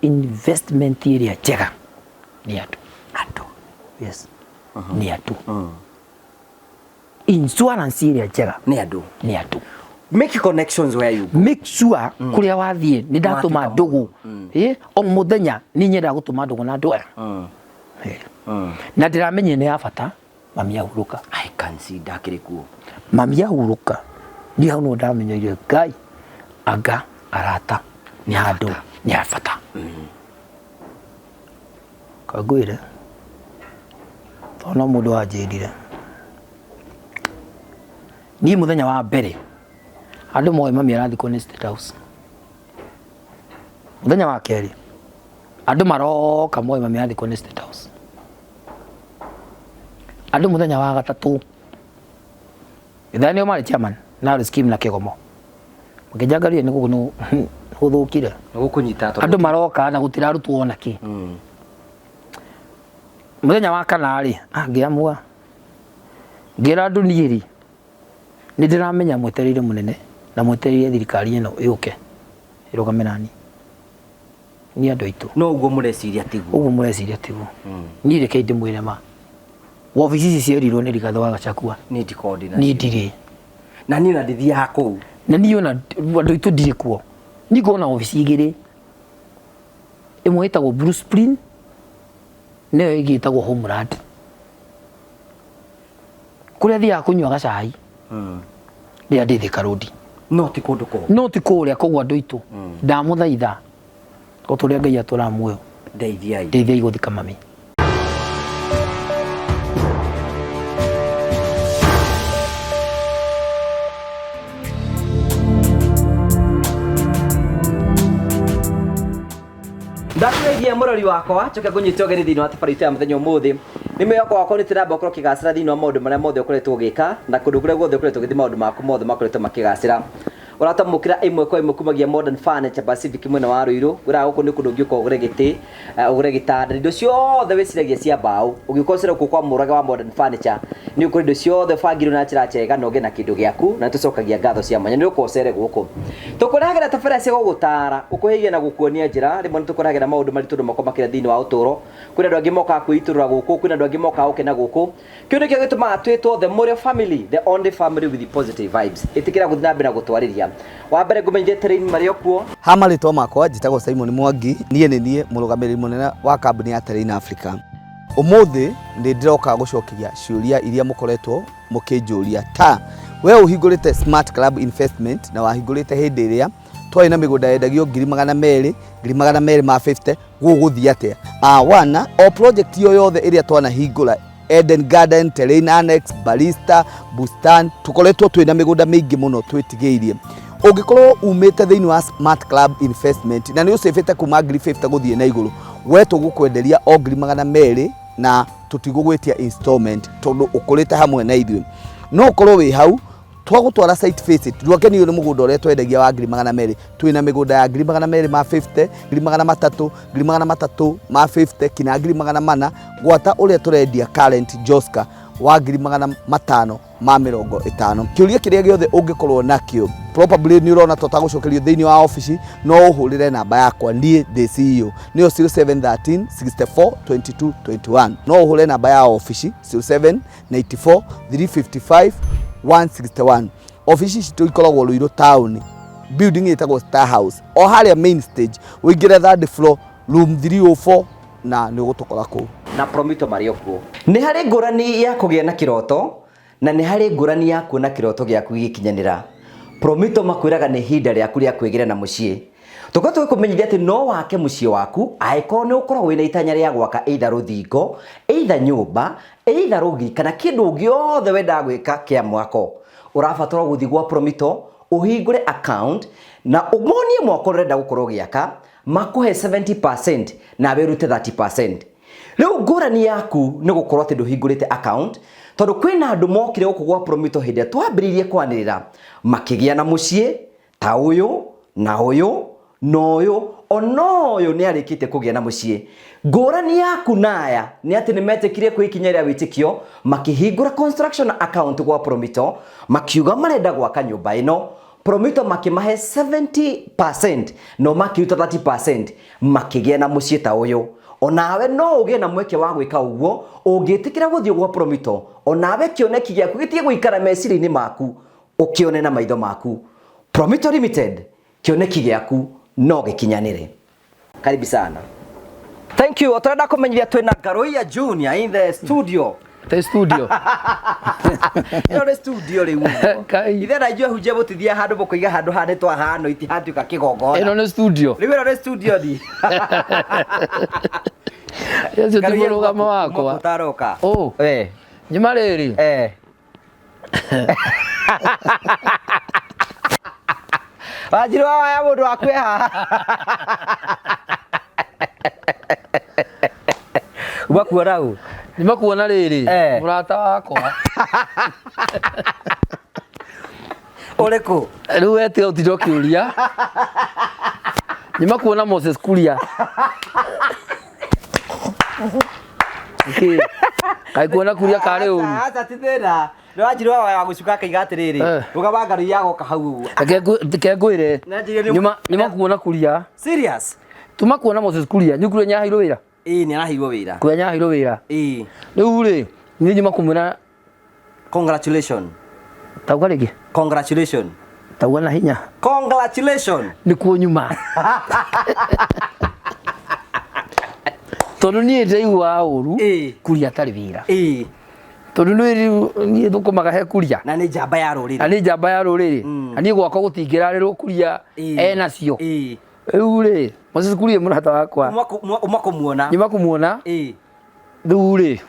investment area njega ni andu yes ni andu insurance area njega ni andu make connections where you go. Make sure kuria wathie ni ndatuma ndugu o muthenya ni nyenda gutuma ndugu na ndu na ndiramenye ni abata mami ahuruka. I can see dakirikuo mami ahuruka ni hau no ndamenyeire Ngai anga arata ni andu ni abata kagwire tona mundu anjirire ni muthenya wa mbere andu moe mami arathikwo ni State House. Muthenya wa keri andu maroka moe mami arathikwo ni State House. Andu muthenya wa gatatu ithani o mari chairman na scheme na kigomo mukijangaria ni gugu guthukire gukunyita to andu maroka na gutirarutwo ona ki muthenya wa kana ri ngiamua ngira andu niiri ni ndiramenya mwetereire munene na mwetereire thirikari ino yuke irugamirani ni andu aitu no ugo mureciria tiguo ni reke ndimwire ma wabici cierirwo ni Rigathi wa Gachagua ni ndikodi ni ndiri na ni na ndithia haku na ni ona andu aitu ndiri kuo ni gona wabici igiri imwe itagwo Blue Spring neyo igitagwo Homeland kuria thia kunywa gacai ni andi Thika Road no ti kuria kogwa andu aitu ndamuthaitha ko turia Ngai atura muoyo ndeithiai guthika mami. Ndakuregia murori wakwa coke kunyita ogeni thini wa tabarite ya muthenya umuthi ni mwiyoko wakwa ni tiramba ukoro kigacira thini wa maundu maria mothe ukoretwo ugika na kundu kuria guothe ukoretwo ugithi maundu maku mothe makoretwo makigacira uratamukira imwe kwa imwe kumagia Modern Furniture Pacific mwena wa Ruiru ura guku ni kundu ngiuka ugure giti ugure gitanda indo ciothe wiciragia cia mbao ugikosera ku kwa muraga wa Modern Furniture ni ukuri indo ciothe bangiro na njira njega no nge na kindu giaku na tucokagia ngatho cia manya ni ukosere guku tukuragera tabara cia gugutara ukuhigia na gukuonia njira rimwe tukuragera maundu maritu ndo makoma kira thini wa uturo kwina andu angi moka kuiturura guku kwina andu angi moka ukena guku kiundu kia gituma twitwo the Morio family, the only family with the positive vibes itikira guthina mbere gutwariria wa mbere ngumenye train Mario kuo hamari to makwa njitagwo Simon Mwangi nie murugamiriri munene wa kambuni ya Terrain Africa. Umuthi ndi ndiroka gucokiria ciuria iria mukoretwo mukinjuria ta we uhingurite Smart Club Investment na wahingurite hindi iria twai na migunda yendagio 200,000 250 guguthia atia wana o project yo yothe iria twana hingura Eden Garden, Terrain Annex, Barista, Bustan tukoretwo twina migunda mingi muno twitigiirie ungikorwo umite thiini wa Smart Club Investment na ni ucefete kuma 50 guthie na iguru we tugukwenderia o 200,000 na tutigugwitia installment tondu ukurite hamwe na ithuĩ no ukorwo wi hau twagutwara site visit ndwakenio ni mugunda uria twendagia wa 200,000 twina migunda ya 250,000 300,000 350 kina 400,000 gwata uria turendia current Joska wa 550 kiuria kiria giothe ungikorwo nakio probably ni urona tutagucokerio thiini wa office no uhurire namba yakwa nie the CEO niyo 0713 64 22 21 no uhure namba ya office 0794 355 161 office citu ikoragwo Ruiru town building itagwo Star House o haria main stage uingire third floor room 304 na ni gutukora ku na Promito Mario kuo ni hari ngurani ya kugia na kiroto na ni hari ngurani ya kuona kiroto giaku gikinyanira Promito makwiraga ni hinda riaku ria kwigira na mucii tuko kumenyithia ati no wake mucii waku aiko ni ukorwo wina itanya ria gwaka either ruthingo either nyumba either rugi kana kindu giothe wenda gwika kia mwako urabatara guthi gwa Promito uhingure account na umonie mwako renda gukorwo giaka makuhe 70% na berute 30%. Leo ngurani yaku ni gukorwo ati nduhingurite account tondu kwina andu mokire gukugwa Promito hinde twambiririe kwanirira makigia na mucii ta uyu na uyu noyo onoyo ni arikite kugia na mucii ngurani yaku naya ni ati ni metekirie kwikinyeria witikio makihingura construction account gwa Promito makiuga marenda gwaka nyumba ino Promito makimahe 70% no makiruta 30% makigea na muciĩ ta ũyũ. Onawe no ugie na mweke wa gwĩka ũguo ũngĩtĩkĩra gũthiĩ gwa Promito. Onawe kĩoneki gĩaku gĩtige gũikara meciria-inĩ maku ũkĩone na maitho maku. Promito Limited, kĩoneki gĩaku no gĩkinyanĩre. Karibu sana. Thank you. Otarenda kumenyithia twina Ngaruiya Junior in the studio. The studio. Ino the studio riu. Ithe na ijua huje butithia handu bukuiga handu hane twa hano itihatuka kigongona. Ino the studio. Riu ino the studio di. Yesu tumurugamo wakwa. Mutaroka. Oh. Nyuma riri. Wajiri wa ya mundu akwe ha. Ubakuona u. Nimakuona riri. Murata wakwa. Oleku. Riu wete utiro kiuria. Nimakuona Moses Kuria. Okay. Kaikuona Kuria kare uru. Acha tithera. Nĩ wanjiri wa gucuka kaiga atiriri. Rugaba Ngaruiya yagoka hau. Kengwire. Nimakuona Kuria. Serious? Tumakuona Moses Kuria. Nyukuru nyaheirwo wira. Nĩ araheirwo wira. Kuria nyaheirwo wira. Riu ri, ni nyuma kumwira congratulations. Tauga rigi. Congratulations. Tauga na hinya. Congratulations. Ni kuo nyuma. Tondu ni ndaigua uru. Kuria tari wira. Tondu ni thukumaga he Kuria. Na ni njamba ya ruriri. Na ni njamba ya ruriri. Na ni gwakwa gutingirarĩrwo Kuria enacio. Riu ri, Moses Kuria murata wakwa. Umakumuona. Nyuma kumuona. Riu ri.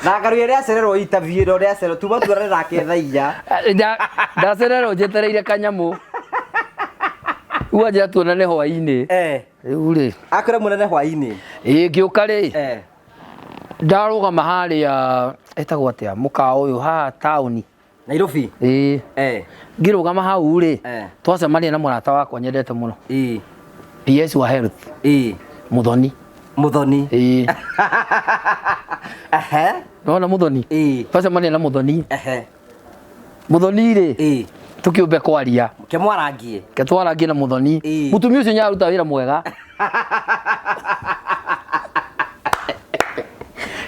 Na Ngaruiya ria cererwo interview ro ria cererwo tuma tuarare nake thaiya. Ndacererwo njetereire kanyamu. Uwaje tuonane hwaini. Riu ri. Akwira munene hwaini. Ngiuka ri. Ndarugama haria etagwo atia mukao uyu ha town Nairobi. Ngirugama hau ri. Twacemania na murata wakwa nyendete muno. PS wa health. Muthoni. Muthoni. Nona Muthoni. Twacemania na Muthoni. Muthoni ri. Tukiumbe kwaria. Kemwarangie. Ketwarangie na Muthoni. Mutumia ucio nyaruta wira mwega.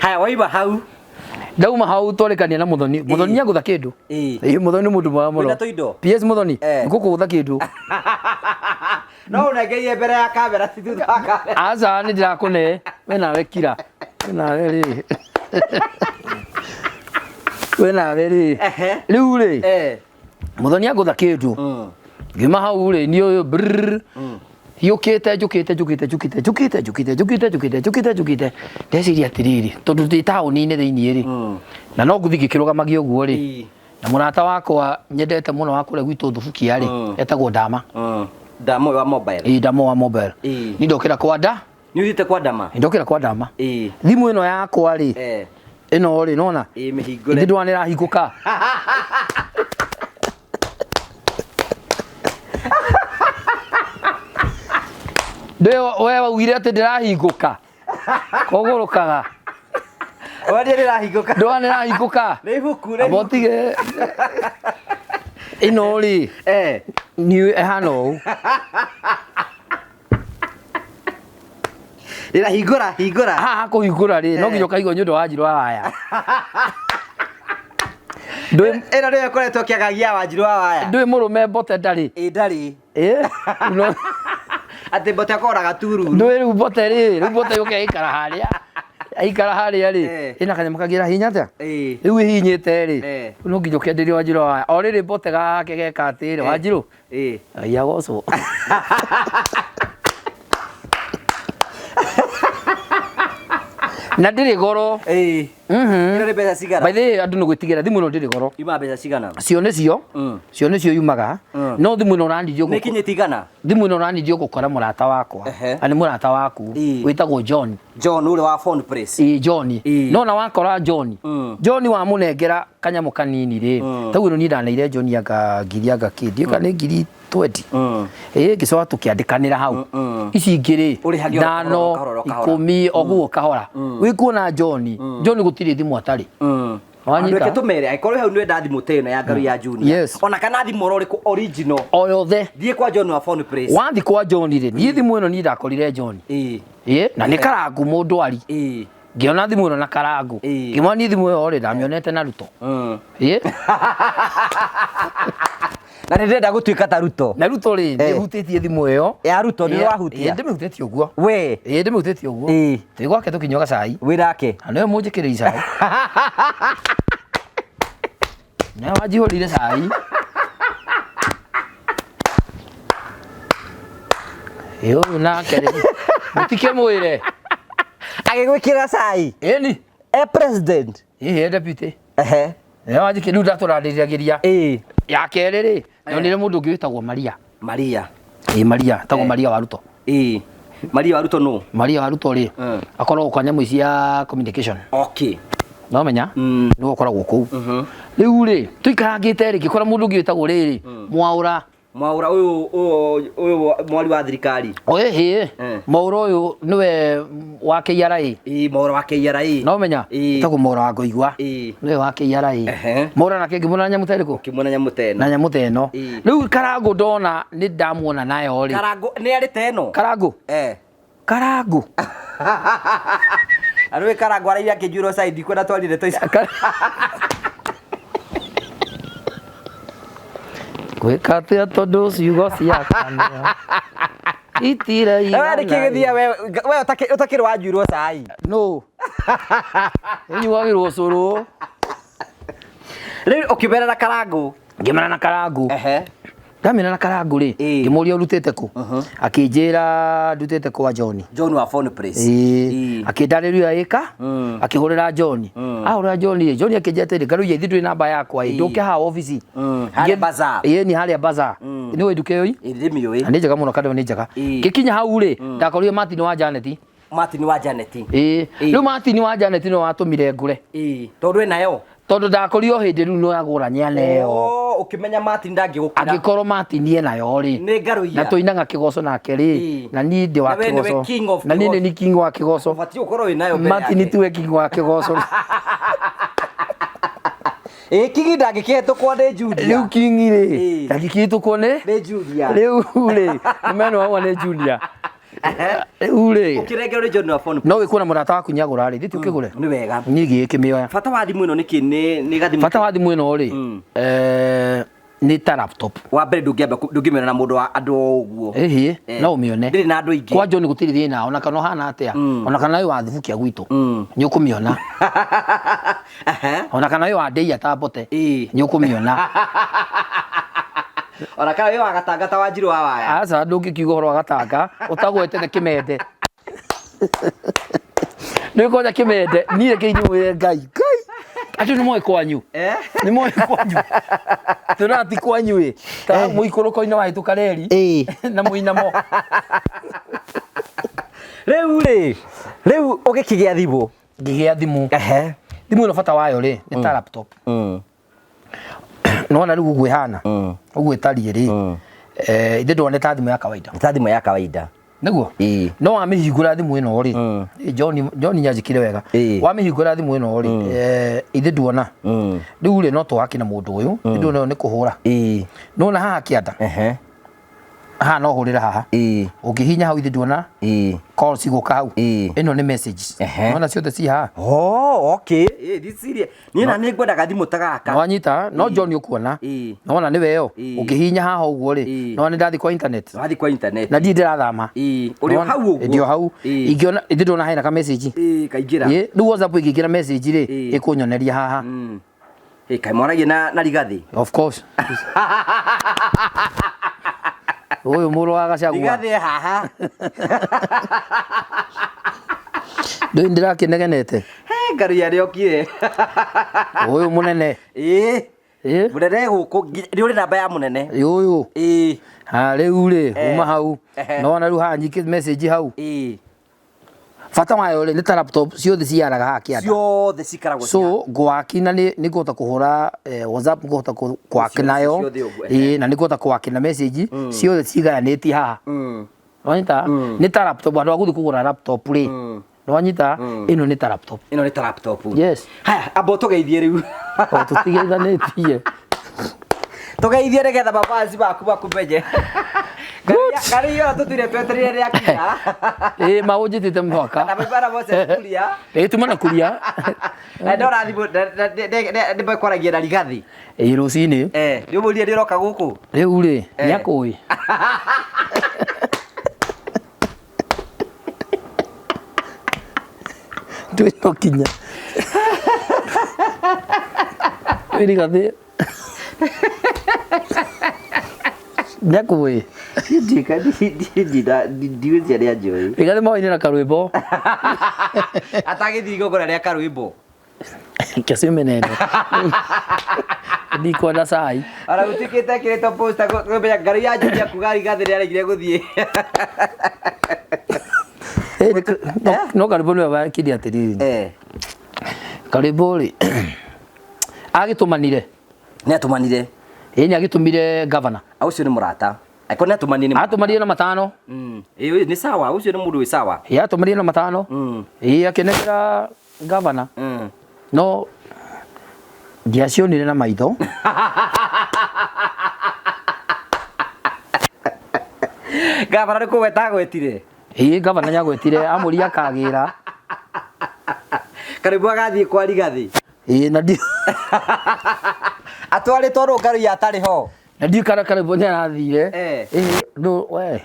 Haya waiba hau. Ndauma hau twarekania na Muthoni. Muthoni nyagutha kindu. Muthoni mundu mwega muno. PS Muthoni. Ngukugutha kindu. No unengerie mbere ya kamera ti thutha wa kamera. Aca ni ndirakune. We nawe kira. We nawe ri. We nawe ri. Riu ri. Muthoni agutha kindu. Ngima hau ri ni uyu brr. Yukite ndeciria atiriri tondu ndi tauni-inĩ thĩinĩ ri na no nguthi ngĩkĩrũgamagia ũguo ri na mũrata wakwa nyendete mũno wa kũrĩa gwitũ Thubukia ri etagwo Ndama. Ndama wa mobile. Ndama wa mobile. Ni ndokĩra kwa Nda. Ni uthite kwa Ndama. Ndokĩra kwa Ndama. Thimũ ĩno yakwa ri ĩno ri nona mĩhingũre. Ndĩ ndwanĩra hingũka. We waugire atĩ ndĩrahingũka kũgũrũkaga Wadi ndĩrahingũka. Ndĩrahingũka. Nĩ ibuku rĩ. Abotige ĩno rĩ ni ehana ũũ. Hingũra. Haha kũhingũra rĩ no nginya ũkaigua nĩ ũndũ wa Wanjiru wa Waya. Ĩno nĩyo ĩkoretwo kĩagagia Wanjiru wa Waya. Ndũĩ mũrũme mbote ndarĩ. Ndarĩ. Ati mbote akoraga tururu. Ndũĩ rĩu mbote rĩ, rĩu mbote yũke aikara harĩa. Aikara harĩa rĩ, ĩna kanyamũ kagira hinya atĩa? Rĩu ĩhinyĩte rĩ, no nginya ũkĩenderio Wanjiru wa Waya. O rĩrĩ mbote gake geka atĩrĩ Wanjiru. Ya gocwo. Na ndĩrĩ goro. Ino nĩ mbeca cigana? By the way andũ nĩ gwĩtigĩra thimũ ĩno ndĩrĩ goro. Yuma mbeca cigana? Cio nĩcio yumaga. No thimũ ĩno ũrandirio gũkora. Nĩ kinyĩte igana? Thimũ ĩno ũrandirio gũkora mũrata wakwa. Na nĩ mũrata waku. Wĩtagwo John. John ũrĩa wa Phone Place. John. No na wakora John. John wa mũnengera kanyamũ kanini rĩ. Tau ĩno niĩ ndaneire John anga ngiri anga kĩndĩ. Ĩka nĩ ngiri 20. Gĩcoka tũkĩandĩkanĩra hau. Ici ingĩ rĩ 5, 10 oguo kahora. Wĩkuona John. John gũtirĩ thimũ atarĩ. Reke tumere aikorwo hau nĩ ndathi mutena ya ngaru ya Junior. Ona kana thimu roriku original. O yothe. Thiĩ kwa John wa Phone Place. Wathi kwa John ri. Niĩ thimu ĩno ni ndakorire John. Na nĩ karangu mũndũ ari. Ngiona thimu ĩno na karangu. Ngĩmwa ni thimu ĩyo ri ndamĩonete na Ruto. Na nĩ ndenda gũtuĩka ta Ruto. Na Ruto ri ndĩhutĩtie thimu ĩyo. Ya Ruto nĩ wahutia. Ndĩmĩhutĩtie ũguo. We. Ndĩmĩhutĩtie ũguo. Tĩ gwake tũkinyuaga cai. Wĩrake. Na nĩwe mũnjĩkĩrĩri cai. Na wajihũrire cai. Ũyũ nake rĩ mũtike mwĩre agĩgwĩkĩra cai. Ĩni. President. Deputy. Na wajike rĩu ndatũrandĩragĩria. Ya kerĩ rĩ nyonire mũndũ ũngĩ wĩtagwo Maria. Maria. Maria tagwo Maria wa Ruto. Maria wa Ruto no. Maria wa Ruto rĩ akoragwo kwa nyamũ cia communication. Okay. No menya nĩwe ũkoragwo kũu. Rĩu rĩ tũikarangĩte rĩ ngĩkora mũndũ ũngĩ wĩtagwo rĩrĩ Mwaũra ũyũ mwari wa thirikari. Mwaũra ũyũ nĩwe wa KRA. Mwaũra wa KRA. No menya tagwo Mwaũra wa Ngoigua. Nĩwe wa KRA. Mwaũra nake ngĩmwona nyamũ ta ĩrĩkũ? Ngĩmwona nyamũ ta ĩno. Na nyamũ ta ĩno. Rĩu Karangu ndona nĩ ndamuona nayo rĩ. Karangu nĩ arĩ ta ĩno. Karangu. Karangu. Arũe Karangu araia kĩnjuro side kwenda twarire toica. Gwĩka atĩa tondũ ciugo ciakana itira igana. Wewe ndĩkĩgĩthia we ũtakĩrĩ wanjurwo cai. No. Nyuagĩrwo ũcũrũ. Rĩu ũkĩmera na Karangu. Ngĩmera na Karangu. Ndamĩra na Karangu rĩ ngĩmũria ũrutĩte kũ? Akĩnjĩra ndutĩte kwa John. John wa Phone Place. Akĩndarĩria ĩka akĩhũrĩra John. Ahũrĩra John rĩ John akĩnjĩra atĩrĩ ngaru ithi ndũrĩ namba yakwa ĩ ndũke haha ofici. Harĩa bazaar. Ni harĩa bazaar. Nĩwe nduka ĩyo ĩ? Ndĩmĩũĩ. Nĩ njega mũno kadũ nĩ njega. Ngĩkinya hau rĩ ndakorire Martin wa Janet. Martin wa Janet. Rĩu Martin wa Janet no watũmire ngure. Tondũ nayo. Tondũ ndakorio hĩndĩ rĩu no yagũra nyana ĩyo. Ukimenya Martin ndangĩgũkira. Angĩkorwo Martin nayo rĩ. Nĩ ngaru iya. Na tũinaga kĩgoco nake rĩ. Na niĩ ndĩ wa kĩgoco. Na niĩ nĩ king wa kĩgoco. Ũbatiĩ ũkorwo wĩ nayo mbere yake. Martin tiwe king wa kĩgoco. King ndangĩkĩhĩtũkwo nĩ Julia. Rĩu king rĩ ndangĩkĩhĩtũkwo nĩ Julia. Rĩu rĩ mũmeno wa nĩ Julia. Rĩu rĩ ũkĩrengerwo nĩ John wa Phone. No wĩkuona mũrata waku nyagũra rĩ thiĩ ũkĩgũre. Nĩ wega. Niĩ gĩkĩmĩoya. Bata wa thimũ ĩno nĩkĩ nĩ gathimũ. Bata wa thimũ ĩno rĩ nĩ ta laptop. Wa mbere ndũngĩmĩona na mũndũ wa andũ ũguo. No ũmĩone. Ndĩrĩ na andũ aingĩ. Kwa John gũtirĩ thĩna ona kana hana atĩa. Ona kana ũyũ wa thibukia gwitũ. Nĩ ũkũmĩona. Ona kana ũyũ wa Ndei Atambote. Nĩ ũkũmĩona. Ona kana ũyũ wa Gatanga ta Wanjiru wa Waya. Aca ndũngĩkiuga ũhoro wa Gatanga ũtagwete nĩ Kĩmende. Nĩ ũkonya Kĩmende niĩ kĩinyuĩ Ngai. Acho nĩ moĩ kwanyu. Nĩ moĩ kwanyu. Tũrati kwanyu ĩ. Ta mũikũrũko-inĩ wa hĩtũka reri. Na mũinamo. Rĩu ũgĩkĩgĩa thimũ. Ngĩgĩa thimũ. Thimũ ĩno bata wayo rĩ nĩ ta laptop. Nona rĩu ũguo ĩhana. Ũguo ĩtariĩ rĩ. Ithe ndona ta thimũ ya kawaida. Ta thimũ ya kawaida. Nĩguo? No wamĩhingũra thimũ ĩno rĩ. John nyanjĩkire wega. Wamĩhingũra thimũ ĩno rĩ ithe nduona. Rĩu rĩ no twake na mũndũ ũyũ. Nduona nĩ kũhũra. Nona haha kĩanda. Haha no hũrĩra haha. Ũngĩhihinya hau ithe nduona. Call cigũka hau. Ĩno nĩ messages. Nona ciothe ci haha. Okay. Niĩ na nĩ ngwendaga thimũ ta gaka. Wanyita no John ũkuona. Nona nĩwe yo. Ũngĩhihinya haha ũguo rĩ. Nona nĩ ndathi kwa internet. Wathi kwa internet. Na ndiĩ ndĩrathama. Ũrĩ hau ũguo. Ndio hau. Ingĩona ithe ndona hena ka message. Kaingĩra. Rĩu WhatsApp ĩngĩkĩra message rĩ ĩkũnyoneria haha. Kaĩ mwaragia na Rigathi. Of course. Ũyũ mũrũ wa Gachagua. Rigathi haha. Ndĩrakĩnegenete. Ngaru ya rĩokire. Ũyũ mũnene. Mũnene gũkũ nĩ ũrĩ namba ya mũnene. Ũyũ. Rĩu rĩ uma hau. Nona rĩu haha nyike message hau. Bata wayo rĩ nĩ ta laptop ciothe ciaraga haha kĩanda. Ciothe cikaragwo. So gwaki na nĩ ngũhota kũhũra WhatsApp ngũhota kwaki nayo. Na nĩ ngũhota kwaki na message ciothe cigayanĩtie haha. Wanyita nĩ ta laptop andũ agũthiĩ kũgũra laptop rĩ Nwanyita ino ni ta laptop. Ino ni ta laptop. Yes. Haya, abo tugeithie riu. O tutigithanitie. Tugeithie regetha babazi baku bakumenye. Gari yo tutire tweterire ria kinya. Maunjitite mwaka. Na bara bose kulia. Tumana kulia. Ndora thimu ndimbe kwaragia na Rigathi. Rucini. Riu murie ndiroka guku. Riu ri, niakui. Ndwino kinya. Rigathi. Niakui. Ndika ndiwe cia ria njoi. Rigathi moine na karwimbo. Atagithiri gogora ria karwimbo. Kesi menene. Ndi kwenda sai. Ara gutikite kirito posta kumenya ngari ya njoi kuga Rigathi ria regire guthie. No karwimbo ni wa kidi atiriri. Karwimbo ri. Agitumanire. Ni atumanire. Ni agitumire governor. Aucio ni murata. Aiko ni atumanire. Atumanire na matano. Ni sawa, ucio ni mundu wi sawa. Atumanire na matano. Akenegera governor. No ndiacionire na maitho. Governor ko wetagwetire. Governor nyagwetire amuri akagira. Karibu agathie kwa Rigathi. Na ndi atware toro ngaru ya tari ho. Na ndi karibu nyarathire. No we.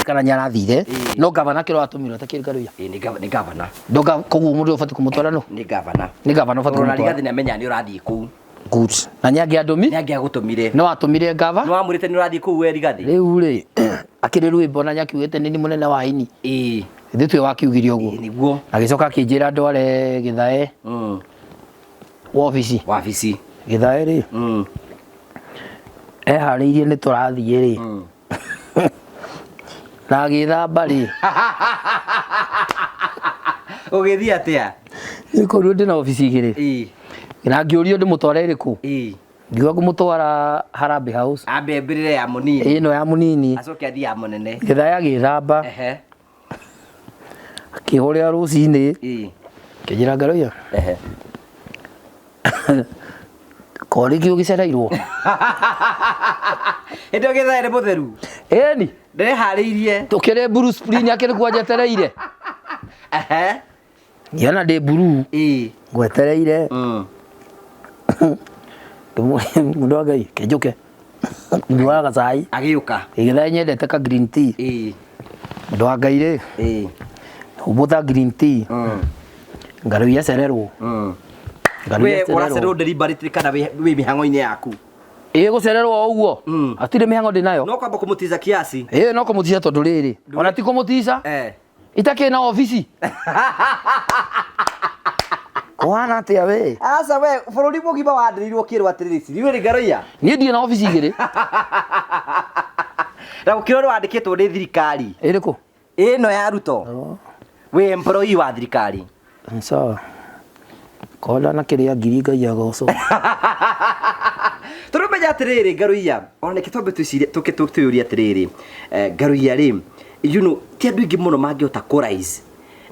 Kana nyarathire. No governor kiro atumiro takiri ngaru ya. Ni governor. Ndoga kogu mundu ufati kumutwara no. Ni governor. Ni governor ufati kumutwara. Rigathi ni amenya ni urathie ku. Good. Na nyangi andumi? Nyangi agutumire. No atumire gava? No amurite ni urathie ku we Rigathi. Riu ri akiri rwimbo na nyakiugite ni munene wa ini. Ithu twi wakiugirio guo. Niguo. Agicoka akinjira ndware Githae. Wabici. Wabici. Githae ri. Hariirie ni turathie ri. Na agithamba ri. Ugithia atia? Niko rudi na ofici igiri. Na ngiurio ndimutware iriku. Ngiuga kumutwara Harambee House. Ambe mbirire ya munini. Ino ya munini. Acoke athie ya munene. Githae agithamba. Akihoria rucini. Kijira ngaro ya. Kori kiugi cereirwo. Endo Githae ni mutheru. Ni. Ndehariirie. Tukire Bruce Spring akiri kwanjetereire. Yana de buru. Ngwetereire. Mundu wa Ngai kejuke. Ndwaga cai. Agiuka. Githae nyendete ka green tea. Mundu wa Ngai ri. Ubutha green tea. Ngaro ya cererwo. We uracererwo deliberate kana wi mihango-ini yaku. Gucererwo uguo. Atire mihango ndinayo. No kwamba kumutiza kiasi. No kumutiza tondu riri. Ona ti kumutiza. Itake na ofisi. Kwana atia we. Asa we bururi mugima wandirirwo kirwa atiriri riwe ri ngaro ya. Ni ndie na ofisi igiri. Na ukiro wandikitwo ni thirikari. Iriku? Ino ya Ruto. We employee wa thirikari. Sawa. Kola na kiria ngiri Ngai agoco. Turumenya atiriri Ngaruiya. Ona kitombe tukituria atiriri. Ngaruiya ri. You know, ti andu ingi muno mangiota kurais.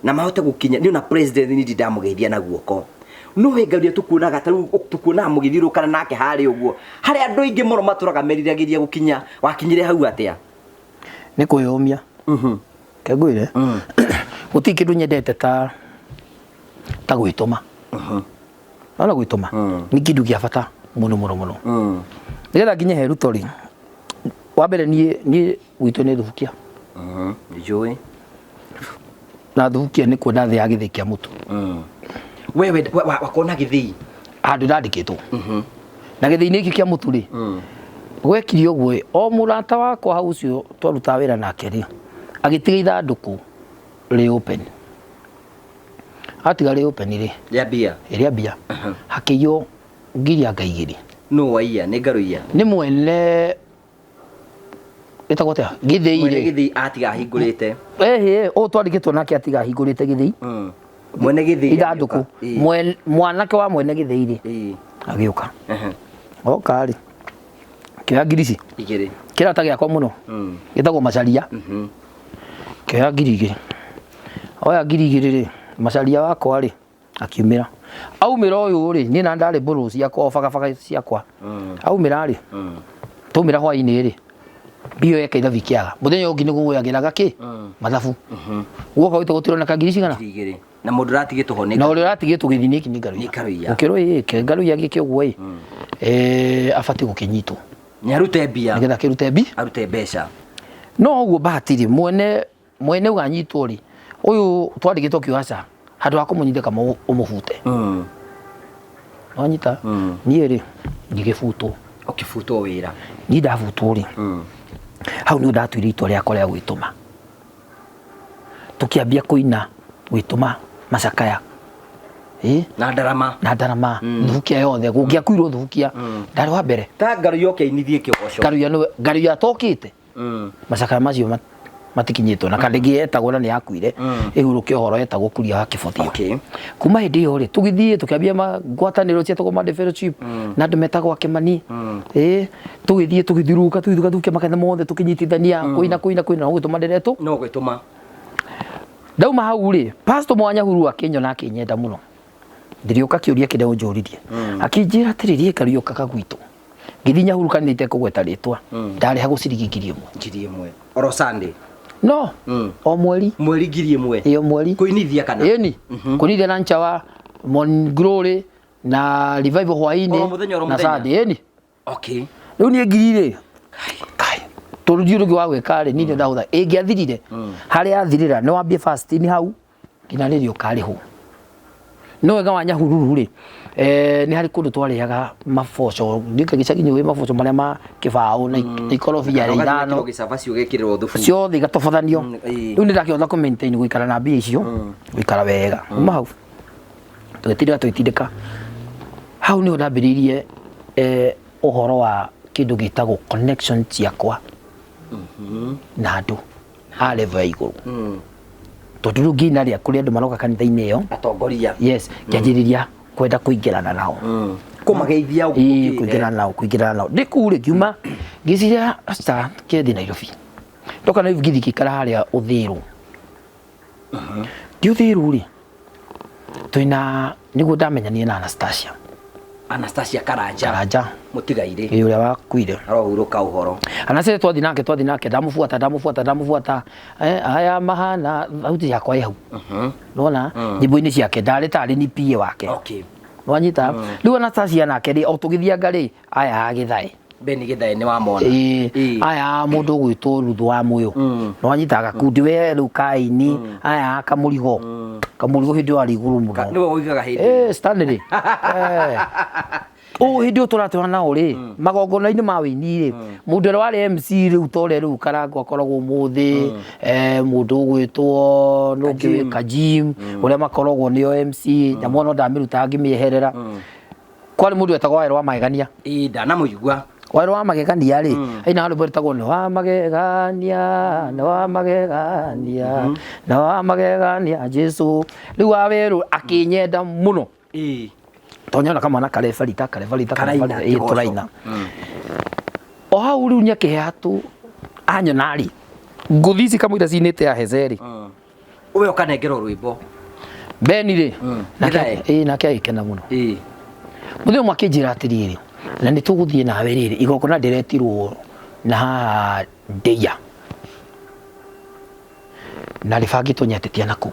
Na mahote gukinya ni na president ni ndamugeithia na guoko. No we Ngaruiya tukuonaga taru tukuona mugithirukana nake hari uguo. Hari andu ingi muno maturaga meriragiria gukinya wakinyire hau atia. Ni kuyumia. Kegwire. Uti kindu nyendete ta gwituma. Ona gwituma. Ni kindu gia bata muno. Nigetha nginye he Ruto ri. Wa mbere ni gwitu ni thubukia. Njui. Na thubukia ni kuona thi ya githii kia mutu. Wewe wakona githii. Andu ndandikitwo. Na githii ni iki kia mutu ri. Gwekiri uguo o murata wakwa hau ucio twaruta wira nake ri. Agitiga ithanduku ri open. Atiga ri open ri. Ya bia. Ria bia. Hakiyo ngiri anga igiri. No waiya ni Ngaruiya. Ni mwene itagotea githii ri. Mwene githii atiga hingurite. O twandikitwo nake atiga hingurite githii. Mwene githii. Ithanduku. Mwanake wa mwene githii ri. Agiuka. Oka ri. Kira ngiri ici. Igiri. Kira ta giakwa muno. Gitagwo macaria. Kira ngiri igiri. oya ngiri macaria wakwa ri akiumira aumira uyu ri ni na ndari mburu ciakwa bagabaga ciakwa aumira ri tumira hwaini ri bio yake ithathi kiaga muthenya ungi niguo yagiraga ki mathabu guoka witu gutiro na kangiri cigana na mundu ratigitwo ho na uri ratigitwo githini iki ni ngaruya ukiro iki ngaruya giki uguo afati gukinyitwo ni arute mbia nigetha kirute mbi arute mbeca no uguo batiri mwene uganyitwo ri uyu twandigitwo kiwaca handu hakumunyithia kama umubute wanyita nie ri ngigibutwo ukibutwo wira ni ndabutwo ri hau ni ndatwire itwa riakwa ria gwituma tukiambia kuina gwituma macakaya na ndarama thukia yothe gungia kwirwo thukia ndari wa mbere ta ngaru yoke inithie kigoco ngaru ya tokite macakaya macio matikinyitwo na kandigi etagwo na ni yakuire iguruke horo etagwo kuria kibothio kuma hindi yo ri tugithie tukiambia ngwataniro cia tugoma fellowship na andu metagwo akemani tugithie tugithiruka thukia makanitha mothe tukinyitithania kuina no gwituma ndiretu no gwituma ndauma hau ri pastor Mwanyahuru akinyona akinyenda muno ndiriuka kiuria kinde unjuririe akinjira atiririe kariuka kagwitu ngithi Nyahuru kanite kugweta ritwa ndari ha gucirigi ngiri imwe oro Sunday no o mweri ngiri imwe iyo mweri kuinithia kana yeni kunithia na nchawa Morning Glory na Revival hwaini na Sunday yeni okay riu ni ngiri kai turujurugi wa gwekare ni ndahutha ingiathirire hari athirira no wambie fasting hau ngina ririo kariho no wega wa Nyahururu ri ni hari kundu twariaga maboco ndika gicagi wi maboco maria ma kibao na ikorobia ya irano gicabaci ugekirwo thubu ciothe igatobathanio riu ni ndakiotha ku maintain guikara na mbia icio guikara wega uma hau twitindika hau ni ndambiririe uhoro wa kindu gitagwo connection ciakwa na andu a level ya iguru tondu ngina ria kuri andu maroka kanitha-ini iyo atongoria yes kianjiriria kwenda kuingirana nao kumageithia kuingirana nao ndikure kiuma ngiciria asta kethi Nairobi ndoka na ngithi kikara haria uthiru uthiru ri twina niguo ndamenyanie na Anastasia Karanja mutigaire uria wakuire arohuruka uhoro anase twathi nake ndamufuata aya mahana thauti yakwa yau nona nyimbo-ini ciake ndari tari ni pie wake wanyita riu Anastasia nake ri o tugithianga ri aya Githae Beni Githae ni wamona aya mundu gwitwo Ruthu wa Muyo wanyita gakundi we riu kaini aya kamurigo hindi wari iguru muno niwe uigaga hindi Stanley hindi turatwana nao ri magongona-ini ma wini ri mundu uri wari MC riu tore riu karango akoragwo muthi mundu gwitwo nungi Kajim uria makoragwo nio MC nyamona ndamiruta ngimieherera kwari mundu etagwo Wairo wa Magegania ndanamuigua Wairo wa Magegania ri aina andu betagwo ni wa Magegania Jesu riu Waweru akinyenda muno tonyona kama na karefarita turaina o hau riu nyakehatu anyonari nguthisi kama ira cinite ya Hezeri uwe ukanengera rwimbo Beni ri nake agikena muno muthenya umwe akinjira atiriri na ni tuguthie nawe riri igokona ndiretirwo na Ndeia na ribangitwo nyetitia naku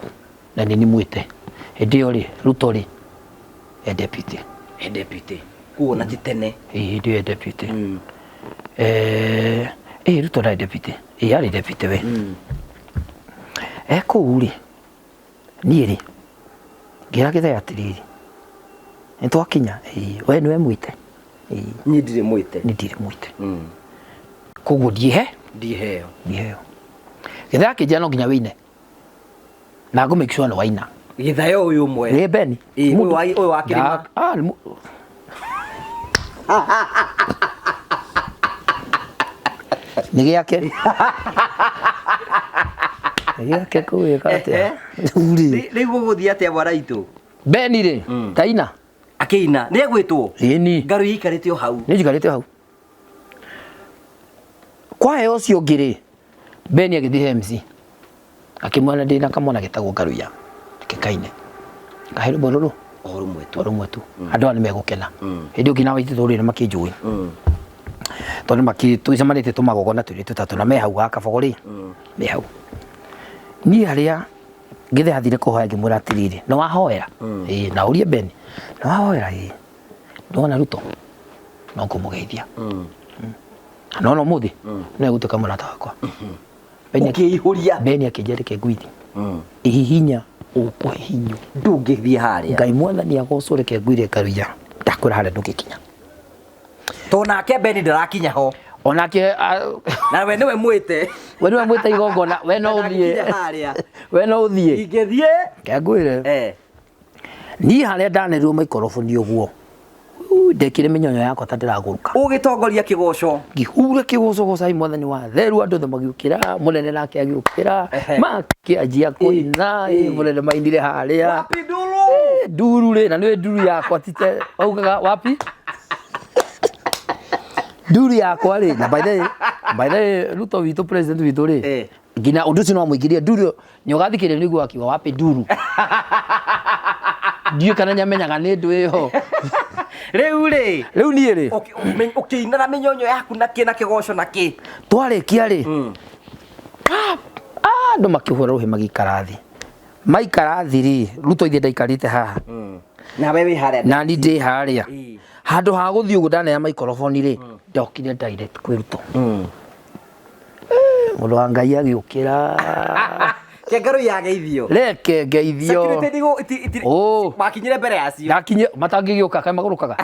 na ni nimwite hindi iyo ri Ruto ri deputy kuona titene ndio deputy Ruto na deputy ari deputy we kuu ri nie ri ngira Githae atiriri nitwakinya we niwe mwite ni ndire mwite koguo ndihe ndiheo Githae akinjia no nginya wine na ngo make sure no waina Githae uyu mwe ni Beni uyu wa kirima ni giake kuwika atia riu guthia atia bwana itu Beni ri taina akiina ni egwitwo ni ngaru yikarite o hau ni jikarite hau kwa he ucio ngiri Beni agithie MC akimwana ndina kamwana getagwo Ngaruya kikaine kahero bororo orumwe tu andu ani megukena hindi ukina waiti thuri makinjui tondu makituicamanite tumagogona turi tutatu na me hau akabogori me hau ni aria ngithe athire kuhoya ngimura atiriri no wahoera na urie Beni no wahoera ndona Ruto no kumugeithia no muthi no gutuka murata wakwa Beni akijereke ngwithi ihihinya ukwehinyo ndungithie haria Ngai mwathani agocoreke ngwire Ngaruya ndakwira haria ndugikinya to nake Beni ndarakinya ho onake na we niwe mwite igongona we no uthie we no uthie ingithie ke ngwire ni haria ndanerirwo maikoroboni uguo ndekire minyonyo yakwa ta ndiraguruka ugitongoria kigoco ngihura kigoco gocai mwathani wa theru andu the magiukira munene nake agiukira makianjia kuina munene maindire haria wapi nduru ri na niwe nduru yakwa tite augaga wapi nduru yakwa ri na by the Ruto witu president witu ri ngina undu cino muigiria nduru nyogathikire niguo akiwa wapi nduru ndiyo kana nyamenyaga ni ndu iho riu ni ri ukiinara minyonyo yaku na kigoco na ki twarikia ri andu makihura ruhi magikarathi maikarathi ri Ruto ithe ndaikarite haha na wewe haria na ni ndi haria handu ha guthii ugu ndane ya microphone ri ndokire direct kwi Ruto mundu wa Ngai agiukira ke Ngaruya ageithio reke ngeithio security digo makinyire mbere yacio ndakinye matangigiuka kai magurukaga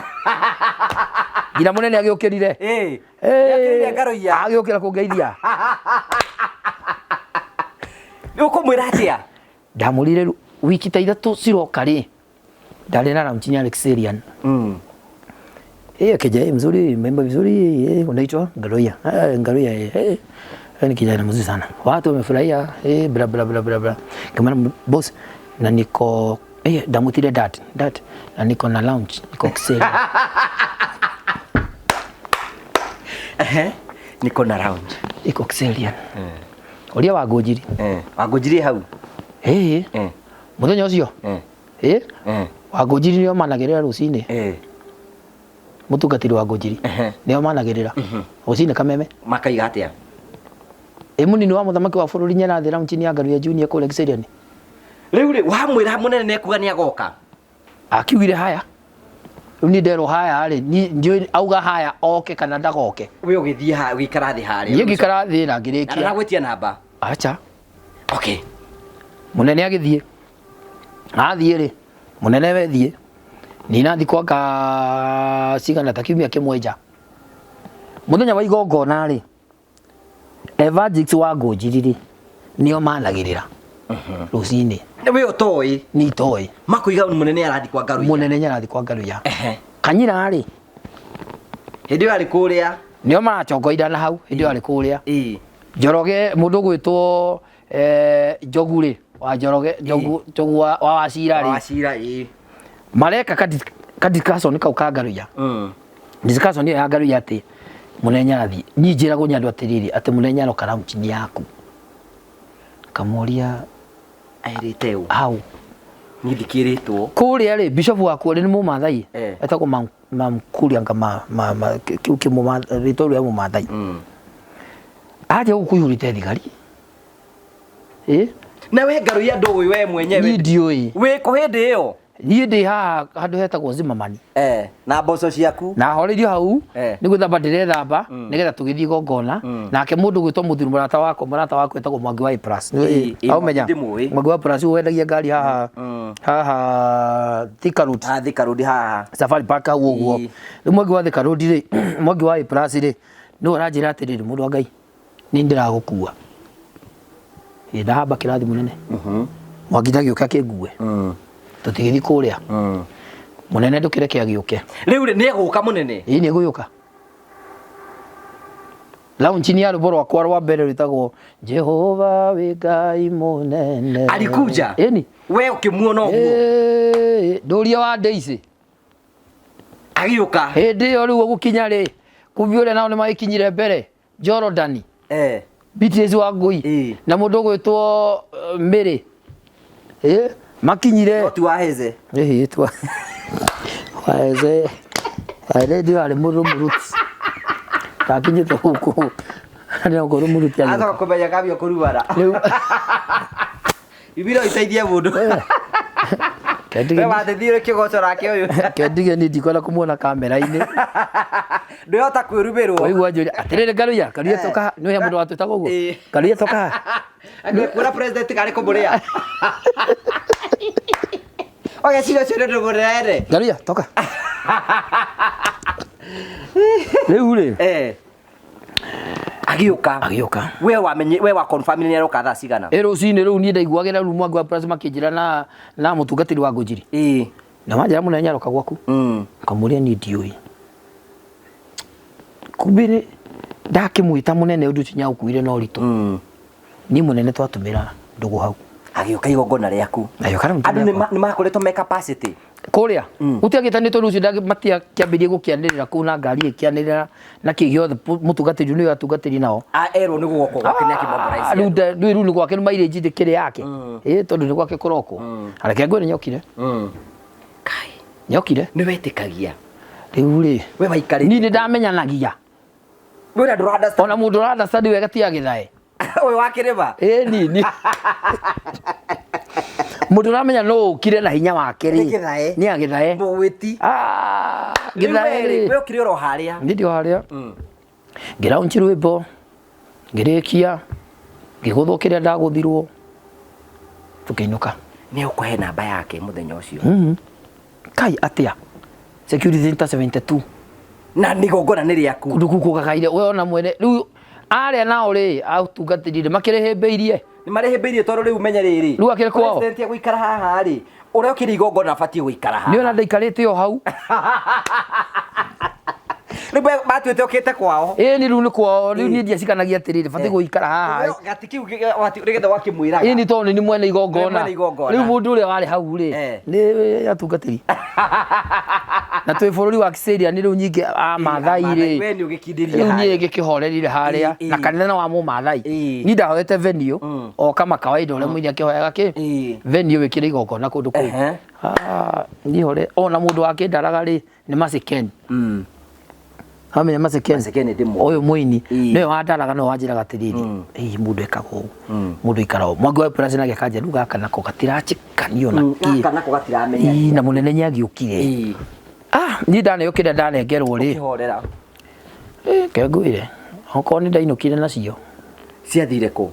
ngira munene agiukirire akirire Ngaruya agiukira kungeithia ukumwira atia ndamurire wiki ta ithatu ciroka ri ndari na Ramchinya Alexerian kijana mzuri memba vizuri unaitwa Ngaruya ni kijana mzuri sana watu wamefurahia bla bla bla bla bla kama boss na niko damutire dat na niko na lounge niko Kiseri niko na lounge iko Kiseri uria wagojiri wagojiri hau muthenya ucio wagojiri nio managirira rucini mutungatiri wa Ngojiri nio managirira ucine kameme makaiga atia munini wa muthamaki wa bururi Nyerathi Ramchinya Ngaruya Junior kule Kiseriani riu wamwira munene nekuga ni agoka akiugire haya ni ndero haya ri ni auga haya oke kana ndagoke we ugithie ha wikarathi haria ni gikarathi na ngirikia na gwetia namba acha okay munene agithie athie ri munene wethie ni nathi kwa cigana ta kiumia kimwe nja muthenya wa igongona ri Evangelists wa Ngojiri ri nio managirira rucini we utoi ni toi makuiga munene arathi kwa Ngaruya munene arathi kwa Ngaruya kanyira ri hindi ari kuria nio maracongoira na hau hindi ari kuria Njoroge mundu gwitwo Njogu ri wa Njoroge Njogu wa Wacira ri mareka kadiscussion kau ka Ngaruya discussion ya Ngaruya ati munene arathi nyinjiragwo nyandu atiriri ati munene aroka Ramchinya yaku kamuria airite u au nithikiritwo kuria ri bishop waku ri ni mumathai etagwo mamkuria ngama kiu kimu ritoru ya mumathai aje ukuyurite thigari na we Ngaruya ndui we mwenyewe ndioi we ko hindi iyo ni ndi ha handu hetagwo Zimmerman na mboco ciaku na horirio hau ni guthamba ndirethamba nigetha tugithii gongona nake mundu gwitwo muthuri murata wako etagwo Mwangi wa Plus au menya Mwangi wa Plus wendagia ngari haha Thika Road haha Safari Park uguo ni Mwangi wa Thika Road ri Mwangi wa Plus ri no ranjira atiriri mundu wa Ngai ni ndiragukua ndahamba kirathi munene Mwangi ndagiuka kingue tutigithi kuria munene ndukireke agiuke riu ni eguka munene ni eguyuka launchi ni arubo rwakwa rwa mbere ritagwo Jehova we Ngai munene alikuja we ukimuona uguo nduria wa Daisy agiuka hindi yo riu gukinya ri kumbi uria nao ni maikinyire mbere Jordan BTS wa Ngui na mundu gwitwo Mary makinyire ti waheze twa waheze ndio ali mundu muruti takinyite huku ndio ngoro muruti aza kumenya kabio kurubara ibiro itaithia mundu we wathithire kigoco rake uyu kendige ni ndikona kumuona kamera-ini ndihota kwirubirwo waigua njuri atirire Karuya toka niwe mundu watwitaga uguo Karuya toka angekura president kari kumuria oya sio ndio murere Karuya toka riu ri agiuka we wa confirm ni aroka thaa cigana rucini riu ni ndaiguagira riu mwangu wa plasma kinjira na mutungatiri wa Ngũnjiri na manjira munene aroka gwaku kamuria ni ndiui kumbire ndakimwita munene undu tinya ukuire no rito ni munene twatumira ndugu hau agiuka igongona riaku andu ni makoretwo me capacity kuria utiagitanitwo rucio matia kiambirie gukianirira kuu na ngari ikianirira na kigiothe mutungatiri ni atungatiri nao erwo ni guoko gwake ni akimotherize riu ni gwake ni maire njinde kire yake tondu ni gwake kuroko areke ngwire nyokire kai nyokire ni wetikagia riu ri we waikari ni ndamenyanagia we ndu understand ona mundu understand wega ti agithae we wakiriba ni mundu ramenya no ukire na hinya wake ri ni agithae mwiti githae we ukire ro haria ndio haria ngira unchirwimbo ngirikia ngiguthukire ndaguthirwo tukiinuka ni ukuhe namba yake muthenya ucio kai atia security center 72 na ni gongona ni riaku nduku kagaire we ona mwene riu aria nao ri autungatirire makirehembeirie ni marehembeirie tondu riu menya riri riu akire kwao president ya guikara haha ri uria ukiri igongona abatie guikara haha ni ona ndaikarite o hau riu batwite ukite kwao ni riu ni kwao riu ni ndia cikanagia atiriri batie guikara haha gatikiu rigetha wakimwiraga ni tondu ni mwene igongona riu mundu uria wari hau ri ni atungatiri na twi bururi wa Kiseria ni riu nyingi Maathai ri we ni ugikindiria riu ni ngikihorerire haria na kanitha wa Maathai ni ndahoete venue o kama kawaida uria mwini akihoyaga ki venue wikire igongona kundu kuu ni hore ona mundu akindaraga ri ni Masekeni hamenya Masekeni ndimo uyu mwini niwe wandaraga no wanjiraga atiriri mundu ekago mundu ikarao mwangu wa president agekanja nduga gaka nako gatirachikanio na gaka nako gatiramenya na munene nyagiukire ni ndane yukire ndanengerwo ri kihorera kengwire oko ni ndainukire nacio ciathire ku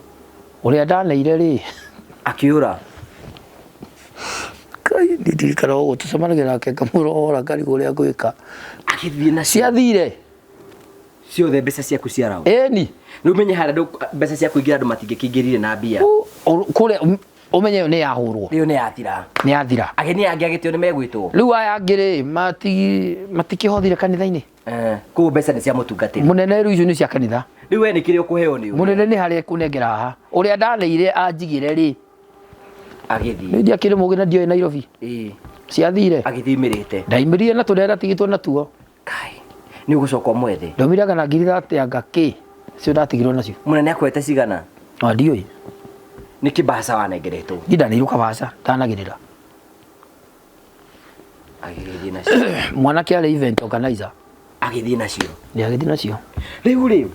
uria ndaneire ri akiura kai ndirikana uguo tucemanagira ke kamurora ngari uria gwika akithie na ciathire ciothe mbeca ciaku ciarao ni riu menye hara mbeca ciaku ingira andu matingikingirire na mbia kure umenye ni yahurwo riu ni yathira ageni angi agitio ni megwitwo riu aya ngiri matikihothire kanitha-ini ku mbeca ni cia mutungatiri munene riu icio ni cia kanitha riu we ni kire ukuheo ni munene ni haria kunengera haha uria ndaneire anjigire ri agithie ni ndia kire mugi na ndio Nairobi ciathire agithimirite ndaimirire na turera tigitwo na tuo kai ni ugucoka mwethe ndomiraga na ngiri ate ngaki cio ndatigirwo nacio munene akwete cigana ndioi ni kibasa wanengeretwo ndaneiruka basa tanagirira agithie nacio mwanake ari event organizer agithie nacio ni agithie nacio riu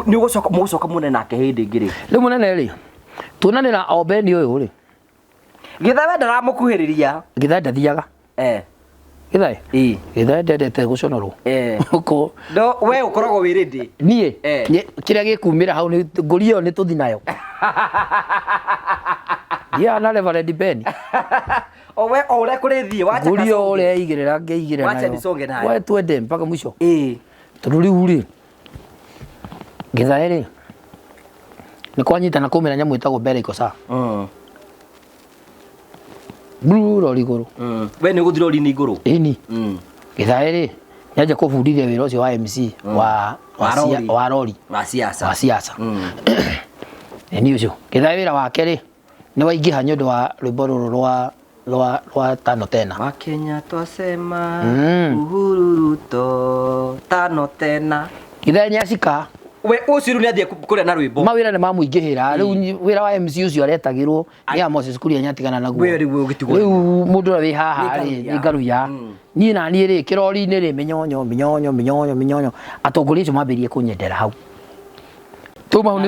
ni ugucoka munene ake hindi ngiri riu munene ri tunanira obeni uyu ri githae ndaramukuhiriria githae ndathiaga githae githae ndendete guconorwo uko ndo we ukoragwo wirindi nie kiria gikumira hau ni ngurio ni tuthi nayo na Reverend Ben we ore kurithie wacha ngurio uria igirira ngeigirira wacha nisonge nayo we twende mpaka mwisho tondu riu ri githae ri ni kwanyitana kumira nyamu itagwo mbere ikosa blue lori iguru we ni guthiro ri ni iguru ni githae ri nyaje kubundithia wira ucio wa MC wa rori wa siasa ni ucio githae wira wake ri ni waingiha nyondo wa rwimbo ruru rwa tano tena wa Kenya twasema Uhuru Ruto tano tena githae ni acika we uciru ni athie kuria na rwimbo mawira ni mamuingihira riu wira wa MC ucio aretagirwo ni a Moses Kuria nyatigana naguo we riu ugitigwo riu mundu wi haha ri ni ngaruya ni na ni ri kirori ni ri minyonyo atongoria acio mambirie kunyendera hau tuma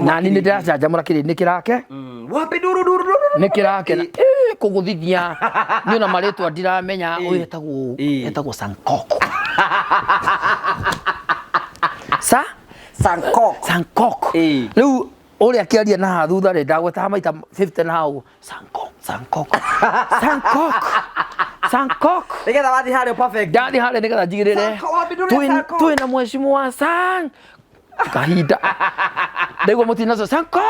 na ni ndiracanjamura kiri ni kirake wapi duru ni kirake kuguthithia ni ona maritwa ndiramenya uyu etagwo Sankoko Sankoko riu uri akiaria na thutha ri ndagweta maita 50 na hau Sankoko nigetha wathi hario perfect ndathi haria nigetha njigirire twina mheshimiwa Sang kahinda ndego mutinazo Sankoko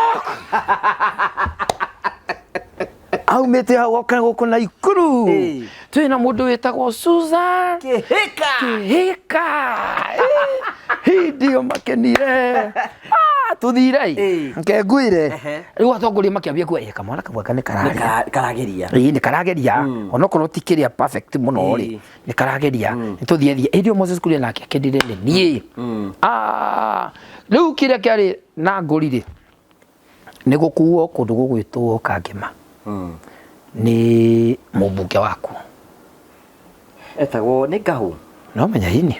au mete hau okana guku na ikuru twina mundu witagwo Susan Kihika hindi o makenire tuthire nkengwire riu atongoria makiambia kuwa kamwana kabwaka ni karageria ni karageria onokorwo tikiria perfect muno ri ni karageria nituthie ndio Moses Kuria nake akendire ni riu kiria kiari na ngorire ni gukuo kundu gugwitwo Kangema ni mubunge waku etagwo ni Ngahu no menya hini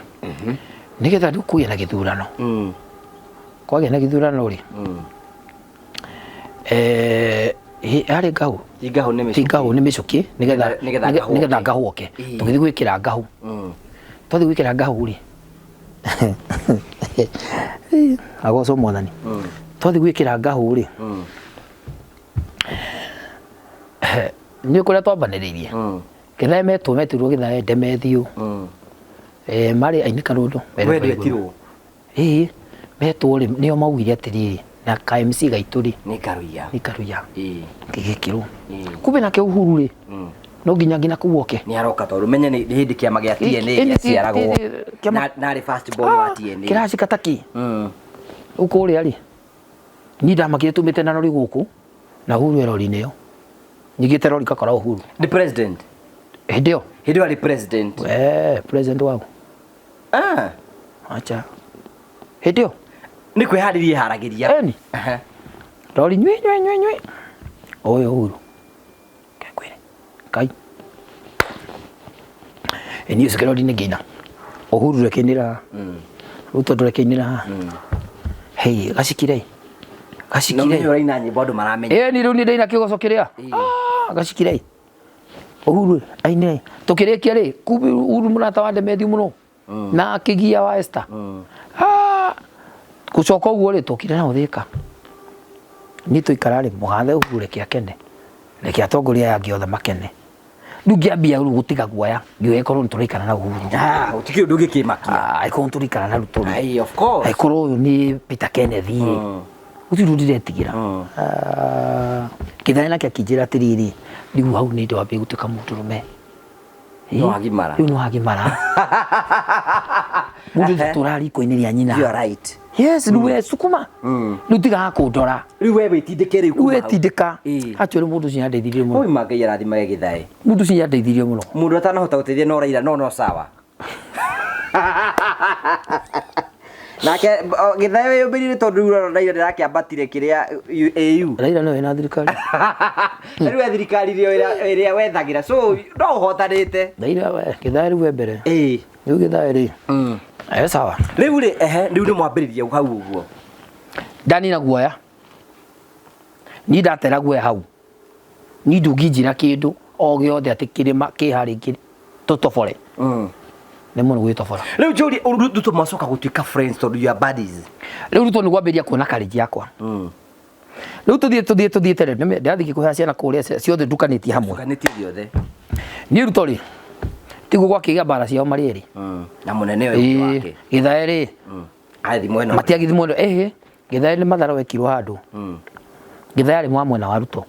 nigetha ndukuye na githurano kwage na githurano ri ari Ngahu ni micuki nigetha Ngahu oke tugithi gwikira Ngahu twathi gwikira Ngahu ri agoco mwathani twathi gwikira Ngahu ri ni kuria twambaniririe kithae metirwo githae Ndemethio mari aini Karundu metwo ri nio maugire atiriri na KMC gaitu ri ni Karuya gigikirwo kumbe nake Uhuru ri no nginya kuwoke ni aroka tondu menye ni hindi kiama gia TNA ciaragwo na ri first born wa TNA kiraci kataki uko ri ari ni ndamakire tumite na rori guku na Uhuru erori neo nyigite rori kakora Uhuru the president hindio ari president president wao acha hindio ni kwiharirie haragiria eni rori nywe oyo Uhuru kekwire kai eni usikero ni gina Uhuru rekenira ruto rekenira hey gashikire no mero ina nyimbo andu maramenya ni riu ni ndeina kigoco kiria gashikire Uhuru aine tukirikia ri kubi Uhuru murata wa Ndemethio muno na kigia wa Esther gucoka uguo ri tukire na uthika ni tuikara ri mugathe Uhuru reke akene reke atongoria yangi othe makene ndugiambia ru gutiga guoya ngiwekorwo nturikana na Uhuru utikio ndugikimakia aikorwo nturikana na Ruto of course aikorwo ni Peter Kenneth utiru ndiretigira kithae nake akijira tiriri riu hau ni ndo ambe gutuka muturume no hagimara no hagimara mundu turari koiniria nyina you are right yes ruwe sukuma nutiga kundora riu we witindike riu wetindika acho ri mundu cinya ndeithirie muno oi magai arathimage githae mundu cinya ndeithirie muno mundu atanahota guteithia no Raila no sawa nake githae yobirire tondu Raila ndirakiambatire kiria AU Raila no ena thirikari riu thirikari iria wethagira so no uhotanite Raila we githae riu mbere riu githae ri sawa riu ri riu ni mwambiririe hau uguo ndani na guoya ni ndatera guoya hau ni ndungijira kindu o giothe atikirima kiharingiri tutobore ne muno gwitobora riu jori Ruto macoka gutuika friends tondu you are buddies riu Ruto ni gwambiria kuona kariji yakwa riu tuthie tere ndathiki kuhea ciana kuria ciothe ndukanitie hamwe kaniti ciothe ni Ruto ri tigu gwakiga bara ciao mari eri na munene uyu wake githae ri athi mwena matiagithi mwena githae ni mathara wekirwo handu githae ari mwena wa Ruto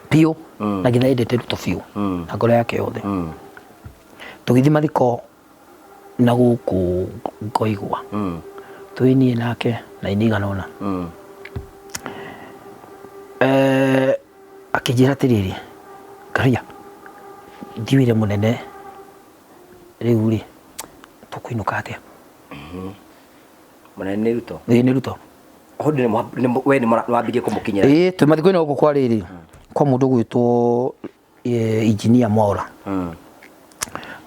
pio na githae ndete Ruto pio na ngoro yake yothe tugithi mathiko na guku ngoigwa twinie nake na iniganona akijira tiriri karia ndiwire munene riu ri tukuinuka atia Munene Ruto. Ni Ruto. Hodi we ni mwambirie kumukinyira. Tumathiko ino guko kwa riri. Kwa mundu gwitwo engineer Mwaura.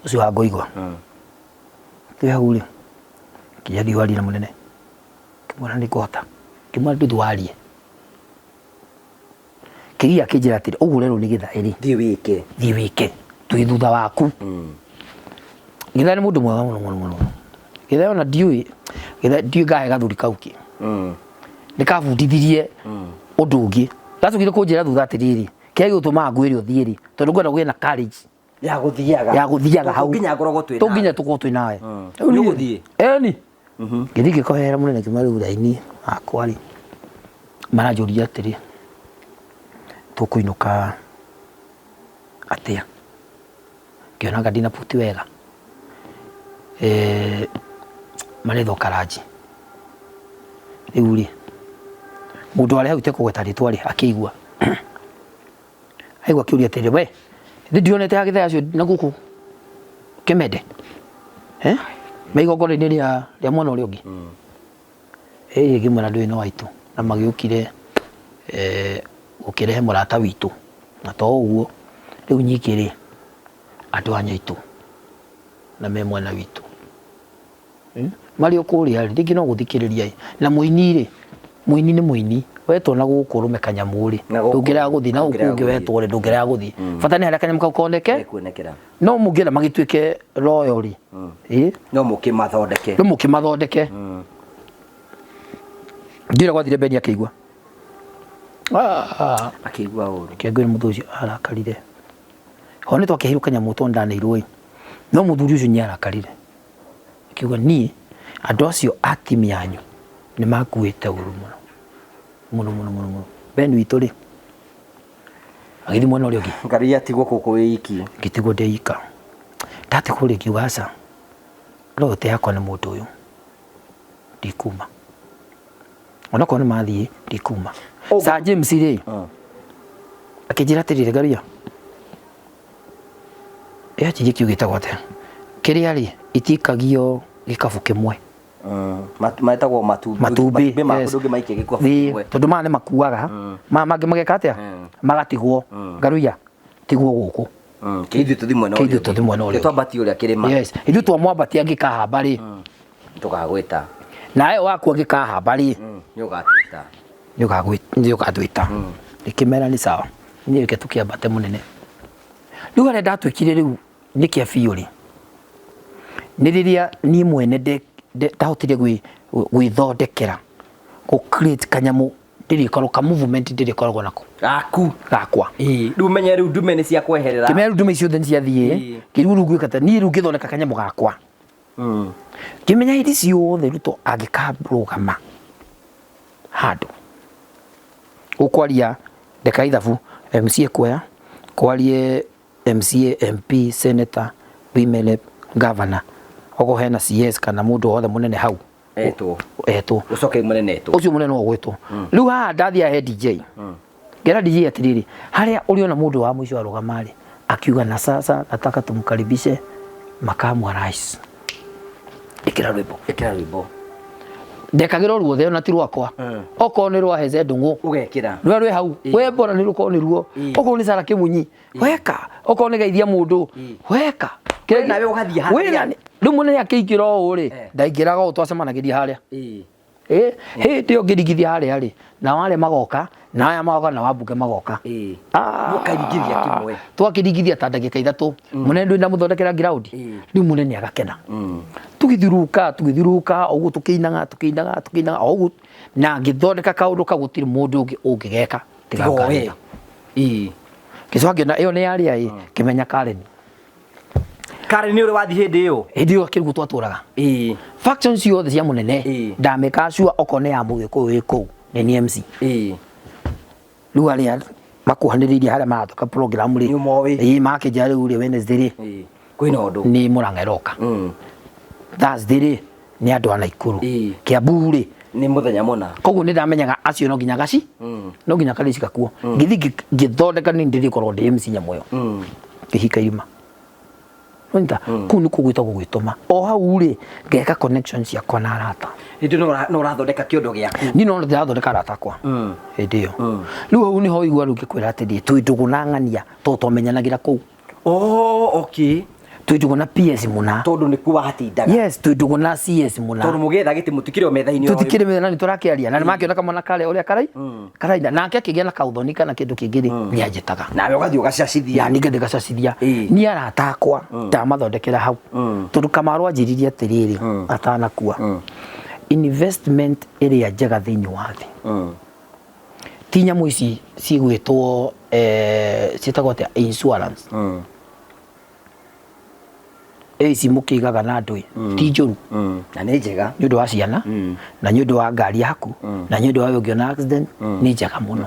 Ucio wa Ngoigwa. Tuyahuri. Kinya diwali na munene. Kimwana ni kota. Kimwana ndutwarie. Kiria kijira atiri ugu rero ni githairi. Thi wike. Twi thutha waku. Githa ni mundu mwega muno. Githa ona ndiui. Githa ndiui gahe gathuri kauki. Nikabundithirie undu ungi. Gacukire kunjira thutha atiriri. Kia gutuma ngwire uthiiri. Tondu ngwenda kugia na courage ya guthiaga hau. Nginya ngorogwo twina. Tunginya tuko twina nawe. Ni guthie. Ni. Githike kohera munene kimaru raini akwari. Marajuria atiri. Tukuinuka atia. Kiona gadina puti wega. Maretho karaji. Riuri. Mundu ari hau te kugweta ritwari akigua. Aigua kiuria atiri we. Ndionete hagitha acio na guku. Kimende. Meigo gore ni ria mwana uri ungi. Gimwana ndui no waitu na magiukire ukirehe murata witu na to uguo riu nyikiri andu anyaitu na me mwana witu mari okuria ringi no guthikiriria na muini ri muini ni muini wetwo na gukurume kanyamu ri ndungiraga guthi na ukungi wetwo ri ndungiraga guthi bata ni haria kanyamu kau koneke no mungira magituike royo ri no mukimathondeke ndira gwathire beni akigua akigua uru kengwe muthuci arakarire hone twakihiru kanyamu to ndanirwo no muthuri ucio ni arakarire kiuga ni andu acio atimi yanyu ni makuite uru muno beni witu ri agithi mwana uri ungi ngari atigwo kuku wiki gitigwo ndeika tate kuri kiugaca rote yakwa ni mundu uyu ndikuma ona kone mathie ndikuma Sa James ri akijira tirire garia achirie kiugita gwate kiria ri itikagio gikabu kimwe matagwo matumbi makundu maike gikabu kimwe tondu mane makuaga mangi mageka atia magatigwo ngaruia tigwo guku kiithu tuthimwe no ri twambati uria kirima ithu twamwambati angikahamba ri tukagwita nae waku angikahamba ri ni ugatwita ikimera ni sawa ni reke tukiambate munene riu arenda atwikire riu ni kia fiuri ni riria ni mwene ndahotire gwithondekera ku create kanyamu ndirikoro ka movement ndirikoragwo nako gakwa riu menye riu ndume ni cia kweherera kimeru ndume ciothe ni cia thie kiru rugu kata ni riu ngithondeka kanyamu gakwa kimenya hiti ciothe Ruto angikabrogama handu ukwaria ndeka ithabu MCA kuoya kwarie MCA MP senator women governor ogo hena CS kana mundu othe munene hau eto ucoke munene eto ucio munene wa gwetwo riu ha ndathia he DJ gera DJ atiriri haria uriona mundu wa mwisho arugamari akiuga na sasa nataka tumkaribishe makamu wa rais ikira rwimbo ndekagira ruo the na ti rwakwa oko ni rwa heze ndungu ugekira rwe hau we bora ni ruko ni ruo oko ni sara kimunyi weka oko ni geithia mundu weka kire nawe ugathia haria riu munene akikira o ri ndaingiraga o twacemanagiria haria he ndio ngirigithia haria ri na wale magoka na aya magoka na wabunge magoka mukairigithia kimwe twakirigithia ta ndagika ithatu munene ndu na muthondekera ground riu munene agakena tugithiruka ogu tukiinaga ogu na ngithondeka kaundu kagutiri mundu ungigeka tiga we kicwangi na iyo ni yaria kimenya Karen ni uri wathi hindi iyo kirugu twaturaga factions yothe cia munene ndameka sure okone ya mugiko iko ni MC riu aria makuhaniriria haria maratoka program ri makijari uri Wednesday ri kwina undu ni Murang'a roka Thursday ri ni andu ana Ikuru Kiambu ri ni muthenya muna koguo ni ndamenyaga acio no nginya gaci no nginya kalisi gakuo ngithi ngithondeka ni ndirikorwo ndi MC nyamoyo kihika irima Nonita ku ni kugwita gugwituma o hau ri ngeka connections ya kona arata Hindi no rathondeka kiondo giaku ni no ndathondeka arata kwa hindi yo riu hau ni ho igwa ru ngikwira ati twi nduguna ng'ania to tomenyanagira ku okay twi nduguna PS muna tondu ni kuwa hatindaga yes twi nduguna CS muna tondu mugetha giti mutikire o metha-ini tutikire metha-ini turakiaria na makiona kamwana kare uria karaida nake akigia na kauthoni kana kindu kingiri ni anjitaga nawe ugathii ugacacithia ya ninge ngacacithia ni arata akwa ndamathondekera hau tondu Kamaru anjiririe atiriri atanakua investment area njega thiini wa thi ti nyamu ici cigwitwo cietagwo atia insurance ici mukigaga na andu ti njuru na ni njega ni undu wa ciana na ni undu wa ngari yaku na ni undu wa ungiona accident ni njega muno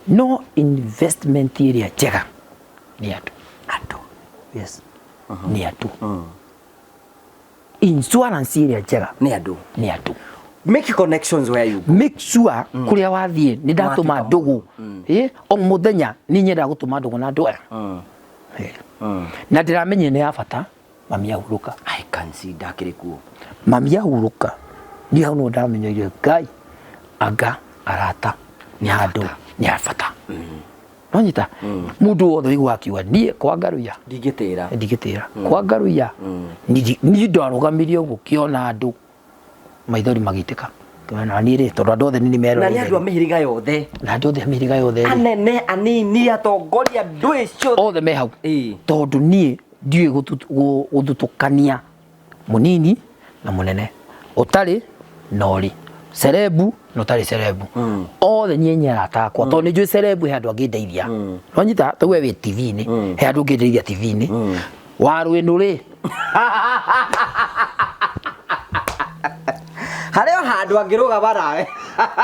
no investment area njega ni andu yes ni andu insurance area njega ni andu make connections where you go make sure kuria wathie ni ndatuma ndugu o muthenya ni nyenda gutuma ndugu na ndu na ndiramenye ni abata mami ahuruka I can see ndakiri kuo mami ahuruka ni hau no ndamenyeire Ngai anga arata ni handu ni abata nonyita mundu wothe igwa akiwa nie kwa ngaruya ndigitira kwa ngaruya ni ndarugamirie uguo kiona andu maithori magitika kana ni ri tondu andu othe ni mero na ni andu a mihiriga yothe na andu othe mihiriga yothe anene anini atongoria andu icio othe me hau tondu nie ndiwe guthutukania munini na munene utari nori cerebu no tari cerebu othe nyenye atakwa tondu njui cerebu he andu angindeithia nonyita tawe wi TV-ini he andu angindeithia TV-ini waru ino ri hareo handu angirugama nawe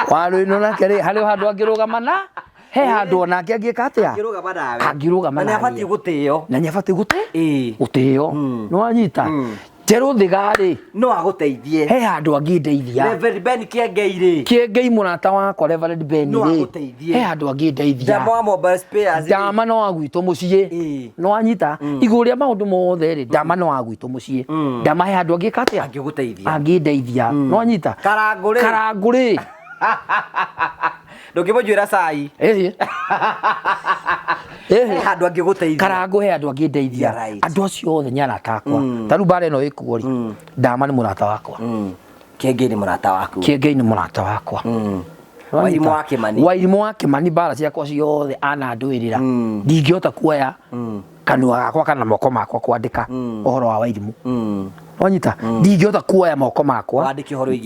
waru ino nake ri hareo handu angirugama na he handu onake angika atia angirugama nawe angirugama nawe na abati gutio na nyabati gutio no anyita jeru thigari no aguteithie he handu angindeithia Reverend Ben Kiengei Kiengei murata wakwa Reverend Ben no aguteithie he handu angindeithia Dama wa mobile spares Dama no agwitwo mucii no anyita iguria maundu mothe ri Dama no agwitwo mucii Dama he handu angika atia angindeithia no anyita karanguri ndungimujwira cai handu angiguteithia karangu he andu angindeithia andu acio othe ni arata akwa taru bare no ikuo ri Dama ni murata wakwa Kiengei ni murata waku Kiengei ni murata wakwa Wairimu wa Kimani bara ciakwa ciothe ananduirira ndingihota kuoya kanua gakwa kana moko makwa kwandika uhoro wa Wairimu wanyita ndingihota kuoya moko makwa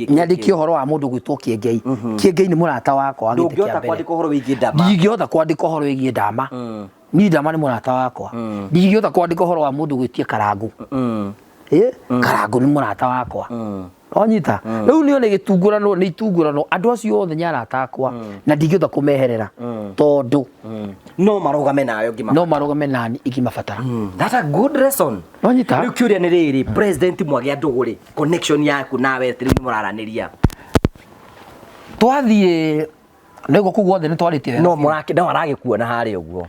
nyandike uhoro wa mundu gwitwo Kiengei Kiengei ni murata wakwa ndingihota kwandika uhoro wigie Dama ndingihota kwandika uhoro wigie Dama ni Dama ni murata wakwa ndingihota kwandika uhoro wa mundu gwitie Karangu Karangu ni murata wakwa wanyita riu ni one gitungurano ni itungurano andu acio othe ni arata akwa na ndingihota kumeherera tondu no marugame nayo nani ikimabatara that's a good lesson wanyita riu kiuria ni riri president Mwagia Nduguri connection yaku nawe tiri ni muraraniria twathie nego kugwo othe ni twaritie no aragikuona hari uguo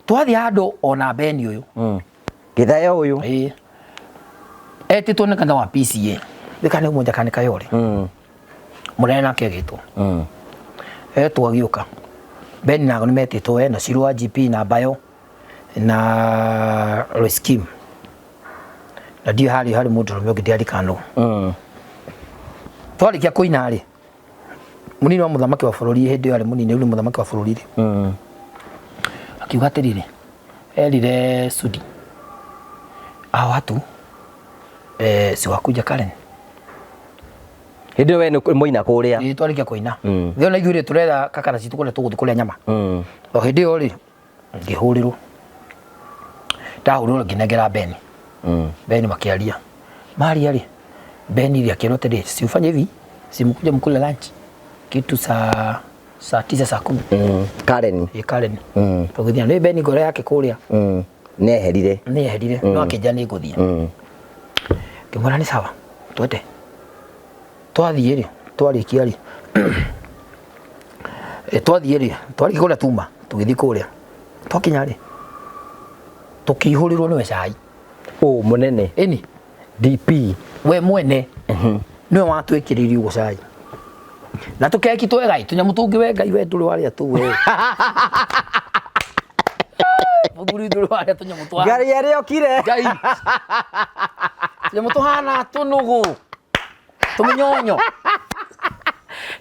twathie handu ona Beni uyu githayo uyu etitwo ni kana wa PCA thikane munja kane kayore munene nake agitwo etwo agiuka Beni nago ni metitwo na Shirwa GP na Bayo na Reskim na ndio hari mundu rumwe ngiari kano twarikia kuina ri munini wa muthamaki wa bururi hindi ari munini uri muthamaki wa bururi ri akiuga atiriri erire Sudi watu si wakuja Karen hindi we ni muina kuria ni twarikia kuina thio na igure turera kakara citu kule tuguthikuria nyama o hindi yo ri ngihurirwo ndahurwo nginegera Beni Beni makiaria Maria ri Beni ri akirote ri si ufanye hivi si mkuje mkule lunch kitu saa 9 saa 10 Karen tugithia ni Beni gore yake kuria neherire no akija ni nguthia kimura ni sawa twete twathie ri twarikia ri twathie ri twarikia kuria Tuma tugithi kuria twakinya ri tukihurirwo ni cai O munene. Eni. DP. We mwene. Niwe watwikiririe ugo cai. Na tukeki twega tunyamu tungi we Ngai we nduri waria tu we. Muguri nduri waria tunyamu twa. Ngari yario kire. Ngai. Tunyamu tuhana tunugu. Tuminyonyo.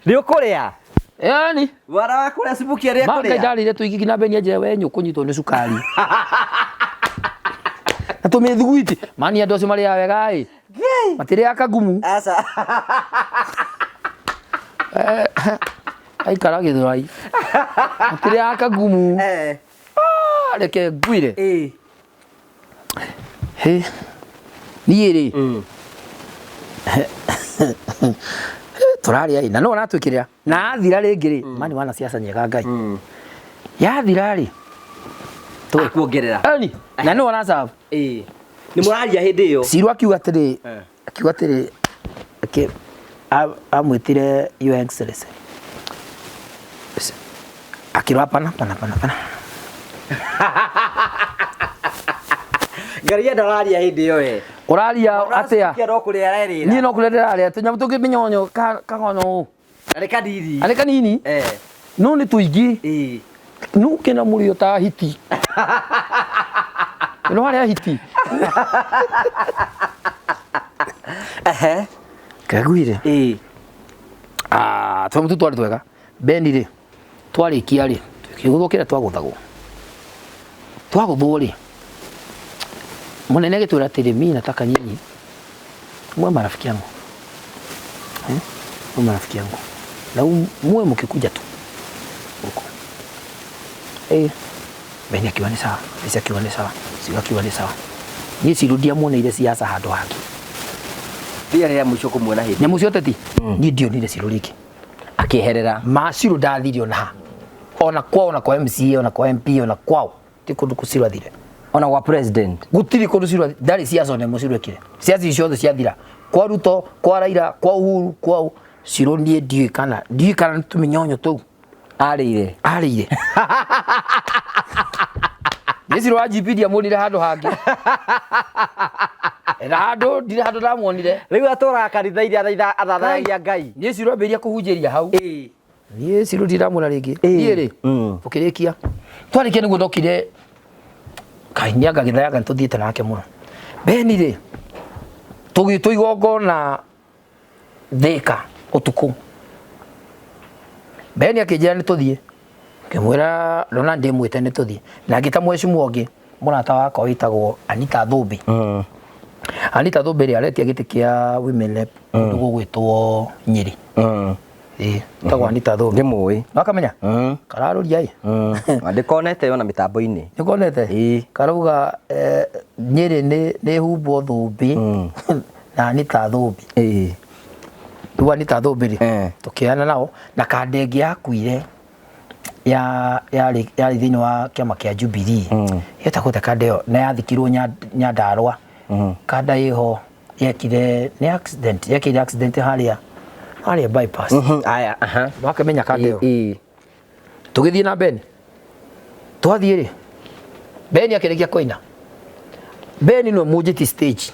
Ndio kuria. Yani. Wara wa kuria sibuki aria kuria. Manga ndarire tuigiki na beni aje we nyukunyitwo ni cukari. Na tumithiguiti mani andu acio maria wega i. Matire akagumu. Asa. Aikara githurai. Matire akagumu. Reke ngwire. He. Niiri. Turaria na no natwikiria na athira ringi ri mani wana siasa nyega Ngai. Yathira ri. Tukuongerera. Ani na no wana sabu. Ni muraria hindi iyo. Siru akiuga atiri amwitire Your Excellency. Akirwa pana. Ngari ndararia hindi iyo we. Uraria atia? Kero kuria rerira. Ni no kuria aria tunyamu tungi minyonyo kagono. Areka didi. Areka nini? No ni tuigi. No kena murio ta hiti. No aria hiti. Kagwire. Twamu twari twega. Beni ri. Twari kiari. Tukiguthukira twaguthagwo. Twaguthwo ri. Munene gitwira atiri mimi nataka nyinyi mwe marafiki yangu. Mwe marafiki yangu. Na mwe mkikuja tu. Huko. Beni akiwa ni sawa. Isi akiwa ni sawa. Siwa akiwa ni sawa. Ni sirudia muone ile siasa hado haki. Pia ya mwisho kumuona hivi. Nyamu cio teti. Ni ndio ni ile siruriki. Akiherera. Maciru ndathirio na. Ona kwa MCA ona kwa MP ona kwao. Tikundu kusirwa thire. Ona wa president. Gutiri kundu cirwa ndari siasa ne musirwe kire. Siasa ciothe ciathira. Kwa Ruto, kwa Raila, kwa Uhuru, kwa Shirondie ndiye kana tuminyonyo tu. Arire. Nisiro ajipidi amwonire handu hangi. Ndire handu ndamuonire. Riu atura kanitha iria athatharagia Ngai. Nisiro ambiria kuhunjiria hau. Nisiro ndiramwona ringi. Niiri. Ukirikia. Twarikia niguo ndokire Kainyaga githayaga tuthiite nake muno. Beni ri. Tuigongona Thika utuku. Beni akijira ni tuthie. Kimwira Ronald ndimwite ni tuthie. Na ngita mwecimu ongi murata wako witagwo Anita Thumbi. Anita Thumbi ri aretia giti kia women rep ndugu gwitwo Nyeri. Tagwo Anita Thumbi. Ndimui. Wakamenya? Kararuria i. Ndikonete ona mitambo-ini. Nikonete? Karauga Nyeri ni humbo Thumbi na Anita Thumbi. Riu Anita Thumbi ri tukiana nao na kandengi yakuire yari thiini wa kiama kia Jubilee. Yetagwo kande yo na yathikirwo Nyandarua. Kanda iho yekire ni accident haria bypass. Aya, Wakamenya kande yo. Tugithie na Beni. Twathie ri. Beni akirikia koina. Beni no mujiti stage.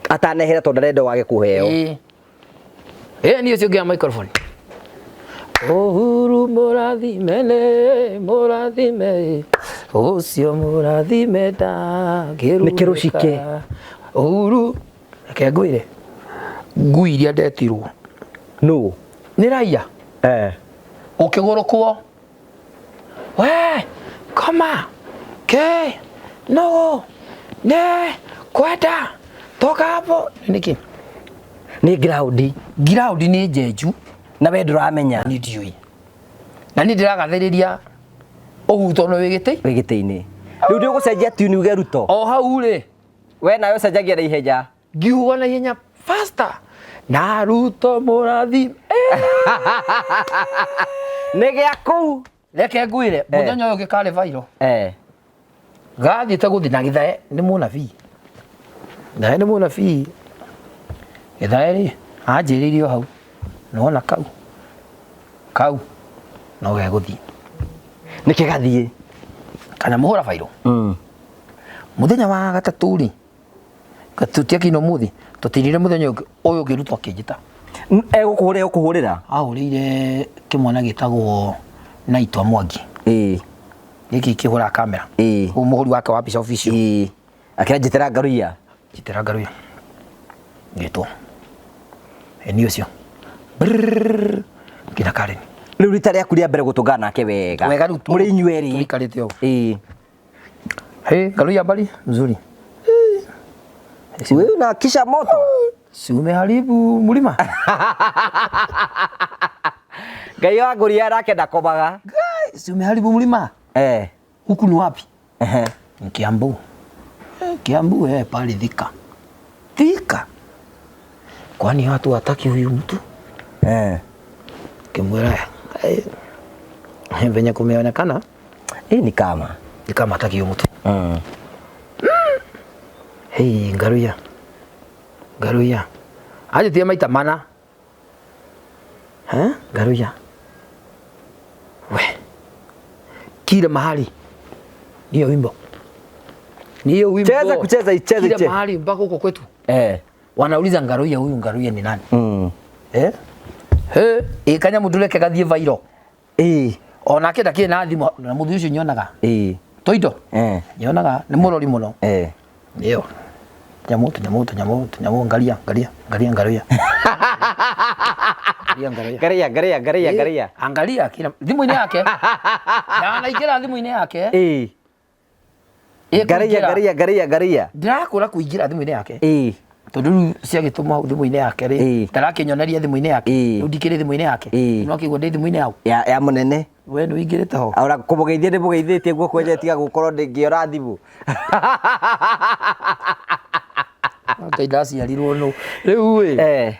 Atanehera tondu ndarenda wage kuheo. Ni ucio ngia microphone. Uhuru murathime ucio murathime ndagiru nikirucike Uhuru reke ngwire ngui iria ndetirwo no ni raia ukigurukwo we koma ke no ne kwenda toka hapo niki ni ground ni njenju na we nduramenya ni ndiui na ni ndiragathiriria uhuto no wigiti-ini riu ndio gucenjia tune uge Ruto o hau ri we nayo cenjagia na ihenya ngiuga na ihenya faster na Ruto murathime ni gia kuu reke ngwire muthenya uyu gikari vairo gathiite guthi na Githae ni munabii Githae ri anjiririo hau nona kau no geguthii nikigathie kana muhura vairo muthenya wa gatatu ri Gatutia kino muthi tutirire muthenya uyu ngirutwa kinjita Ekuhurira ahurire kimwana gitagwo Naitwa Mwangi giki kihura kamera umuguri wake wa bica official akira Ngaruiya gitwo ni ucio kina Karen riu rita riaku ria mbere gutungana nake wega muri inyueri ikarite ugu Ngaruiya bali mzuri wewe na kisha moto si umeharibu mlima Ngai wa Ngaruiya arakenda kobaga si umeharibu mlima huku ni wapi Kiambu Kiambu pale Thika kwani watu wataki huyu mtu kimwera venye kumeonekana ni kama hataki huyu mtu Ngaruiya aje tia maita mana Ngaruiya we kila mahali niyo wimbo cheza kila mahali mpaka huko kwetu wanauliza Ngaruiya huyu Ngaruiya ni nani kanya muduleke gathie vairo ona kenda kina thimo na muthu ucio nyonaga toido nyonaga ni murori muno niyo nyamu Ngaruiya angalia kila thimu-ini yake na anaikira thimu-ini yake Ngaruiya ndirakura kuingira thimu-ini yake tondu cia gituma thimu-ini yake ri ndarakinyoneria thimu-ini yake riu ndikire thimu-ini yake no kigwa ndi thimu-ini yao ya munene we no ingirite ho aura kumugeithia ndi mugeithitie guo kwenye tiga gukorwo ndingiora thimu Ngai ndaciarirwo no riu we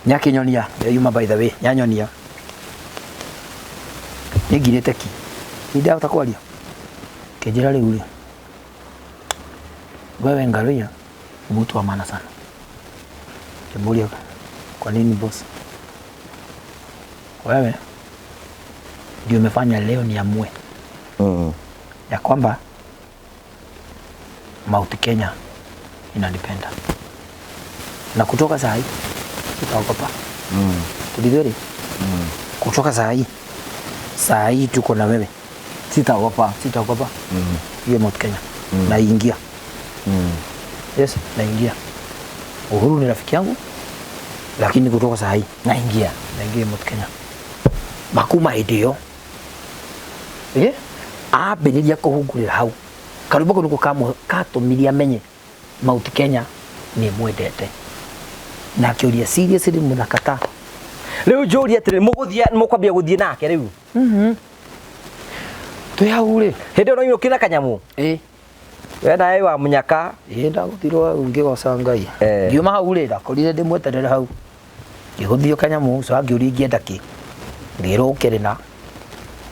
nyakinyonia yuma by the way nyanyonia nigirite ki ndahota kwaria kinjira riu ri wewe Ngaruiya mtu wa maana sana kimulia kwa nini boss wewe ndio umefanya leo niamue ya kwamba Mount Kenya inanipenda na kutoka saa hii sitaogopa tulidhuri kutoka saa hii tuko na wewe sitaogopa hiyo Mount Kenya naingia yes naingia Uhuru ni rafiki yangu lakini kutoka saa hii naingia Mount Kenya makuma idio ambiriria kuhungurira hau karumba ko nuko katumiria menye Mount Kenya ni mwendete na kiuria seriously munakata riu njuri atiri mukwambia guthie nake riu twi hau ri hindi no yukira kanyamu we nawe wa munyaka ndagutirwo ngigoca Ngai ngiuma hau ri ndakorire ndimweterera hau ngiguthio kanyamu so ngiuria ingienda ki ngirwo ukirina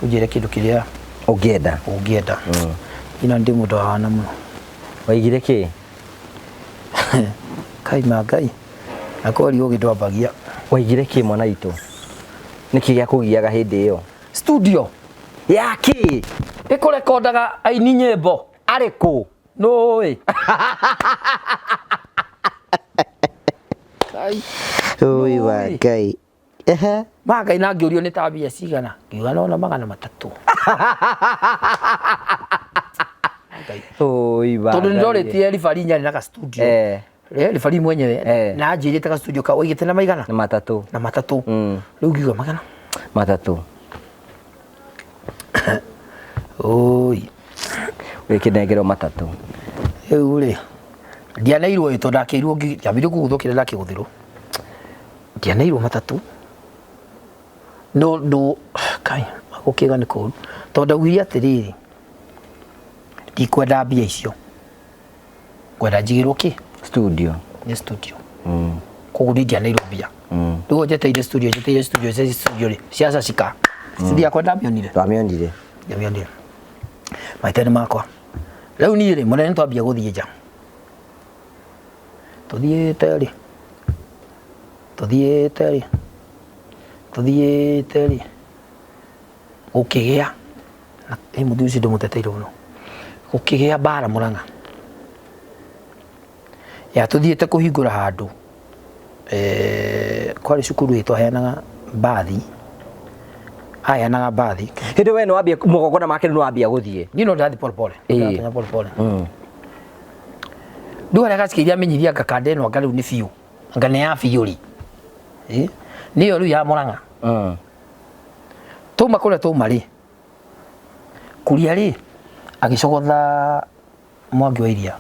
unjire kindu kiria ungienda ina ndi mundu wana muno waigire ki kaima Ngai akori ugitwambagia waigire ki mwana itu niki gya kugiaga hindi iyo studio yaki ikurekondaga aini nyimbo ariku no we oi wa Ngai Ngai na ngiurio ni tabia cigana ngiuga no 300 oi wa tondu ndoretie ribari nyari na ka studio ribari mwenyewe na njirite ka studio ka oigite na maigana na 3 riu ngiuga magana 3 oi wikinengero 3 riu ri ndianeirwo ito ndakeirwo ngiambire kuguthukira ndakiguthirwo ndianeirwo 3 no kai gukiga ni kuru tondu ngwiri atiriri ndikwenda mbia icio kwenda njigirwo ki studio ni studio koguo ndianeirwo mbia riu njeteire studio ri ciaca cika ndia kwenda mionire twamionire maitani makwa riu ni ri munene twambia guthie nja tuthiete ri gukigea na muthu ucio ndumuteteire muno gukigea bara Murang'a ya tuthiete kuhingura handu kwari cukuru itu heanaga bathi aheanaga bathi hindi we no wambia mugogona make no wambia guthie ni no ndathi pole pole ndathi pole pole duara gaskiria menyiria ngakande no ngariu ni fiu ngane ya fiuri niyo riu ya Murang'a tuma kule tuma ri kuria ri agicogotha Mwangi wa Iria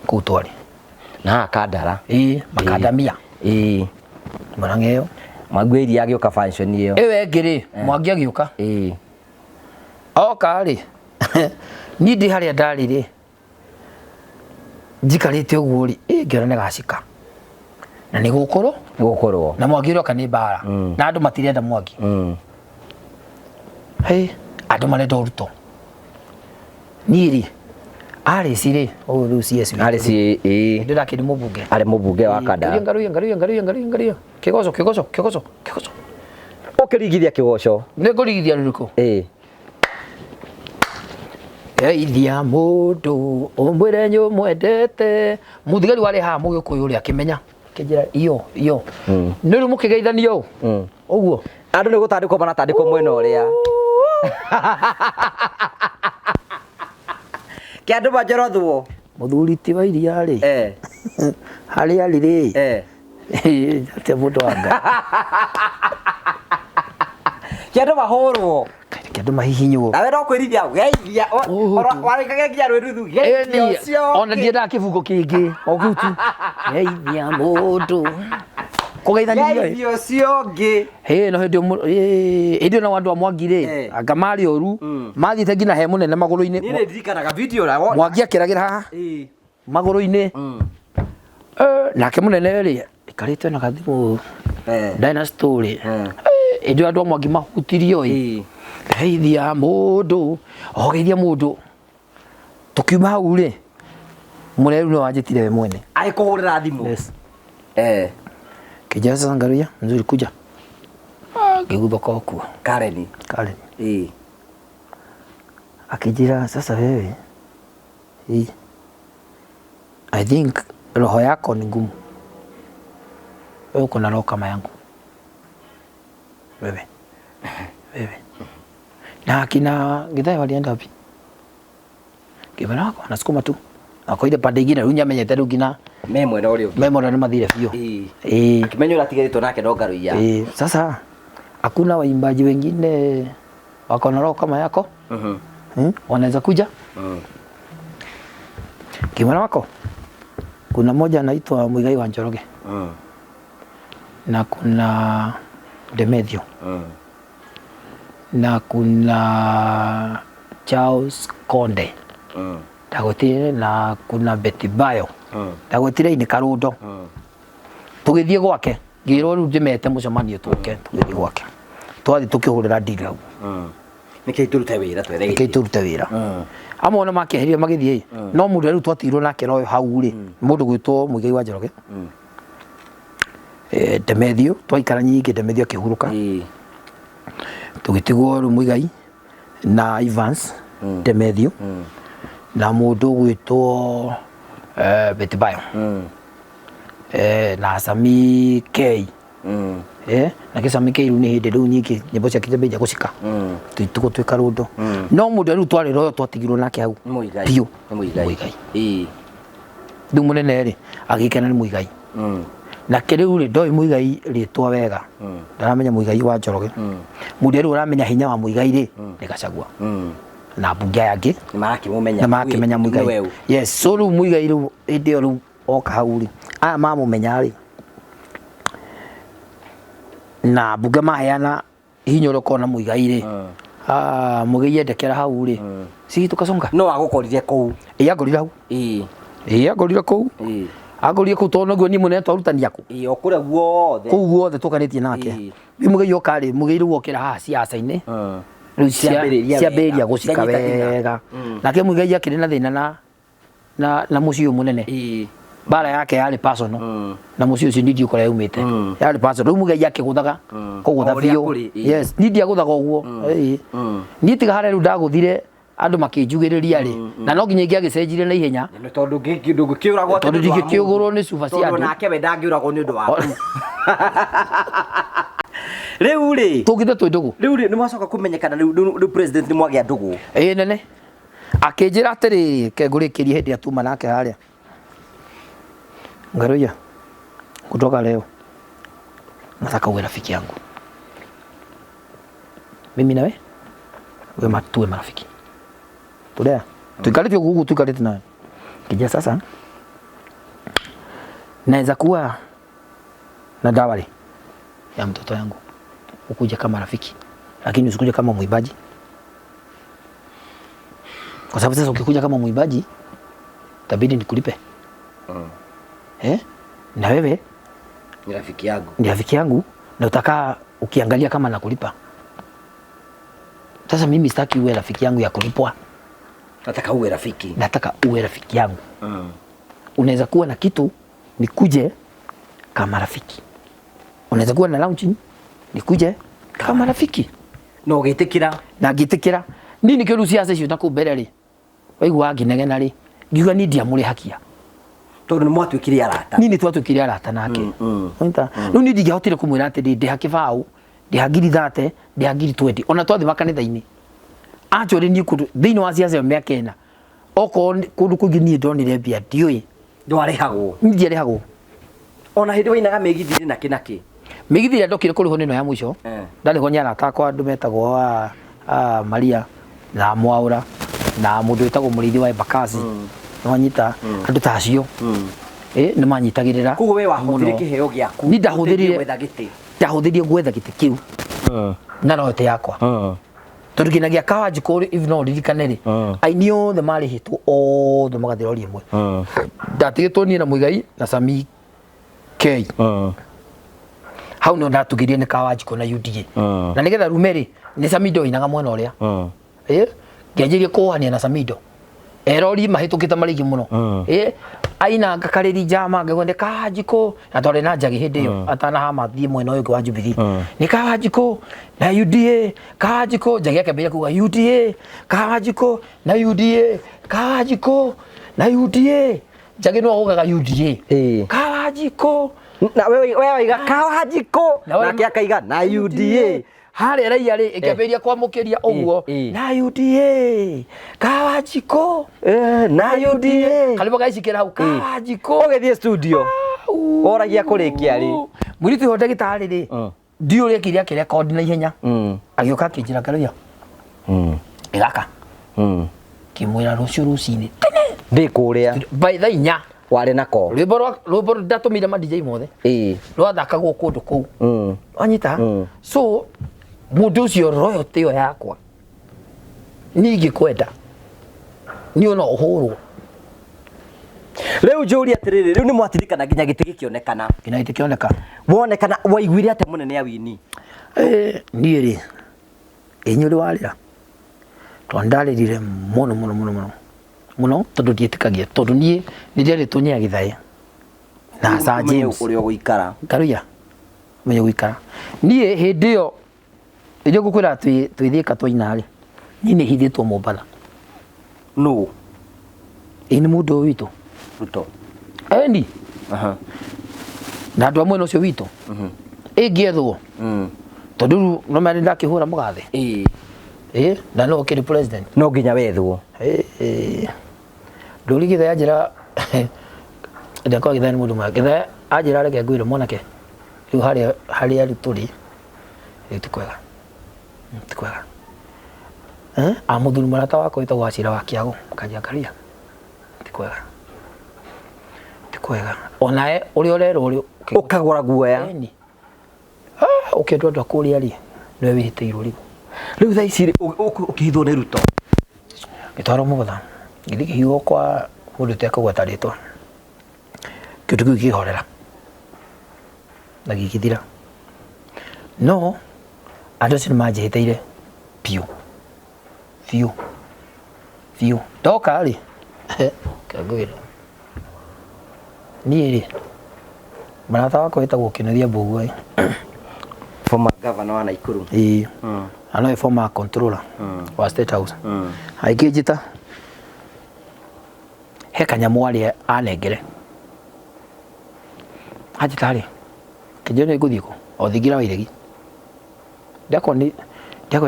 kutwari na kandara makandamia Murang'a iyo Mwangi wa Iria agioka function iyo ewe ngiri Mwangi agioka oka ri ni ndi haria ndari ri njikarite uguo ri ngiona ne gacika na ni gukorwo na Mwangi uroka ni bara na andu matirenda Mwangi hey andu marenda uruto niri ari sire o ru CS ari si ndira kiri mubunge ari mubunge wa kandara ngaruya kigoco ukirigithia kigoco ne ngurigithia ruriko Eithia mundu umwire nyu mwendete muthigari wari ha mugikuyu uri akimenya kijira iyo ni ru mukigeithanio uguo andu ni gutandikwo banatandikwo mwena uria kiandu banjorothwo muthuri ti wa Iria ri hari ari ri ate mundu anga kiandu bahurwo kiandu mahihinywo nawe no kwirithia geithia warikaga nginya rwiruthu geithia ona ndienda kibugo kingi ogutu geithia mundu kugeithania ucio ngi no hindi na wandu a Mwangi ri anga mari oru mathite ngina he munene maguru-ini ni ndirikanaga video na wona Mwangi akiragira haha maguru-ini nake munene ri ikarite na kathimu dynasty ri hindi andu a Mwangi mahutirio geithia mundu geithia mundu tukiuma hau ri mureru no wanjitire we mwene aikuhurira thimu kijana sasa ngaruya nzuri kuja ngiguba koku Karen akijira sasa wewe I think roho yako ni ngumu wewe uko na roho kama yangu wewe na akina Githai walienda wapi kibana wako anasukuma tu akoide pande ingine rĩu nyamenyete rĩu ngina memwe na ũrĩa ũngĩ memwe na mathire biũ kimenyo ũratigarĩtwo nake no ngaruia sasa hakuna waimbaji wengine wako na roho kama yako wanaweza kuja kimwana wako kuna mmoja anaitwa Muigai wa Njoroge na kuna Demethio na kuna Charles Konde Dagotire na kuna Betty Bayo Dagotire ni Karundo tugithie gwake ngiro ru ndimete mucemanio tuke tugithie gwake twathi tukihurira ndira niki turute wira twethe niki turute wira amwe na makeheria magithie no mundu ru twatirwo nake royo hau ri mundu gwitwo Muigai wa Njoroge Demethio twaikara nyingi Demethio kihuruka tugitigwo ru Muigai na Evans Demethio na mundu gwitwo Betty Bayo na Sami K na Sami K ru ni hindi ru nyingi nyimbo cia kijambeja gucika tuituko twi Karundo no mundu ru twari royo twatigirwo nake hau Muigai ndu munene ri agikena ni Muigai na kiriu ri ndoi Muigai ritwa wega ndaramenya Muigai wa Njoroge mundu ru uramenya hinya wa Muigai ri ni Gachagua na bunge yangi nimarakimenya Muigai yes so ru Muigai ru indi ru oka hau ri aya mamumenya ri na bunge maheana hinya uroko na Muigai ri Muigai endekera hau ri si tukasonga no agukorire kou agorira hau agorira kou agorire kou tono guo ni munene twarutani aku okure guothe kou guothe tukanitie nake bi Muigai oka ri Muigai ru okira haha siasa-ini ciambiria gucika wega nake Muigai akiri na thina na mucio munene bara yake yari personal na mucio ucio ndidi ukora yumite yari personal ru Muigai akiguthaga kugutha bio yes ndidi aguthaga uguo ni tiga hare ru ndaguthire andu makijugiriria ri na no nginya ingiagicenjire na ihenya no tondu ngiuragwo tondu ndigikiugurwo ni cuba cia andu nake we ndangiuragwo ni undu waku riu ri tugithe twi ndugu riu ri ni mwacoka kumenyekana riu president ni mwagia ndugu nene akinjira atiri ke ngurikirie hindi atuma nake haria Ngaruya kutoka leo nataka uwe rafiki yangu mimi nawe wewe tuwe marafiki tulea tukalete gugu tukalete naye kija sasa naweza kuwa na dawari ya mtoto yangu ukuja kama rafiki lakini usikuje kama muibaji kwa sababu sasa ukikuja kama muibaji tabidi nikulipe na wewe ni rafiki yangu na utakaa ukiangalia kama nakulipa. Sasa mimi sitaki uwe rafiki yangu ya kulipwa. Nataka uwe rafiki yangu. Unaweza kuwa na kitu nikuje kama rafiki. Unaweza kuwa na launching nikuje kama rafiki. No gitikira. Na gitikira. Nini kiru siasa icio nakubere ri. Waigua nginegena ri. Ngiuga ni ndiamure hakia. Tondu mwatwikire arata. Nini twatwikire arata nake. Wonta. No ni ndigihotire kumwira ati ndi hakibau. Ndi hagiri thate, ndi hagiri 20. Ona twathi makanitha-ini. Actually ni kundu thiini wa siasa ya kena. Oko kundu kungi ni ndonire mbia ndiui. Ndwarehagwo. Ndiarehagwo. Ona hindi wainaga megithiri na kinaki. Migithiri ndokire kuriho nino ya mwisho. Ndarehwo ni arata akwa andu metagwo Maria na Mwaura na mundu wetagwo Muriithi wa Embakasi. Wanyita andu ta acio. Ni manyitagirira. Kugo we wahothire kiheo giaku. Ni ndahuthirie gwetha giti kiu. Na rote yakwa. Tondu kinagia Kawajiko if no ririkane ri. Aini othe marihitwo othe magathira ori imwe. Ndatigitwo ni na Muigai na Sami K. Hau no ndatugirie ni Kawajiko na UDA. Na nigetha rumeri ni Samido inaga mwena uria. Ngianjirie kuhania na Samido. Erori mahitukite marigi muno. Aina ngakariri jama ngegwende Kawajiko na tore na njagi hindi yo atana hama thie mwena uyu wa Jubilee. Ni Kawajiko na UDA, Kawajiko njagi akambia kuga UDA, Kawajiko na UDA, Kawajiko na UDA. Njagi no augaga UDA. Kawajiko na wewe iga Kawajiko na kiakaiga na UDA. Hare raia ri ikamberia kwamukiria uguo na UDA Kawajiko na UDA kalibo gaicikira hau Kawajiko ugethie studio oragia kurikia ri Murithi ho ndagitari ri ndio ri kiria kiria code na ihenya agioka kinjira Ngaruya igaka kimwira rucio rucini tene ndi kuria by the inya wari nako rwimbo ndatumire ma DJ mothe rwathakagwo kundu kuu anyita so mundu ucio royalty yo yakwa ningi kwenda ni ona uhuru riu njuri atiriri riu ni mwatirikana nginya giti gikionekana ina giti kioneka wonekana waiguire ate munene awini ni ri enyuri warira twandaririre muno tondu ndietikagia tondu nie ndiri tunya githai na Sir James uri guikara Ngaruya menye guikara nie hindi yo iyo gukwira twithika twainari ni hithitwo Mombasa no ini mundu witu Ruto endi na andu amwe nocio witu ingiethwo tondu no mari ndakihura mugathe na no kiri president no nginya wethwo ndurigitha yanjira ndakwa githani mundu mwake ajira reke ngwire monake riu hari ari turi itikwega amuthuri marata wako witagwo Wachira wa Kiago kajia Ngaruya tikwega onae uri orero uri ukagura guoya ukendwa ndo akuria ri niwe wihitiirwo riu thaa ici ukihithwo ni Ruto gitwaro mugutha ngithi kihigo kwa mundu tekugweta ritwa kindu kiu kihorera na gikithira no andu acio nimanjihitiire biu ndoka ri kangwira niĩ ri marata wakwa wĩtagwo Kennedy Mbũgua Former governor wa Naikuru. Ano former controller wa State House. Aikijita he kanyamu ari anengere ajitari kijone guthiko othigira wairegi ndakoni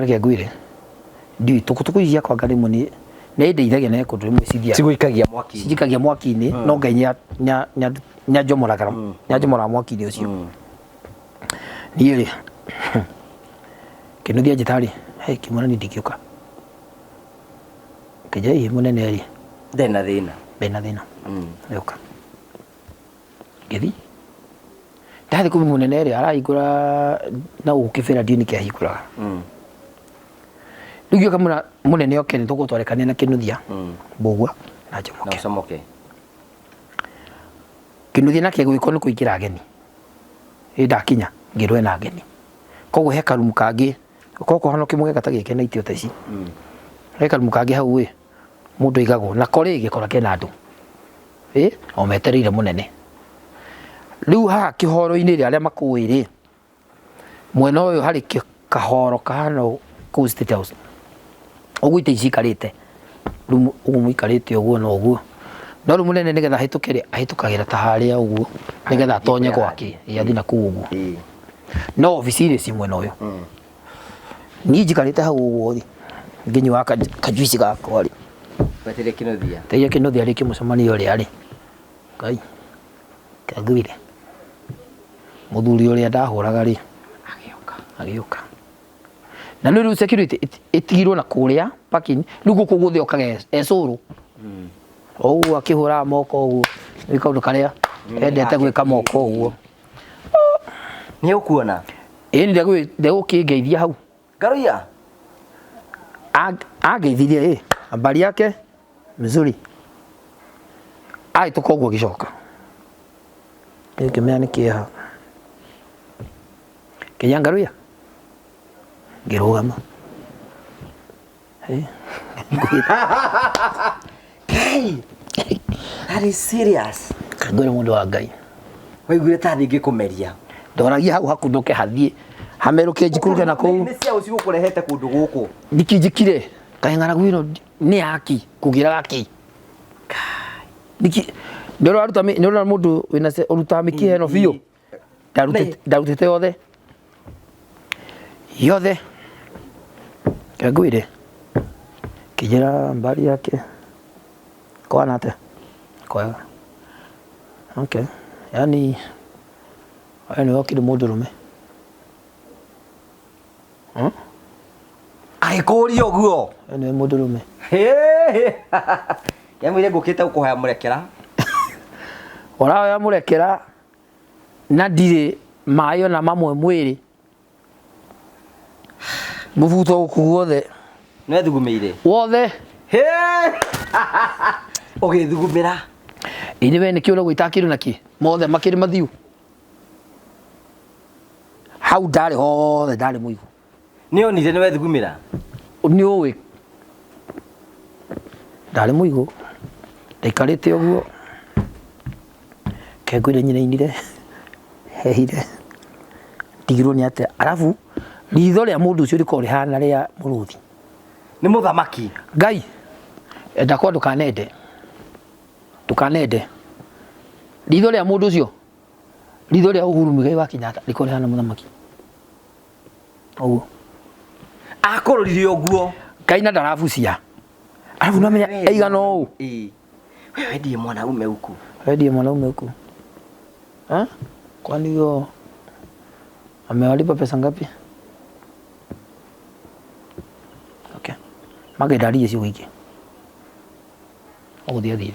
ke gwire ndi tukutuku cia kwa ngari muni ne ndeithagia na kundu mwicithia ciguikagia mwaki-ini no ngai nya njomoragara nya njomora mwaki-ini ucio niĩ kinuthia njitari kimwana nindikiuka kijai munene ri ndena thina yoka githi ndathi kumi munene ri arahingura na ukibira ndini kia hinguraga rĩu kamuna munene oke nĩ tũgũtwarekania na kinuthia mbũgua na njomoke kinuthia nake gwĩko nĩ kũingĩra ageni ndakinya ngĩrwe na ageni koguo he karumu kangĩ koko hano kĩmwe gatagĩke na itio ta ici he karumu kangĩ hau mũndũ igagwo na korĩ gĩkora kena andũ o metereire munene rĩu haha kĩhoro-inĩ arĩa makũĩ mwena ũyũ harĩ kahoro kahana kũu State House ũguo ite icikarĩte rĩu ũguo mũikarĩte ũguo na ũguo no rĩu munene nĩgetha ahĩtũkagĩra ta harĩa ũguo nĩgetha atonye gwake athi na kũu ũguo no obici-inĩ ci mwena ũyũ niĩ njikarĩte hau ũguo ngĩnyua kajuici gakwa teire kinuthia rĩ kĩmũcemanio ũrĩa ngai kangwire muthuri ũrĩa ndahũraga agĩũka na rĩu security itigirwo na kũrĩa parking rĩu gũkũ guothe okaga ecũrũ ũguo akĩhũraga moko ũguo nĩ kaũndũ karĩa endete gwĩka moko ũguo nĩ ũkuona ndegũkĩngeithia hau Garuya angeithirie habari yake mzuri ahĩtũka ũguo gĩcoka ngĩmenya nĩ kĩeha Kenya Garuya ngĩrũgama that is serious kangwĩra mũndũ wa Ngai waiguire ta thĩ ngĩkũmeria ndoragia hau hakunduke hathiĩ hamerũke njikuruke na kũu nĩ ciao cigũkũrehete kũndũ gũkũ ndikijikire kaheng'aragu ĩno nĩ yaki kũgira gaki niki ndoro aruta ndoro mũndũ wĩna ũrutaga mĩkiha ĩno biũ ndarutĩte yothe kangwĩre kijira mbari yake kwana ate kwega okay yani okire mũndũrũme agĩkũria ũguo nĩ mũndũrũme yamwĩre ngũkĩte gũkũhoya mũrekera ũrahoya mũrekera na ndirĩ maĩ ona mamwe mwĩrĩ mũbuto gũkũ guothe nĩwethugumĩire wothe ũgĩthugumĩra ini we nĩkĩo ũragwĩtakĩrĩ naki mothe makĩrĩ mathiũ hau ndarĩ hothe ndarĩ mũigũ nĩonire nĩwethugumĩra nĩũĩ ndarĩ mũigũ ndaikarĩte ũguo kengwĩre nyina-inire hehire ndigirwo nĩ atĩa arabu ritho rĩa mũndũ ũcio rĩkorwo rĩhana rĩa mũrũthi nĩ mũthamaki Ngai enda kwa ndũkanende ritho rĩa mũndũ ũcio ritho rĩa Uhuru Muigai wa Kenyatta rĩkorwo rĩhana mũthamaki ũguo akũrorire ũguo Ngai na ndarabucia arabu namenya aigana ũũ wewe wendie mwanaume huku kwani hiyo amewalipa pesa ngapi? Okay. Magedari cio wiki. Thire.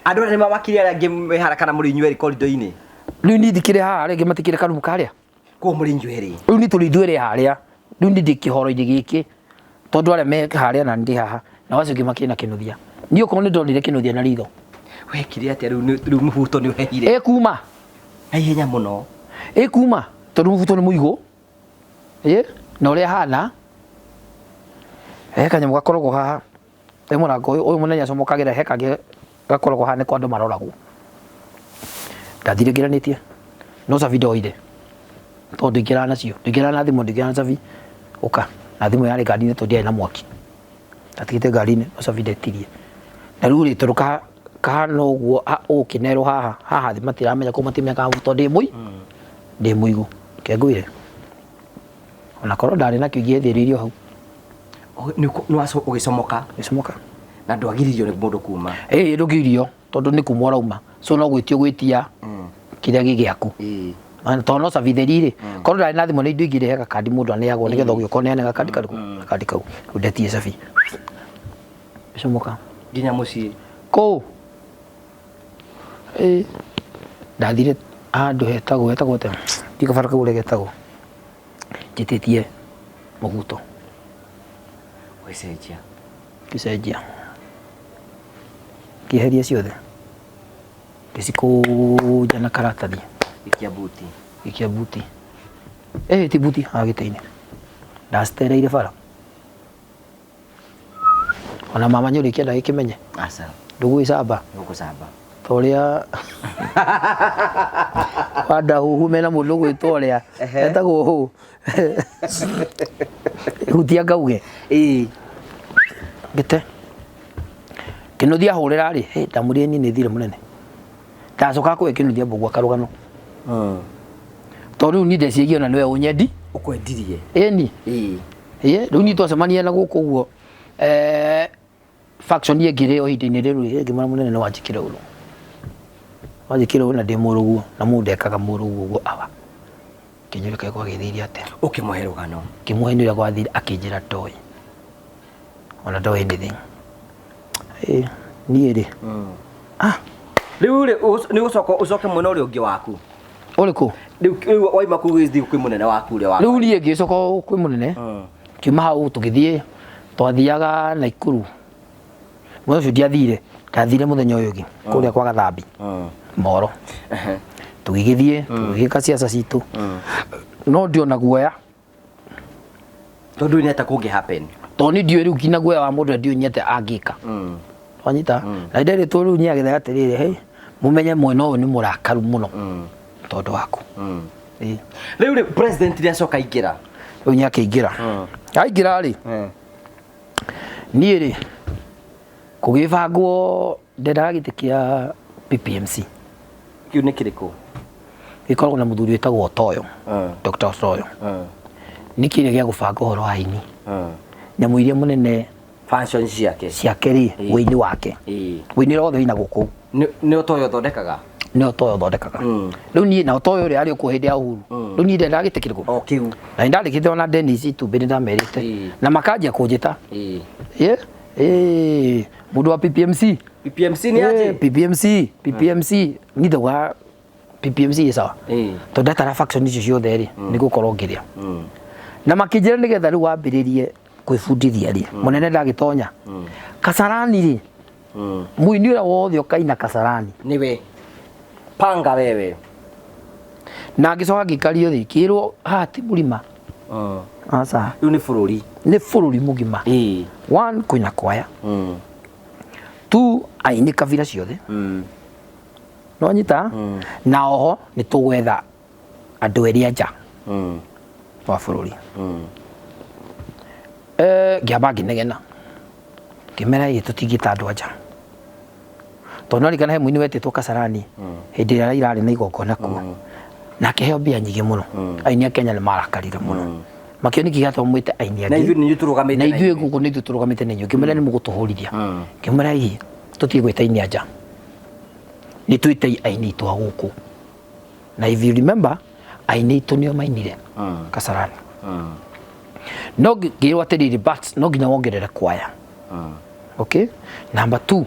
Andũ arĩa mamakire arĩa angĩ mehara kana mũrĩ inyuerĩ korido-inĩ. Rĩu ni thikire haha arĩa angĩ matikire karumu karĩa. Ko mũrĩ inyuerĩ. Rĩu ni tũrĩ ithuerĩ harĩa. Rĩu ni ndĩkĩhoro-inĩ gĩkĩ. Tondũ arĩa me harĩa na ndĩ haha. Na wacio makĩna kĩnuthia. Niĩ ũkorwo nĩ ndonire kĩnuthia na ritho. Wekire atĩa rĩu mũbuto nĩ ũhehire? Kuma. Na ihenya mũno. Kuma. Tondũ mũbuto nĩ mũigũ. Na ũrĩa hana. Kanyamũ gakoragwo haha. Mũrango ũyũ mũnene acomokagĩra he kangĩ gakoragwo haha nĩ kwa andũ maroragwo. Ndathire ngiranĩtie. no cabi ndoire tondu ikira nacio ikira na thimu ndikira na cabi uka na thimu yari ngari-inĩ tondu ndiarĩ na mwaki atigĩte ngari-inĩ no cabi ndetirie na rĩu rĩ tondũ kahana ũguo ũkĩnerwo haha thĩ matiramenya kũ matimekaga tondũ ndĩ mũigũ kengũire ona korwo ndarĩ nakĩo ingĩethĩrĩirio hau ũgĩcomoka na ndwagiririo nĩ mũndũ kuma ndũgirio tondũ nĩ kuma ũrauma so no gwĩtio gwĩtia kĩrĩa gĩ gĩaku tondũ no cabi theri-rĩ korwo ndarĩ na thimũ nĩ indo ingĩrehe gakandi mũndũ aneagwo nĩgetha ũgĩũka ũneane gakandi kau ndetie cabi gĩcomoka nginya mũciĩ kũu ndathire handũ hetagwo te ndikabara kau ũrĩa getagwo njĩtĩtie mũguto gĩcenjia kĩeheria ciothe ngĩcikũnja na karatathi gĩkia buti ti buti gĩtĩ-inĩ ndacitereire bara ona mama nyũrĩ kĩenda gĩkĩmenye ndũgwĩcamba torĩa wanda huhu mena mũndũ gwĩtwo ũrĩa etagwo hũ hutia ngauge ngĩte kĩnuthia hũrĩra-rĩ ndamũrire niĩ nĩ thire mũnene ndacokaga kũhe kĩnuthia mbũgua karũgano tondũ rĩu niĩ ndecirie ona nĩwe ũnyendi ũkwendirie ĩni rĩu niĩ twacemania na gũkũ ũguo faction ĩngĩrĩ o ihinda-inĩ rĩu ngĩmwĩra mũnene nĩ wanjĩkĩra ũũ na ndĩ mũrũguo na mũndũ ekaga mũrũguo ũguo awa kĩnyũrĩ kaĩ gwagĩthire atĩa ũkĩmũhe rũgano kĩmũhe nĩ ũrĩa gwathire akĩnjĩra ndoĩ ona ndoĩ anything niĩ rĩ rĩu rĩ nĩ ũcoke mwena ũrĩa ũngĩ waku ũrĩkũ rĩu waima kũu gĩthiĩ kwĩ mũnene waku ũrĩa waku rĩu niĩ ngĩcoka kwĩ mũnene kiuma hau tũgĩthiĩ twathiaga Naikuru mũthenya ũcio ndiathire ndathire mũthenya ũyũ ũngĩ kũrĩa kwa Gathambi Moro tũgĩgĩthiĩ tũgĩgĩka ciaca citũ no ndiona guoya tondũ nĩata kũngĩ happen tondũ nĩ ndiũĩ rĩu kinya guoya wa mũndũ ũrĩa ndiũĩ nyete angĩka wanyita na nderĩtwo rĩu niĩ agĩthaga atĩrĩrĩ mũmenye mwena ũyũ nĩ mũrakaru mũno tondũ waku rĩu rĩ president nĩ acoka aingĩra rĩu nĩ akĩingĩra aingĩra-rĩ niĩ rĩ kũgĩbangwo ndendaga gĩtĩ kĩa PPMC kĩu nĩ kĩrĩkũ gĩkoragwo na mũthuri wĩtagwo Otoyo Dr. Otoyo nĩ kĩrĩa gĩa gũbanga ũhoro wa aini nyamũ iria mũnene function ciake rĩ wĩini wake wĩini wothe wĩina gũkũ nĩ Otoyo thondekaga rĩu niĩ na Otoyo ũrĩa arĩ kuo hĩndĩ ya uhuru rĩu niĩ ndendaga gĩtĩ kĩrĩkũ o kĩu na nĩndandĩkĩte ona Dennis Itumbĩ nĩndamerĩte na makanjia kũnjĩta mũndũ wa PPMC nĩ aje PPMC nĩndauga PPMC ĩ sawa tondũ ndatara faction icio ciothe rĩ nĩ gũkorwo ngĩrĩa na makĩnjĩra nĩgetha rĩu wambĩrĩrie kwĩbundithia rĩ mũnene ndagĩtonya Kasarani rĩ mũini ũrĩa wothe ũkaina Kasarani nĩwe panga wewe na ngĩcoka ngĩkario thĩ kĩrwo haha ti mũrima aca rĩu nĩ bũrũri mũgima one kwĩna kwaya two aini kabira ciothe no nyita na oho nĩ tũgwetha andũ erĩ anja wa bũrũri ngĩamba ngĩnegena ngĩmera ĩ tũtingĩta andũ anja tondũ nĩrikana he mũini wetĩtwo Kasarani hĩndĩ ĩrĩa irarĩ na igongona kuo na akĩheo mbia nyingĩ mũno aini a Kenya nĩ marakarire mũno makĩoni kĩgatũmwĩte aini angĩ na ithuĩ gũkũ nĩ ithuĩ tũrũgamĩte na inyuĩ ngĩmera nĩ mũgũtũhũrithia ngĩmera ĩ tũtige gwĩta aini anja nĩ twĩte aini itũ a gũkũ na if you remember aini itũ nĩo mainire Kasarani no ngĩrwo atĩrĩrĩ but no nginya wongerere kwaya okay number 2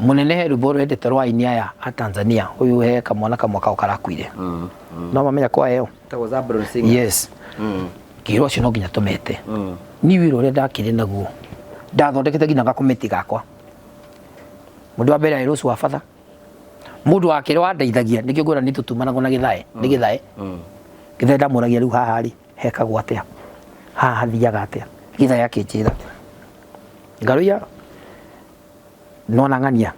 mũnene he rwĩmbo rwendete rwa aini aya a Tanzania ũyũ he kamwana kamwe kao karakuire no mamenya kwaya ĩyo yes ngĩrwo acio no nginya tũmete niĩ wĩra ũrĩa ndakĩrĩ naguo ndathondekete nginya gakomiti gakwa mũndũ wa mbere arĩ Rose wa Batha mũndũ wa kerĩ wandeithagia nĩkĩo ngwĩra nĩ tũtumanagwo na gĩthae ndamũragia rĩu haha rĩ hekagwo atĩa haha hathiaga atĩa gĩthae akĩnjĩra Ngaruya nona ng'ania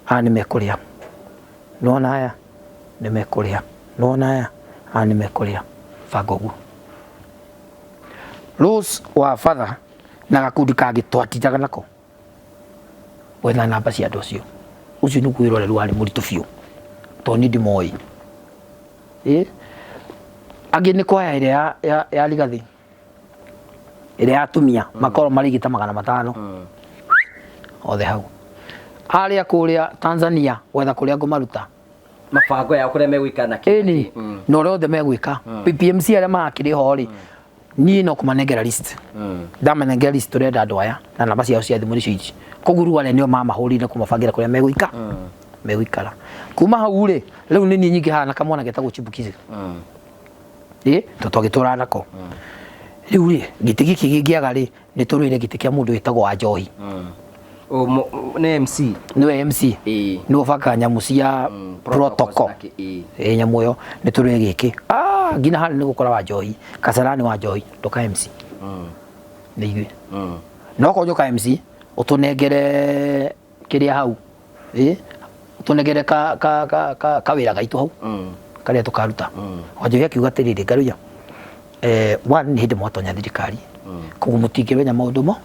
haha nĩ mekũrĩa nona aya nimekuria nona ya nimekuria fagogu Rose wa father na gakundi kangĩ twatitaga nako wetha namba cia andũ acio ucio nĩ kwĩrorerwo warĩ mũritũ biũ tondũ nĩ ndĩmoĩ angĩ nĩ kwaya ĩrĩa ya Rigathĩ ĩrĩa ya atumia makorwo marigita 500 othe hau arĩa kũrĩa Tanzania wetha kũrĩa ngũmaruta mabango ya kũrĩa megwĩka na kĩĩ na ũrĩa othe megwĩka PPMC arĩa makĩrĩ ho rĩ niĩ no kũmanengera list ndamanengera list ũrenda andũ aya na namba ciao cia thimũ nĩcio ici kũguru arĩa nĩo mamahũrire kũmabangira kũrĩa megwĩkara kuma hau rĩ rĩu nĩ niĩ nyingĩ hana kamwana getagwo Chibukizi tũtwagĩtũra nako rĩu rĩ gĩtĩ gĩkĩ gĩngĩaga rĩ nĩ tũrũire gĩtĩ kĩa mũndũ wĩtagwo Wanjohi nĩ MC nĩwe MC nĩwe baka nyamũ cia protocol nyamũ ĩyo nĩ tũrũire gĩkĩ ngina hana nĩ gũkora Wanjohi Kasarani Wanjohi ndoka MC nĩ ithuĩ no konyoka MC ũtũnengere kĩrĩa hau ũtũnengere kawĩra gaitũ hau karĩa tũkaruta Wanjohi akiuga atĩrĩrĩ Ngaruiya one nĩ hĩndĩ mwatonya thirikari koguo mũtingĩmenya maũndũ mo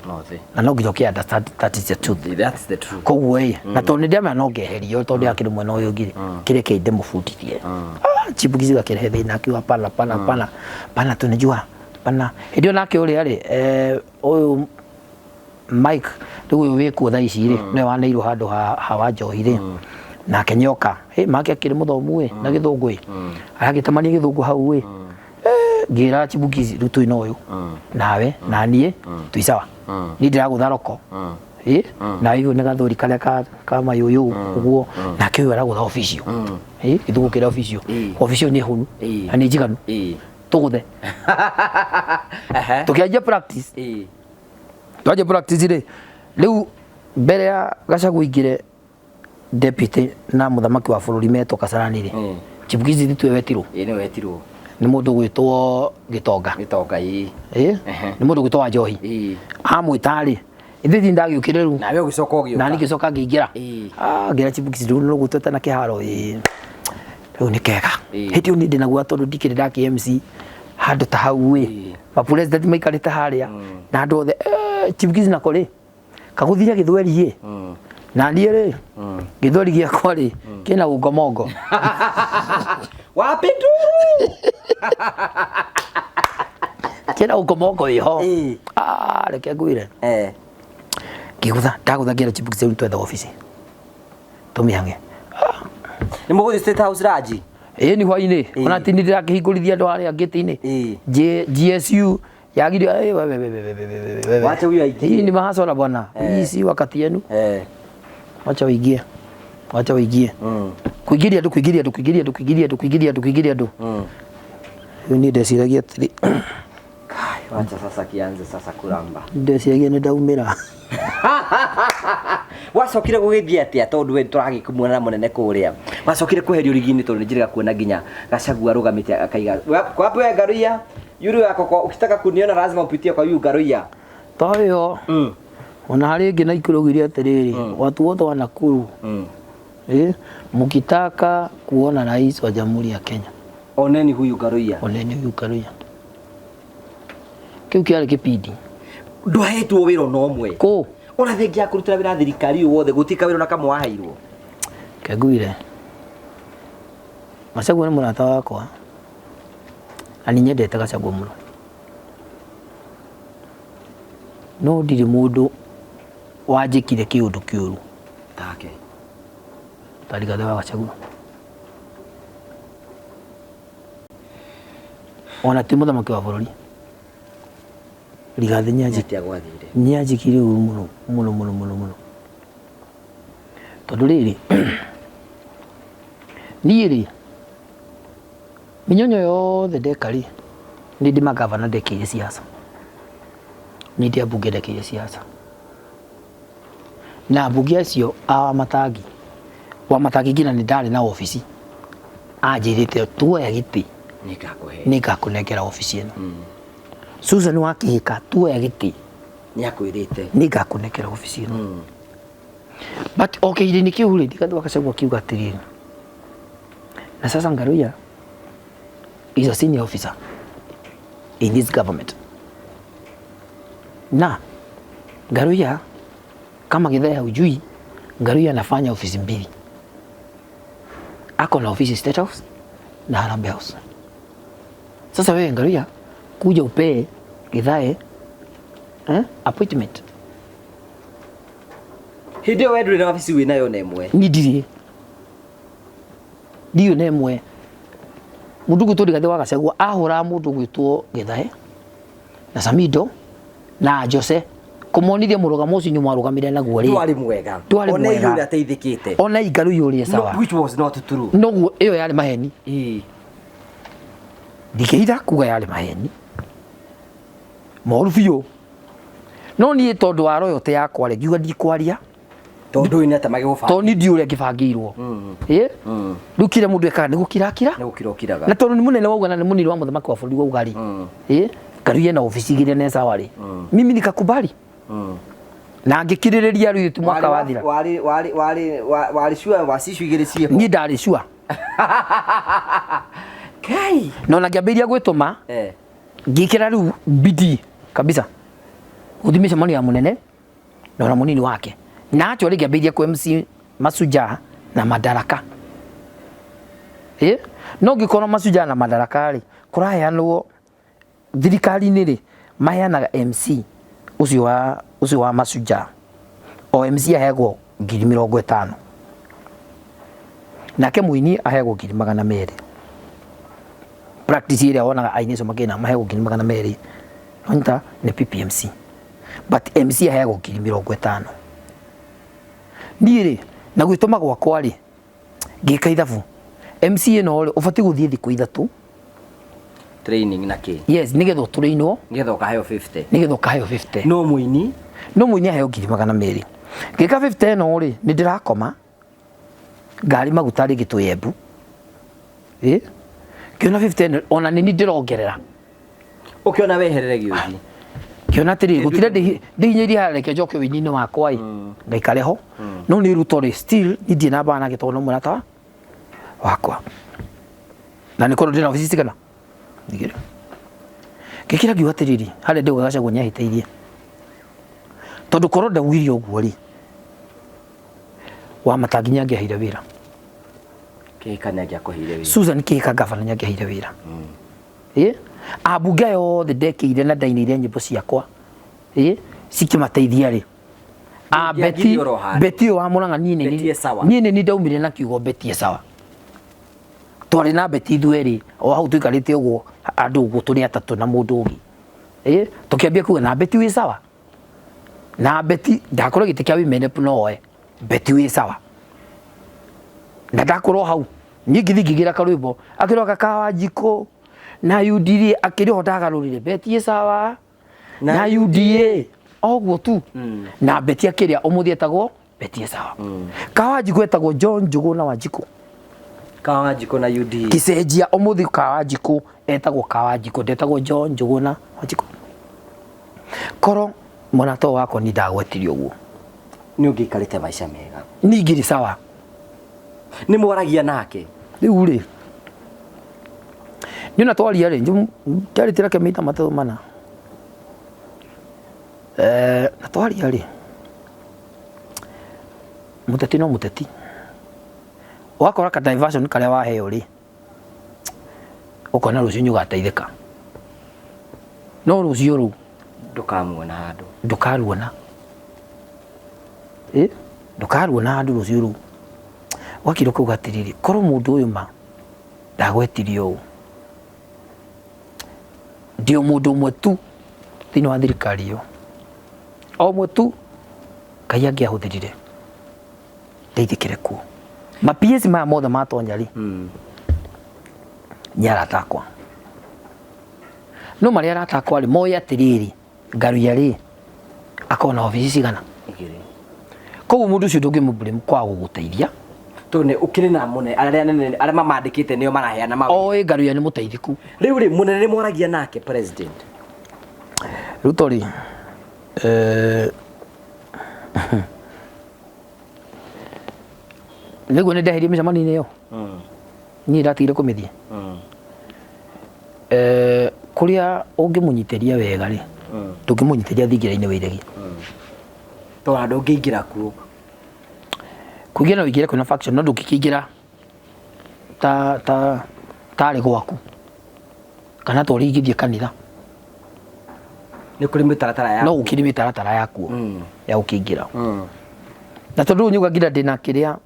na no nginya ũkĩ understand that is the truth koguo na tondũ nĩ ndĩamenya no ngeherio tondũ yakĩrĩ mwena ũyũ ũngĩ kĩrĩa kĩi ndĩmũbundithie Chibukizi gakĩrehe thĩna akiuga pana tunijua pana hĩndĩ ĩyo nake ũrĩa rĩ ũyũ Mike rĩu ũyũ wĩkuo thaa ici rĩ nĩwe waneirwo handũ ha Wanjohi rĩ nake nyoka make akĩrĩ mũthomu na gĩthũngũ aragĩtamania gĩthũngũ hau ngĩra Chibukizi rĩu twĩna ũyũ nawe na niĩ twĩ sawa niĩ ndĩragũtha roko na hiyo nĩ gathũri karĩa ka mayũyũ ũguo nake ũyũ aragũtha official gĩthũngũ kĩrĩa official nĩ hũnu na nĩ njiganu tũgũthe tũkĩanjia practice twanjia practice rĩ rĩu mbere ya Gachagua ingĩre deputy na mũthamaki wa bũrũri metwo Kasarani rĩ Chibukizi nĩ tuwe wetirwo nĩ mũndũ gwĩtwo Gĩtonga nĩ mũndũ gwĩtwo Wanjohi amwĩta rĩ ithuĩ ndagĩũkire rĩu nawe ũgĩcoka ũgĩũka na nĩgĩcoka ngĩingĩra ngĩra Chibukizi rĩu no gũtweta na kĩharo rĩu nĩ kega hĩndĩ ĩyo nĩ ndĩnaguo tondũ ndikĩrĩ ndaki MC handũ ta hau ma president maikarĩte harĩa na andũ othe Chibukizi nako rĩ kagũthia gĩthweri na niĩ rĩ gĩthweri gĩakwa rĩ kĩna ungomongo wapi tu kĩna ungomongo iho reke ngwĩre ndagũtha ngĩra Chibukizi rĩu twetha ofici tũmĩhange nĩ mũgũthiĩ State House ranji nĩ hwainĩ ona tini ndĩrakĩhingũrithia andũ harĩa ngĩtĩ-inĩ GSU yagirio wacha huyo aikie hii ni mahasara bwana hii si wakati yenu wacha waingie kuingiria andu hiyo ni ndeciragia atiri wacha sasa kianze sasa kuramba ndeciragia nĩ ndaumĩra wacokire gũgĩthiĩ atĩa tondũ we tũragĩkumuona na mũnene kũrĩa wacokire kweherio rigi-inĩ tondũ nĩ njĩrĩga kuona nginya Gachagua arũgamĩte akaiga kwape Ngaruiya yule yako ukitaka kuniona lazima upitie kwa huyu Ngaruiya toyo ona harĩ ngĩ na ikũrũgirie atĩrĩrĩ watu wote wa Nakuru mkitaka kuona rais wa Jamhuri ya Kenya oneni huyu Ngaruiya kĩu kĩarĩ kĩpindi ndwahetwo wĩra no ũmwe kũ ona thengia ya kũrutĩra wĩra thirikari ũyũ wothe gũtika wĩra na kamwe waheirwo kengũire Gachagua nĩ mũrata wakwa na nĩ nyendete Gachagua mũno no ndirĩ mũndũ wanjĩkire kĩũndũ kĩũru take ta Rigathĩ wa Gachagua ona ti mũthamaki wa bũrũri Rigathĩ nĩanjĩkire ũru mũno tondũ rĩrĩ niĩ rĩ mĩnyonyo yothe ndeka rĩ nĩ ndĩ magavana ndekĩire siasa nĩ ndĩ ambunge ndekĩire siasa na ambunge acio wa matangi nginya nĩ ndarĩ na ofici anjĩrĩte tuoya gĩtĩ nĩ ngakũnengera ofici ĩno Susan wakĩhĩka tuoya gĩtĩ nĩakwĩrĩte nĩ ngakũnengera ofici ĩno but okay ihinda-inĩ kĩu rĩ Rigathĩ wa Gachagua akiuga atĩrĩrĩ Na sasa Ngaruya is a senior officer in this government. Na Ngaruya kama Githaya hujui, Ngaruya anafanya ofisi mbili. Ako na ofisi State House na Harambee House. Sasa wewe Ngaruya kuja upee Githaya appointment. Hindi wewe nduri na ofisi winayo nemwe. Ni ndiyo nemwe. Mundu guturi gathe wa Gachagua ahura mundu gwitwo Githaya na Samido na Jose kumonithia murugamo ucio nyuma rugamire naguo ri twari mwega ona yule ateithikite ona Ngaruya uri sawa which was not true no iyo yari maheni ndikeira kuga yari maheni moru biu no nie tondu wa royo te yakwa ri ngiuga ndikwaria tondu ine ta magigufa to ni ndi uri ngibangirwo rukire mundu ekaga ni gukirakira na tondu ni munene wauga na ni munini wa muthamaki wa bũrũri wauga ri Ngaruya na ofisi igire ne sawa ri mimi nikakubali na ngikiriria riu tu mwaka wathira wali shua wasishu igire cie ni ndari shua kai no na ngiambiria gwituma ngikira riu bidii kabisa uthimisha mani ya munene na munini wake na acho ri ngiambiria ku MC Masuja na Madaraka no ngikora Masuja na Madaraka ri kuraheanwo thirikari-inĩ rĩ maheanaga MC ucio wa Masuja o MC aheagwo 50,000 nake muini aheagwo 200,000 practice ĩrĩa wonaga aini acio makĩina maheagwo 200,000 nonta nĩ PPMC but MC aheagwo 50,000 niĩ rĩ na gwĩtũma gwakwa rĩ ngĩka ithabu MC ĩno rĩ ũbatiĩ gũthiĩ thikũ ithatũ training na ki yes nigetho turainwo nigetho kaheo 50 nigetho kaheo 50 no muini aheo 200,000 ngika 50 no ri ni ndirakoma ngari maguta ri gitu yembu kiona 50 ona ni ndirongerera ukiona weherere giuthi kiona tiri gutire ndihinyiri hareke njoke winini wakwa ngaikare ho no ni ruto ri still ndi na bana gitono murata wakwa na ni kono ndina ofisi kana ndigire kikira giwa tiriri hale ndego Gachagua nyahiteirie tondu korwo ndawiri oguo ri wa matanginya ngiahire wira kikanya ngia kuhire wira Susan kika gavana ngiahire wira abunge yothe ndekire na ndainire nyimbo ciakwa sikimateithia ri beti wa Murang'a niĩ ni ndaumire na kiugo betie sawa twari na beti thweri o hau tuikarite uguo andu uguo turi atatu na mundu ungi tukiambia kuga na beti wi sawa na beti ndakora gite kia wimene noe beti wi sawa na ndakora hau ni ngithigira karwimbo akiroka kawa jiko na UDA akiriho ndagarurire beti sawa na UDA oguo tu na beti akiria umuthi etagwo beti sawa kawa jiko etagwo John Njuguna wa jiko Kawajiko na UD kisejia umuthi Kawajiko etagwo Kawajiko ndetagwo John Njuguna Wajiko koro monato wako ni ndagwetirio guo ni ungikarite maisha mega ni ngiri sawa ni mwaragia nake riu ri ni na twaria ri ndaritira kemita matatu mana na twaria ri muteti no muteti wakora ka diversion kale waheo ri ukona rucio nyugateithika no rucio ru ndukamuona handu ndukaruona ndukaruona handu rucio ru wakiro kugatiriri koro mundu uyu ma ndagwetirio ndio mundu umwe tu thini wa thirikari yo o umwe tu Ngai angiahũthĩrire ndeithĩkĩre kuo mapiesi maya mothe matonya ri nĩ aratakwa no marĩa aratakwa ri moya atiriri Ngaruya ri akona ofici cigana koguo mundu ucio ndũngĩmũblame kwa gũgũteithia tone ukiri na mune aria mamandikite nio maraheana ma oĩ Ngaruya nĩ mũteithiku riu ri munene ni mwaragia nake president Ruto ri niguo nĩ ndeherie mĩcemanio-inĩ ĩyo ni ndatigire kumithie kuria ungimunyiteria wega ri ndukimunyiteria thingira-ini wa iregi to andu ngiingira kuo kuingira no igire kuna faction no ndukikingira tari gwaku kana to rigithie kanitha ni kuri mitaratara ya no ukiri mitaratara yakuo ya ukingira na tondu nyuga ngira ndina kiria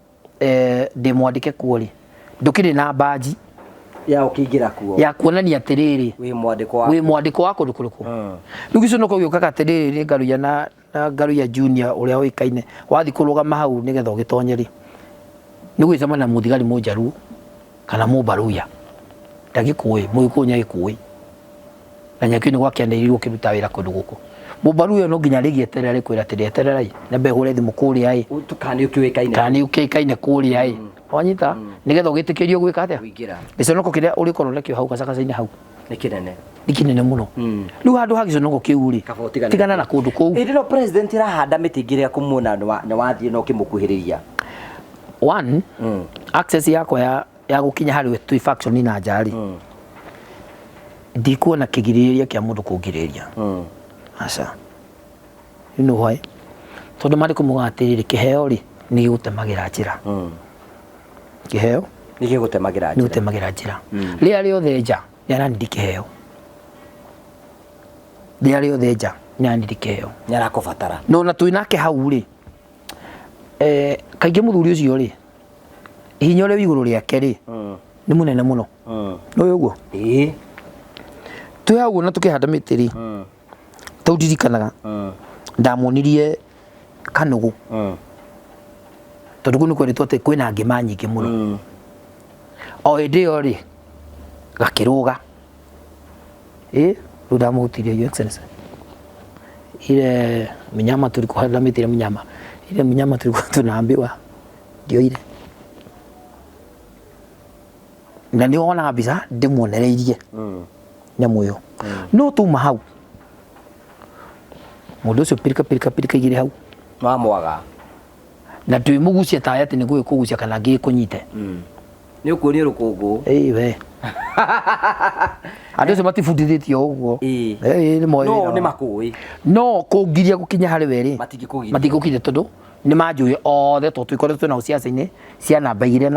ndimwandike kuo ri ndukiri na baji ya ukingira kuo ya kuonania atiriri wi mwandiko wako ndukuruku riu gico no kugiuka atiriri Ngaruya na Ngaruya Junior uria oikaine wathi kurugama hau nigetha ugitonye ri ni gwicamana na muthigari mujaru kana mubaruya ndagikui muikunya gikui na nyaki ni gwakianeirirwo kiruta wira kundu guku mubaruya no nginya rigi eterere kwira eterera na behure thimu kuria ai tukani ukiwekaine kani ukikaine kuria ai wanyita nigetha ugitikirio gwika atia wingira giconoko kiria uri koronekio hau gacakacaine hau ni kinene muno riu handu ha giconoko kiu ri tigana na kundu kou no president irahanda miti ngiria kumuna ni wathie no kimukuhiriria one access yako ya gukinya hari we faction na njari ndikuona kigiriria kia mundu kungiriria aca you know why tondu mari kumugatiriri kiheo ri ni gutemagira njira kiheo ni gutemagira njira ria riothe nja yana ndi kiheo ria riothe nja yana ndi kiheo nyara kubatara no na twinake hau ri kaingi muthuri ucio ri hinya uri iguru riake ri ni munene muno no uguo tuyaguo na tukihanda miti ri taudirikanaga ndamonirie Kanugu tondu kunu kweretwo ati kwina ngima nyingi muno o hindi yo ri gakiruga ndamutirie Your Excellency ile mnyama tulikuhanda miti ile mnyama tulikuwa tunaambiwa ndio ile na ni wona kabisa ndimuonereirie nyamu yo no tuma hau mundu ucio pirika igire hau mamwaga na twimugucia ta ati niguo kugucia kana ngi kunyite ni ukuonia rukungu we andu se matifundithitio uguo ni moyo no ni makui no kungiria gukinya hari weri matigukire tondu ni manjui othe to twikoretwo na siasa-ini cia namba igire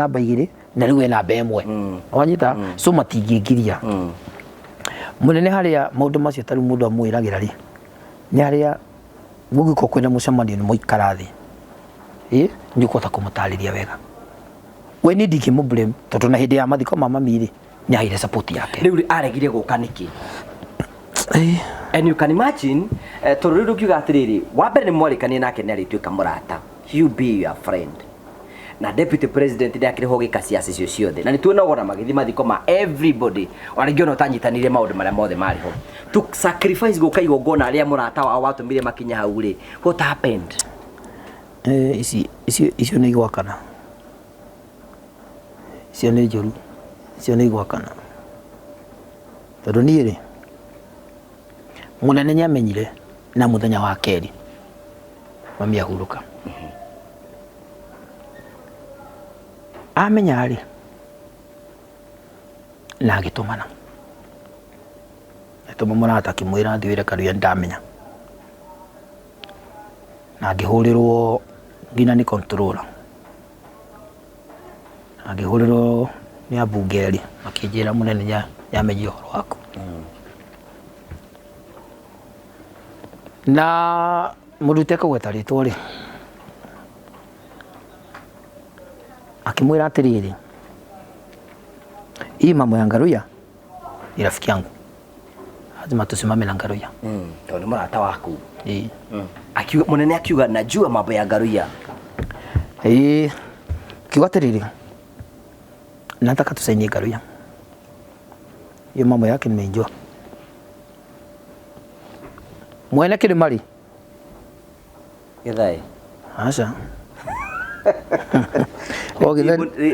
na riu namba imwe wanyita so matingingiria munene haria maundu macio tari mundu amwiragira ri ni haria gugiko kwina mucemanio ni muikara thi ni kuota kumutariria wega we ni ndikimu blame tondu na hindi ya mathiko ma mami ri ni aire support yake riu aregire guka niki and you can imagine tondu riu kiuga atiriri wa mbere ni mwarikania nake ni arituika murata you be your friend na deputy president ndi akiriho gika siasa icio ciothe na ni tuonagora magithi mathiko ma everybody waringiona utanyitanire maundu maria mothe mariho to sacrifice guka igongona aria murata wa watumire makinya hau ri what happened icio ni igwakana icio ni njuru icio ni igwakana tondu ni ri munene nyamenyire na muthenya wa keri mami ahuruka amenya ari na agitumana etoma murata kimwira thiwire Karuya ndamenya na agihurirwo ngina ni controller agihurirwo ni abungeri makijira munene yamenye uhoro wako na murute kugweta ritwa ri akimwira atiriri hii mambo ya Ngaruya ni rafiki yangu lazima tusimame na Ngaruya tondu murata waku akiuga munene akiuga najua mambo ya Ngaruya kiuga atiriri nataka tusainie Ngaruya hiyo mambo yake nimejua mwene Kirimari githai aca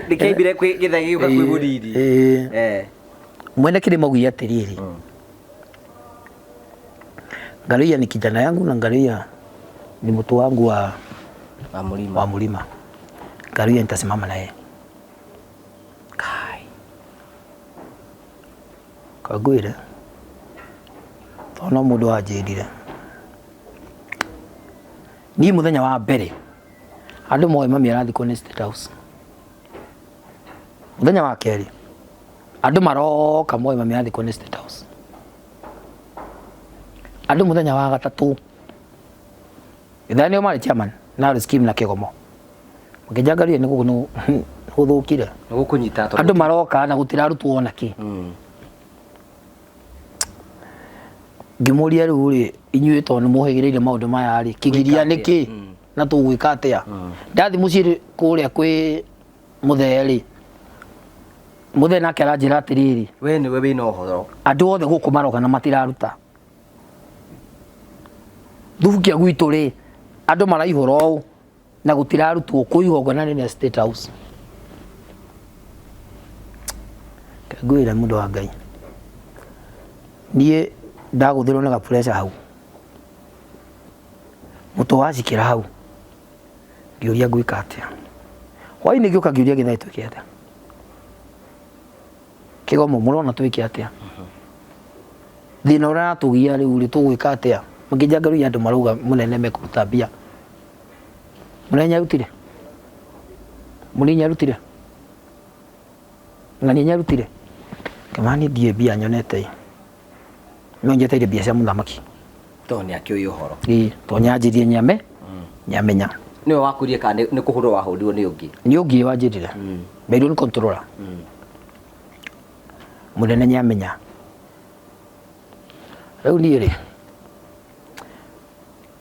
nikimbire githai giuka kwi buriri mwene Kirima ugi atiriri Ngaruya ni kijana yangu na Ngaruya ni mtu wangu wa mlima Ngaruya nitasimama naye Kagwire tono mundu anjirire ni muthenya wa mbere andu moe mami arathikwo ni State House. Muthenya wa keri andu maroka moe mami arathikwo ni State House. Andu muthenya wa gatatu ithani mari chairman na scheme na Kigomo mukijagarie ni guku guthukire ni gukunyita andu maroka na gutirarutwo ona ki ngimuria riu ri inyuĩ tondũ muhigireire maundu maya ri kigiria niki na tugwika atia ndathi mucii kuria kwi mutheri muthe nake aranjira atiriri we niwe wina uhoro andu othe guku maroka na matiraruta thukia gwitu ri andu maraihura u na gutirarutwo kuihogana ni State House. Kagwira mundu wa Ngai nie ndaguthirwo na pressure hau muto wacikira hau ngiuria ngwika atia hwaini ngiuka ngiuria githai twike atia Kigomo murona twike atia thina uria tugia riu ri tugwika atia mungijagaru andu maruga munene mekuruta mbia munenya rutire ngani nyarutire kamani die mbia nyonete no njeteire mbia cia muthamaki to ni akioi uhoro to nyanjirie nyamenya niwe wakurie kana ni kuhurwo wahundirwo ni ungi wanjirire mbeiru ni controller munene nyamenya riu ni ri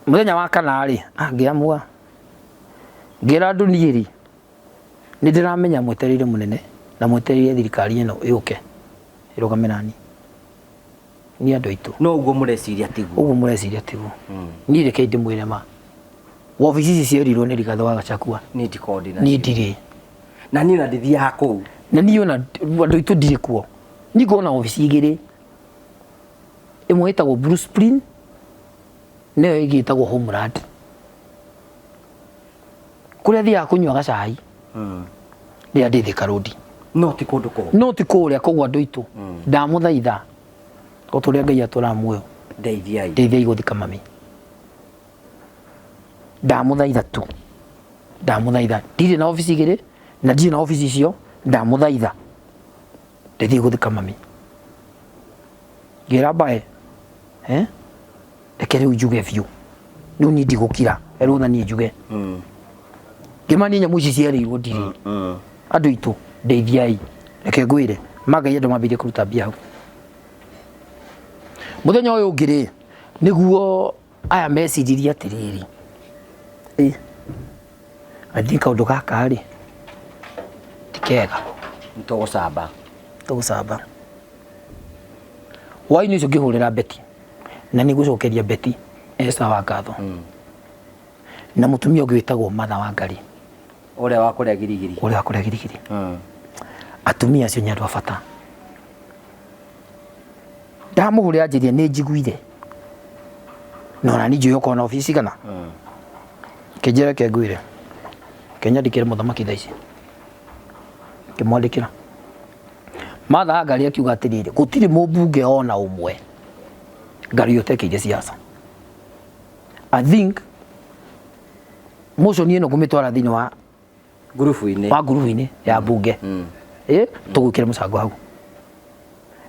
muthenya wa kana ri ngiamua ngira andu ni ri ni ndiramenya mwetereire munene na mwetereire thirikari ino yuke irugame nani ni andu aitu no uguo mureciria tiguo ni reke ndimwire ma wabici ici cierirwo ni Rigathi wa Gachagua ni ndikondina ni ndiri na ni ndithia kuu na ni ona andu aitu ndiri kuo ni ngona wabici igiri imwe itagwo Blue Spring nayo ingi itagwo Homeland kuria thia kunywa gacai ni andi Thika Road no ti kundu ko no ti kuria koguo andu aitu ndamuthaitha oturia Ngai atura muoyo ndeithiai guthika mami ndamuthaitha tu ndamuthaitha ndiri na ofisi igiri na ndiri na ofisi icio ndamuthaitha ndeithie guthika mami ngira bae reke riu njuge biu riu ni ndigukira erutha ni njuge ngimani nyamu ici cierirwo ndiri andu aitu ndeithiai reke ngwire magai andu mambirie kuruta mbia hau muthenya uyu ngiri niguo aya meciririe atiriri I kaundu gaka ri tikega tugusamba waini ucio ngihurira Beti na nigucokeria Beti wa ngatho na mutumia ungi witagwo Martha Wangari uria wa kuria girigiri atumia acio ni andu a bata ndamuhurira njirie ni njiguire no na ni njui uko na ofisi kana kijira ke ngwire Kenya ndikire muthamaki thaici kimwandikira Martha Wangari akiuga atiriri gutiri mubunge ona umwe ngari utekeire siasa I think motion ino kumitwara thini wa grupu-ini ya bunge tugukire mucango hau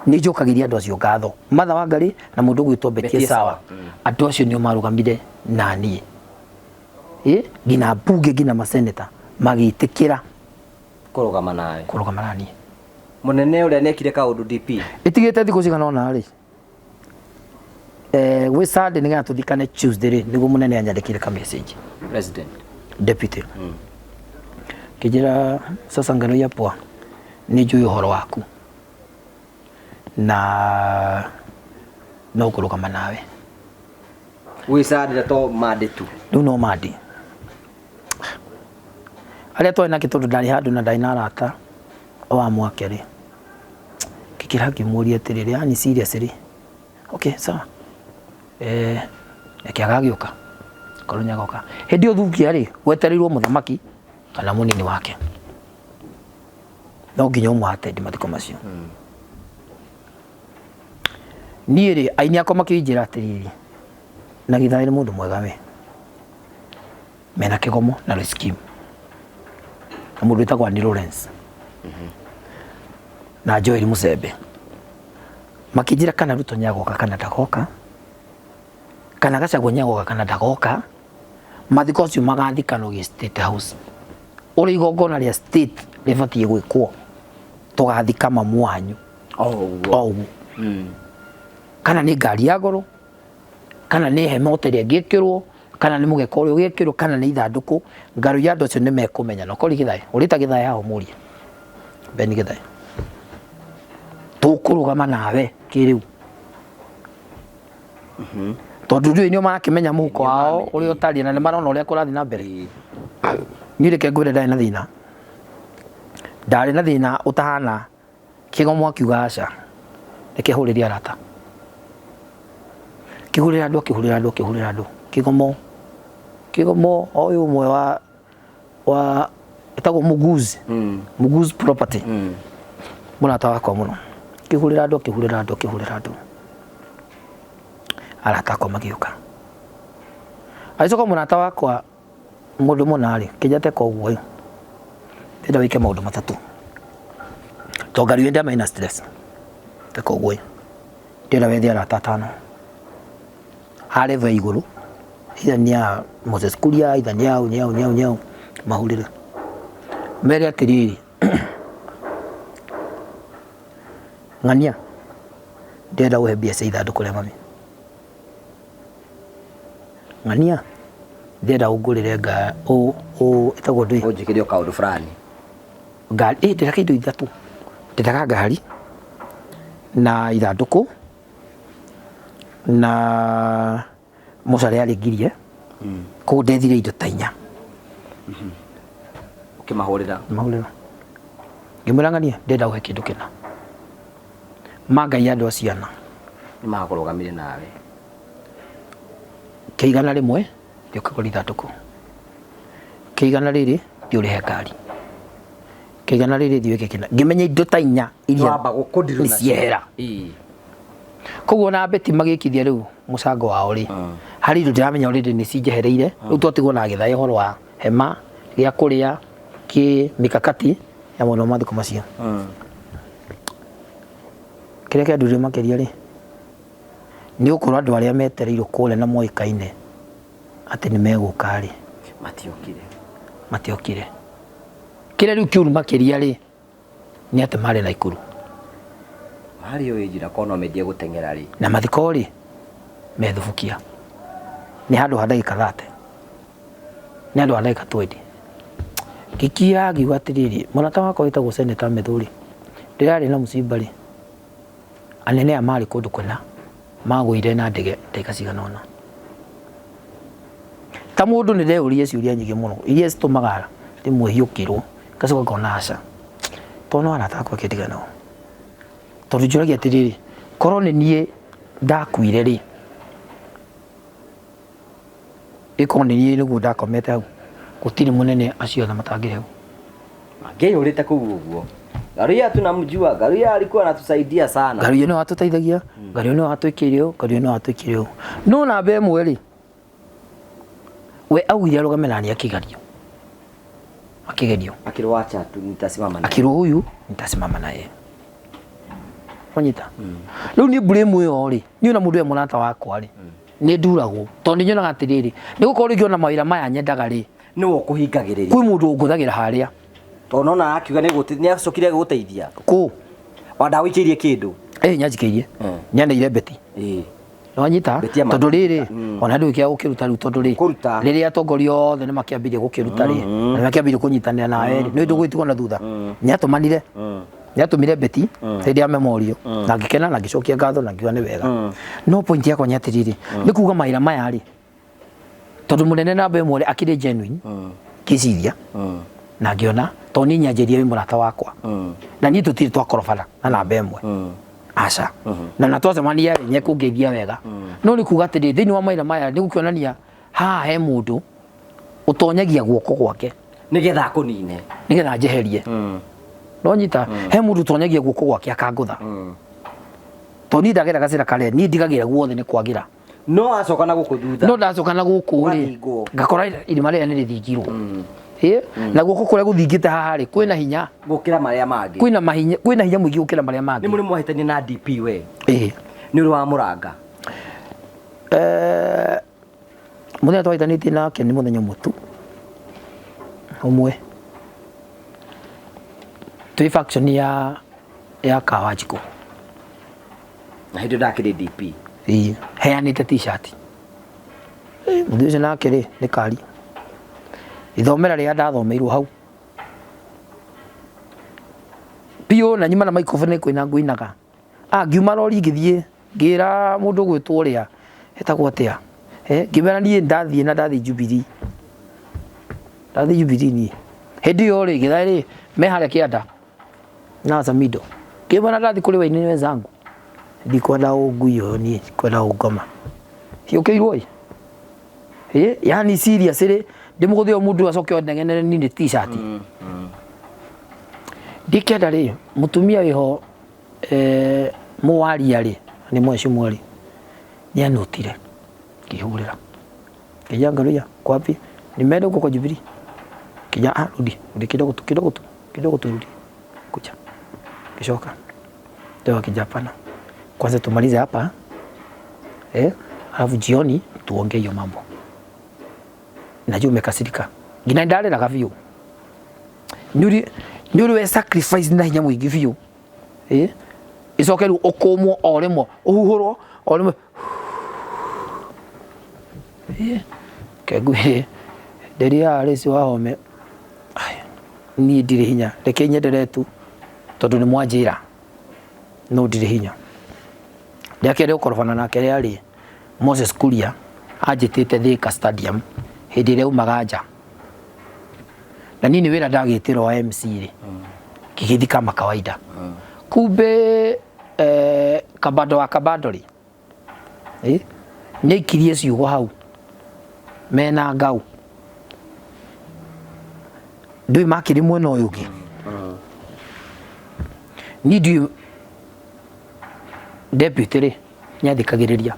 ni njukagiria andu acio ngatho Martha Wangari na mundu gwitwo Beti Sawa andu acio nio marugamire nani gina bunge gina maseneta magitikira kurugama nani munene uria nekire kaundu DP itigite thiku cigana ona ri we Sunday niga tuthikane Tuesday ri niguo munene anyandikire ka message president deputy kijira sasa ngano ya poa ni njui uhoro waku na no kurugama nawe we Sunday to madi tu no madi aria to ina kitundu ndari handu na ndaina rata wa mwake ri kikira kimuria atiriri ani serious ri okay sawa akiagagiuka korunya goka hindi uthukia ri wetereirwo muthamaki kana munini wake no nginya umwate ndi mathiko macio niĩ rĩ aini akwa makĩnjĩra atĩrĩrĩ na Gĩthaĩ nĩ mũndũ mwega we mena kĩgomo na Rwĩskimu na mũndũ wĩtagwo Annie Lawrence na Joel Musembe makĩnjĩra kana Ruto nĩagoka kana ndagoka kana Gachagua nĩagoka kana ndagoka mathiko cio magathikanwo gĩ State House ũrĩ igongona rĩa state rĩbatiĩ gwĩkwo tũgathika mamu wanyu kana nĩ ngari ya goro kana nĩ hema ũtarĩ ngĩkĩrwo kana nĩ mũgeka ũrĩa ũgĩkĩrwo kana nĩ ithandũkũ ngaru ya andũ acio nĩ mekũmenya no kori Gĩthaĩ ũrĩta Gĩthaĩ hao mũrie Beni Gĩthaĩ tũkũrũgama nawe kĩrĩu tondũ rĩu nĩo marakĩmenya mũhuko wao ũrĩa ũtariĩ na nĩ marona ũrĩa kũrathiĩ na mbere niĩ reke ngwĩre ndarĩ na thĩna ũtahana kĩgomo akiuga aca reke hũrĩre arata kĩhũrĩra andũ kĩgomo ũyũ ũmwe wa etagwo Muguzi property mũrata wakwa mũno kĩhũrĩra andũ arata akwa magĩũka agĩcoka mũrata wakwa mũndũ mũnarĩ kĩnjate koguo ndĩrenda wĩke maũndũ matatũ to ngari wenda maina stress te koguo ndĩrenda wethe arata atano harĩ ve igũrũ itha nĩ ya Moses Kuria itha nĩ yao mahurĩre mere atĩrĩrĩ ng'ania ndĩrenda ũhe mbia cia ithandũkũ rĩa mami ng'ania ndĩrenda ũngũrĩre ĩtagwo ndũĩ ũnjĩkĩre kaũndũ fulani ngari ndĩreka indo ithatũ ndĩreka ngari na ithandũkũ na mũcare arĩngirie kũu ndethire indo ta 4 ũkĩmahũrĩra ngĩmwĩra ng'ania ndĩrenda ũhe kĩndũ kĩna mangai andũ a ciana nĩ magakũrũgamire nawe kĩigana rĩmwe ndĩũkagũra ithandũkũ kĩigana rĩrĩ ndĩũrĩhe ngari kĩigana rĩrĩ thiĩ wĩke kĩna ngĩmenya indo ta 4 iria nĩciehera koguo na beti magĩkithia rĩu mũcango wao rĩ harĩ indo ndĩramenya already nĩcinjehereire rĩu twatigwo na Gĩthaĩ ũhoro wa hema gĩa kũrĩa mikakati ya maũndũ mathiko macio kĩrĩa kĩandurire makĩria rĩ nĩ gũkorwo andũ arĩa metereirwo kũrĩa na moĩkaine atĩ nĩ megũka rĩ matiokire kĩrĩa rĩu kĩuru makĩria rĩ nĩ atĩ marĩ na ikuru marĩ oĩ njĩra kono mendie gũteng'era rĩ na mathiko rĩ methubukia nĩ handũ ha ndagĩka 30 nĩ handũ ha ndagĩka 20 gĩkia ngiuga atĩrĩrĩ mũrata wakwa wĩtagwo Seneta Mithuri ndĩrarĩ na mũcimba rĩ anene aya marĩ kũndũ kũna magũire na ndege ndagĩka cigana ũna ta mũndũ nĩ ndeyũria ciũria nyingĩ mũno iria citũmaga rĩmwe hiũkĩrwo ngacoka ngona aca tondũ arata akwa kĩndigana tondũ njũragia atĩrĩrĩ korwo nĩ niĩ ndakuire rĩ ĩkorwo nĩ niĩ nĩguo ndakomete hau gũtirĩ mũnene acio othe matangĩrĩ hau angĩyũrĩte kũu ũguo Garuya tunamjua Garuya alikuwa anatusaidia sana Garuya no atũteithagia Garuya no atwĩkĩire Garuya no atwĩkĩire no namba ĩmwe rĩ we augire arũgame nani akĩgerio akirwacha tu nitasimama naye akirwo huyu nitasimama naye onyita rĩu ni blame ĩyo rĩ ni ona mũndũ we mũrata wakwa rĩ nĩ nduragwo tondũ nyonaga atĩrĩrĩ nĩ gũkorwo ngĩona mawĩra maya nyendaga rĩ nĩwe ũkũhingagĩrĩria kwĩ mũndũ ũngũthagĩra harĩa tondũ nona akiuga nĩ acokire gũgũteithia kũ wanda wĩkĩrie kĩndũ nyanjikĩirie nyanĩire beti wanyita tondũ rĩrĩ ona ndũ kia gũkĩruta rĩu tondũ rĩrĩa atongoria othe nĩ makĩambirie gũkĩruta rĩ na makĩambirie kũnyitanĩra nawe nĩ ndũ gwĩtigwo na thutha nĩ atũmire beti hĩndĩ ya memorio na ngĩkena na ngĩcokia ngatho na ngiuga nĩ wega no point yakwa nĩ atĩrĩrĩ nĩ kuuga mawĩra maya rĩ tondũ mũnene namba ĩmwe akĩrĩ genuine kĩciria na ngĩona tondũ niĩ nyanjĩrie wĩ mũrata wakwa na niĩ tũtirĩ twakorobana na namba ĩmwe aca na twacemania nĩ ekũngeithia wega no nĩ kuuga atĩrĩ thĩinĩ wa mawĩra maya nĩ gũkĩonania haha he mũndũ ũtonyagia guoko gwake nĩgetha akũnine nĩgetha njeherie no nyita he mũndũ ũtonyagia guoko gwake akangũtha to ni ndagera gacira kare ni ndigagira guothe ni kwagira no acoka na guku thutha no ndacoka na guku ri ngakora irima ria ni rithingirwo na guoko kuria guthingite haha ri kwina hinya gukira maria mangi kwina hinya mwingi gukira maria mangi ni muri mwahitani na DP we ni uri wa muranga muthenya twahitanitie nake ni muthenya mutu umwe twi faction ya Kawajiko na hindi ndakiri DP heanite t-shirt muthiucio nake ri ni kari ithomera ria ndathomeirwo hau pio na nyima na microphone kwina nguinaga ngiuma rori ngithie ngira mundu gwitwo ria etagwo atia ngimera nie ndathie na ndathie Jubilee ni hindi yo ri ngitha ri me haria kianda na Samido ngimera ndathie kuri waini wenzangu ndikwenda uguyo ni kwenda ugoma hiukeirwo yani serious ri ndimuguthio mundu acoke onengenere ni t-shirt ndikenda ri mutumia wiho muwaria ri ni mwecimu ri ni anotire kihurira kijanga ruya kwapi nimeenda huko kwa Jubilee kija rudi kidogo tu rudi kuja kishoka ndio kijapana kwanza tumalize hapa alafu jioni tuongee hiyo mambo najua umekasirika ngina ndale na kafio nyuri we sacrifice na hinya mwingi fio icokeru ukumwo oremo uhuhurwo oremo kegwe deria resi wa home ni ndire hinya reke nyendere tu tondu ni mwanjira no ndire hinya ndakere ukorofana nake ri ari Moses Kuria ajitite Thika Stadium hindi ria umagaja na nini wira ndagitiro wa MC ri kigithi kama kawaida kumbe kabado ri nyikirie ciugo hau mena ngau ndui makiri mwena uyu ungi ni ndui deputy ri nyathikagiriria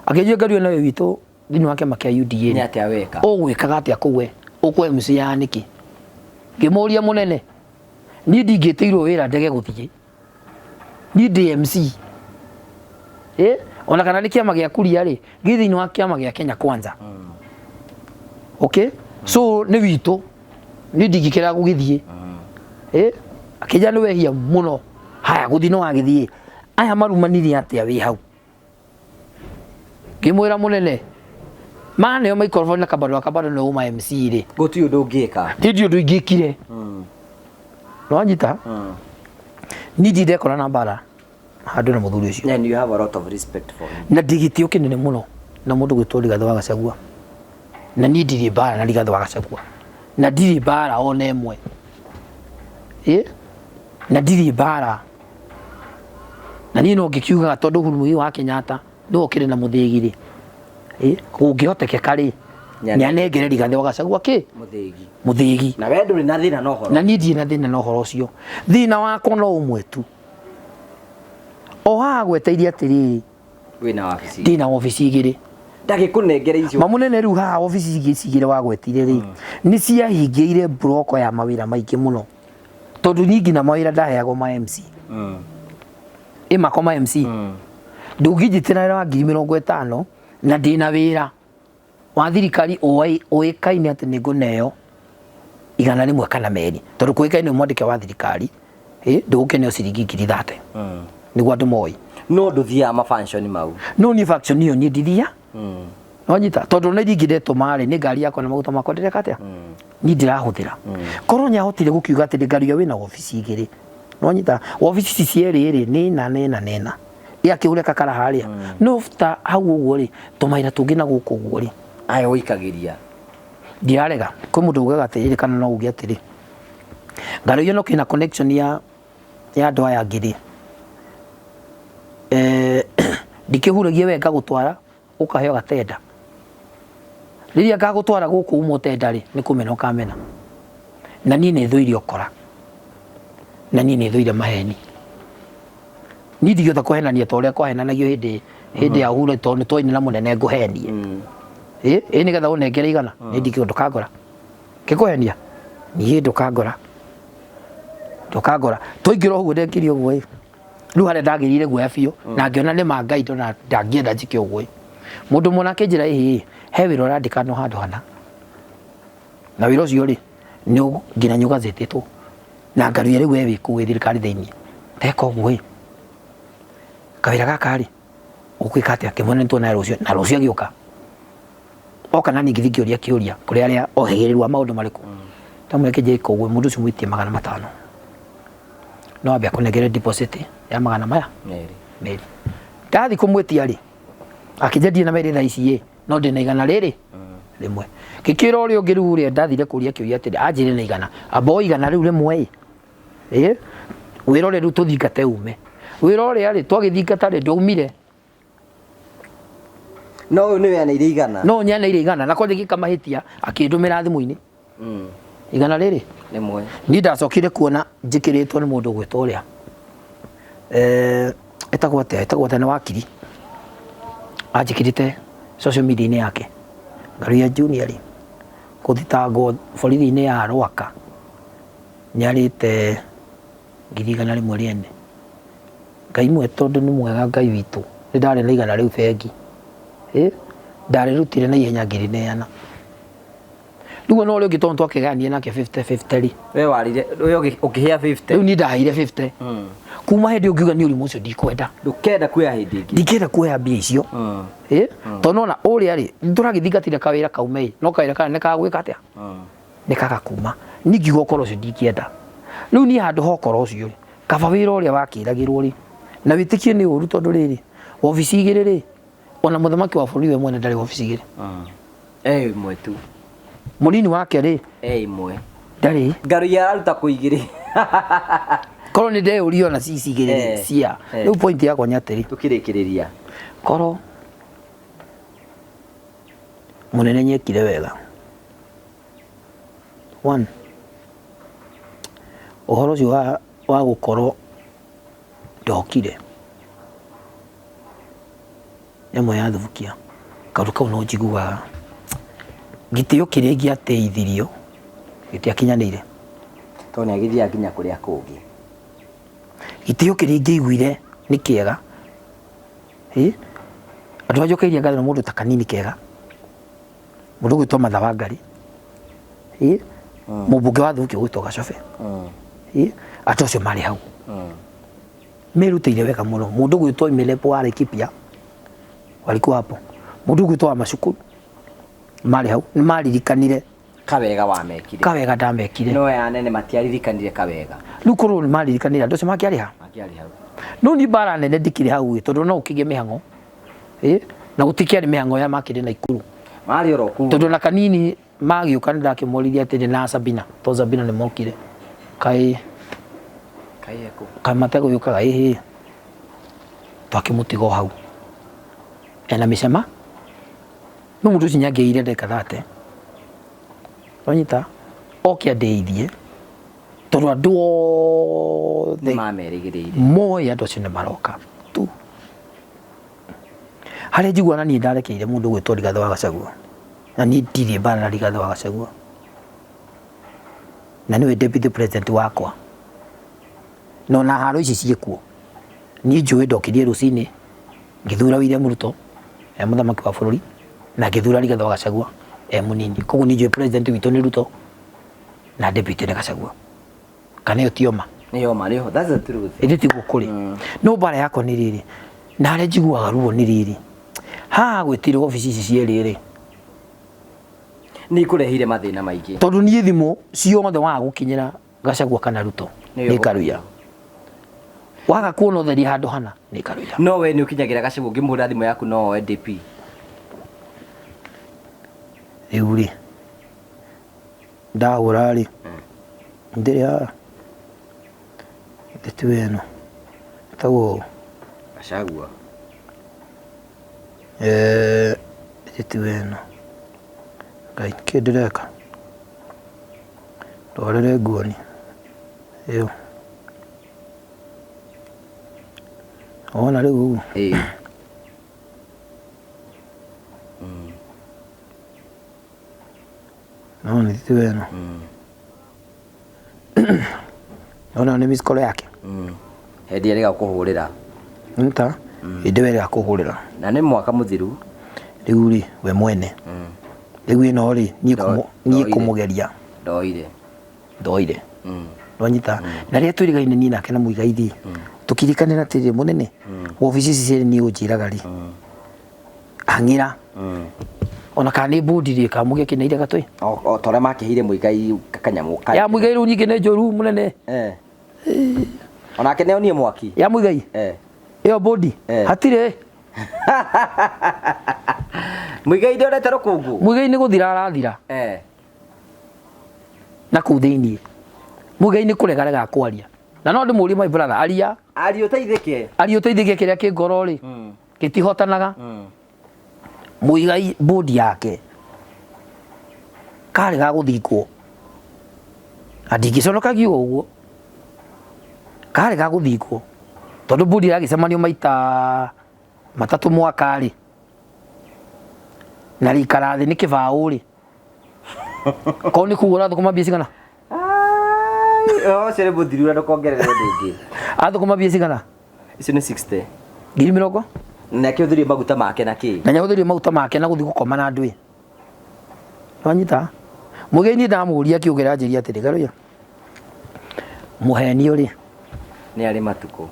akijia gario nawe witu thini wake makia UDA ni atia weka ugwikaga atia kuwe ukwe MC ya niki ngimuria munene ni ndingitiirwo wira ndege guthie ni DMC ona kana ni kiama gia Kuria ri ngithini wa kiama gia Kenya Kwanza okay so ni witu ni ndingikira gugithie akija ni wehia muno haya guthino agithie aya marumaniri atia wi hau ngimwira munene mane o microphone na kabado no uma MC ri guti undu ngika ndi undu ingikire no anyita ni ndide kora na bara handu na muthuri ucio and you have a lot of respect for him na digitio kinene muno na mundu gwitwo Rigathi wa Gachagua na ni ndiri bara na Rigathi wa Gachagua na ndiri bara ona emwe na ndiri bara na ni no ngikiuga tondu Uhuru wa Kenyatta ndo kire na muthigiri kungihotekeka ri nyanengere Rigathi wa Gachagua ki muthigi na we nduri na thina no horo na ni ndiri na thina no horo ucio thina wako no umwe tu oha gweteirie atiri wina wabici ndina wabici igiri ndagikunengere icio mamunene riu haha wabici igicigire wa gwetire ri ni ciahingiire broko ya mawira maingi muno tondu nyingi na mawira ndaheagwo ma MC imakoma MC ndungijitira wa 50 na ndina wira wa thirikari oikaine ati ninguneo igana rimwe kana meri tondu kuikaine mwandike wa thirikari ndugukeneo ciringi 30 niguo andu moi no nduthia ma function mau no ni faction iyo ni ndithia no nyita tondu ni ringire tumari ni ngari yakwa na maguta makwa ndireka atia ni ndirahuthira korwo nya hotire gukiuga ati ngari yo wina ofisi igiri no nyita ofisi ciere ri ni na ya kiureka kara haria no fta hau uguo ri tumaira tungi na guku uguo ri ai uikagiria ndiarega kwi mundu ugaga atiri kana no ugi atiri ngari yo no kina connection ya andu aya ngiri ndikihuragie wega gutwara ukaheo gatenda riria ngagutwara guku umotenda ri ni kumena ukamena na ni ne thuire okora na ni ne thuire maheni ni ndigĩhota kũhenania ta ũrĩa kwahenanagio hĩndĩ ya hura tondũ twainĩra mũnene ngũhenie ĩ nĩgetha ũnengere igana nĩ ndigĩhota ndũkangora ngĩkũhenia niĩ ndũkangora twaingĩra ũguo ndekire ũguo ĩ rĩu harĩa ndagĩrire guoya biũ na ngĩona nĩ mangaindo na ndangĩenda njĩke ũguo ĩ mũndũ mũna akĩnjĩra ĩ he wĩra ũrandĩka no handũ hana na wĩra ũcio rĩ nginya nyũgathĩtĩtwo na ngaruia rĩu we wĩkũĩ thirikari thĩinĩ teka ũguo ĩ kawĩra gaka rĩ ũkwĩka atĩa kĩmwana nĩtuona rũciũ na rũciũ agĩũka oka nani ngĩthiĩ ngĩũria kĩũria kũrĩ arĩa ohĩgĩrĩru wa maũndũ marĩkũ tamũreke njĩka ũguo mũndũ ũcio mwĩtie 500 no ambia kũnengere deposit ya 100 maya merĩ ndathi kũmwĩtia rĩ akĩnjendie na merĩ thaa ici ĩ no ndĩna igana rĩrĩ rĩmwe gĩkĩra ũrĩa ũngĩ rĩu ũrĩa ndathire kũria kĩũria atĩ anjĩre na igana amba igana rĩu rĩmwe ĩ wĩra ũrĩa rĩu tũthingate ume wĩra ũrĩa rĩ twagĩthingata rĩ ndaumire no ũyũ nĩwe aneire igana no nyaneire igana na kwanja gĩkamahĩtia akĩndũmĩra thimũ-inĩ igana rĩrĩ rĩmwe niĩ ndacokire kuona njĩkĩrĩtwo nĩ mũndũ gwĩtwo ũrĩa etagwo atĩa nĩ wakiri anjĩkĩrĩte social media-inĩ yake Ngaruia Junior rĩ gũthitangwo borithi-inĩ ya Rwaka nĩarĩte 100,000 rĩene Ngai mwe tondũ nĩ mwega Ngai witũ nĩ ndarĩ na igana rĩu bengi ndarĩrutire na ihenya ngĩrĩneana rĩu no ũrĩa ũngĩ tondũ twakĩgania nake 50-50 rĩ we warire we ũkĩhĩa 50 rĩu niĩ ndaheire 50 kuma hĩndĩ ũngiuga nĩ ũrimũ ũcio ndikwenda ndũkenda kuoya hĩndĩ ĩngĩ ndingĩenda kuoya mbia icio tondũ ona ũrĩa rĩ nĩtũragĩthingatire kawĩra kaume no kawĩra kana nĩ kagwĩka atĩa nĩ kagakuma ningĩ gũkorwo ũcio ndingĩenda rĩu niĩ handũ hokorwo ũcio rĩ kaba wĩra ũrĩa wakĩragĩrwo rĩ na wĩtĩkie nĩ ũru tondũ rĩrĩ obici igĩrĩ rĩ ona mũthamaki wa bũrũri we mwene ndarĩ obici igĩrĩ ĩmwe tu mũnini wake rĩ ĩmwe ndarĩ Ngaruia araruta kũ igĩrĩ korwo nĩ ndeyũrio na cici igĩrĩ cia rĩu point yakwa nĩ atĩrĩ tũkĩrĩkĩrĩria korwo mũnene nyekire wega ũhoro ũcio wa gũkorwo ndokire ĩmwe ya thubukia kaũndũ kau no njiguaga gĩtĩo kĩrĩa ingĩateithirio gĩtiakinyanĩire tondũ nĩagĩthiaga nginya kũrĩa kũngĩ gĩtĩo kĩrĩa ingĩiguire nĩ kĩega andũ ajokeirie ngathĩ na mũndũ ta kanini kega mũndũ gwĩtwo Martha Wangari mũmbunge wa Thubukia gwĩtwo Gacobe atĩ ũcio marĩ hau merutĩire wega mũno mũndũ gwĩtwo Imelepo wa Laikipia walikuwa hapo mũndũ gwĩtwo wa Macukuru marĩ hau nĩ maririkanire kawega wamekire kawega ndamekire no ya nene matiaririkanire kawega rĩu korwo nĩ maririkanire andũ acio makĩarĩ hau no niĩ mbara nene ndikĩrĩ hau tondũ no ũkĩgĩe mĩhang'o na gũtikĩarĩ mĩhang'o ya makĩrĩ Naikuru marĩ oro kuu tondũ na kanini magĩũka nĩ ndakĩmoririe atĩ na Sabina to Sabina nĩ mokire kaĩ mategũgĩũkaga twakĩmũtiga o hau ena mĩcema no mũndũ ũcio nyangĩire ndeka thate wanyita oke andeithie tondũ andũ othe mamerĩgĩrĩire moĩ andũ acio nĩ maroka tu harĩa njiguana niĩ ndarekeire mũndũ gwĩtwo Rigathĩ wa Gachagua na niĩ ndirĩ mbara na Rigathĩ wa Gachagua na nĩwe deputy president wakwa no na haro ici ciĩkuo niĩ njũĩ ndokirie rũcinĩ ngĩthura William Ruto mũthamaki wa bũrũri na ngĩthura Rigathĩ wa Gachagua mũnini koguo niĩ njũĩ president witũ nĩ Ruto na deputy nĩ Gachagua kana ĩyo ti oma nĩyo that's the truth ĩndĩ tiguo kũrĩ no mbara yakwa nĩ rĩrĩ na harĩa njiguaga ruo nĩ rĩrĩ haha gwĩtirwo obici ici cierĩ rĩ nĩ ikũrehire mathĩna maingĩ tondũ niĩ thimũ ciothe waga gũkinyĩra Gachagua kana Ruto nĩ Ngaruia waga kuona ũtheri handũ hana nĩ Ngaruia no we nĩ ũkinyagĩra Gachagua ũngĩmũhũra thimũ yaku no oe DP rĩu rĩ ndahũra rĩ ndĩrĩ haha ndĩtĩ weno tagwo Gachagua ndĩtĩ weno Ngai kĩ ndĩreka ndwarĩre nguoni ĩyo ona riu no ni tueno ona ni miskolo yake hendi ari gakuhurira nta inde wega kuhurira na ni mwaka muthiru riu ri we mwene riu ino ri ni kumugeria ndoire ndonyita na ria twirigaine ni nake na muigaithi tukirikanira tiri munene ofici cicere ni unjiraga ri angira ona kana budi ri kamuge kinaire gatwe o tore makihire muigai kanyamu ya muigai ru nyike ne njoru munene ona keneo ni mwaki ya muigai iyo bodi hatire muigai ndorete rukungu muigai ni guthira arathira na kuthini muigai ni kuregarega kwaria na no ndimurie my brother aria uteithike kiria ki ngoro ri gitihotanaga muigai bodi yake kare ga guthikwo adingiconokagia uguo kare ga guthikwo tondu bodi yagicemanio maita matatu mwaka ri na rikara thi ni kibao ri ko ni kugura thukuma mbia cigana cere muthiru na kuongerera ndingi athukuma mbia cigana icio ni 60 ngiri 70 na kiuthirie maguta make na ki na nyahuthirie maguta make na guthi gukoma na ndui wanyita mugeni ndamuria kiugera njiri atiri garuya muheni uri ni ari matuko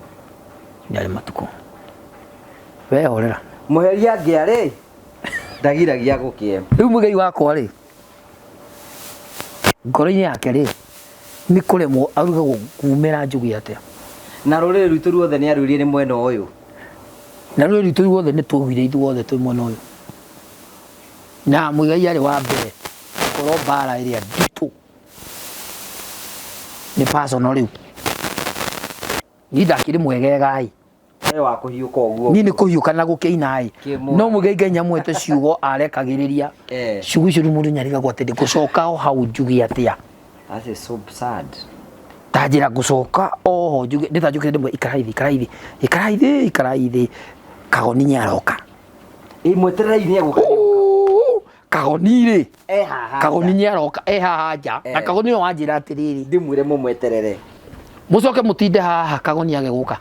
we horera muheri angiari ndagiragia gukie riu mugei wakwa ri ngoro-ini yake ri ni kuremwo aruga kumera njugi atia na ruriri rwitu ruothe ni arwirie ni mwena uyu na ruriri rwitu ruothe ni twogire ithuothe twi mwena uyu na muigai ari wa mbere korwo mbara iria nditu ni personal riu ni ndakiri mwegegai wa kuhiuka uguo ni kuhiuka na gukeina no muigai ngai nyamwete ciugo arekagiriria ciugo icio mundu nyariga gwatende gucoka o hau njugi atia that is so sad tajira gucoka oho njugi nditajukire ndimwe ikaraithi kagoni nyaroka mweterera ini aguka kagoni ri haha kagoni nyaroka haha nja na kagoni no wanjira atiriri ndimwire mumweterere mucoke mutinde haha kagoni ageguka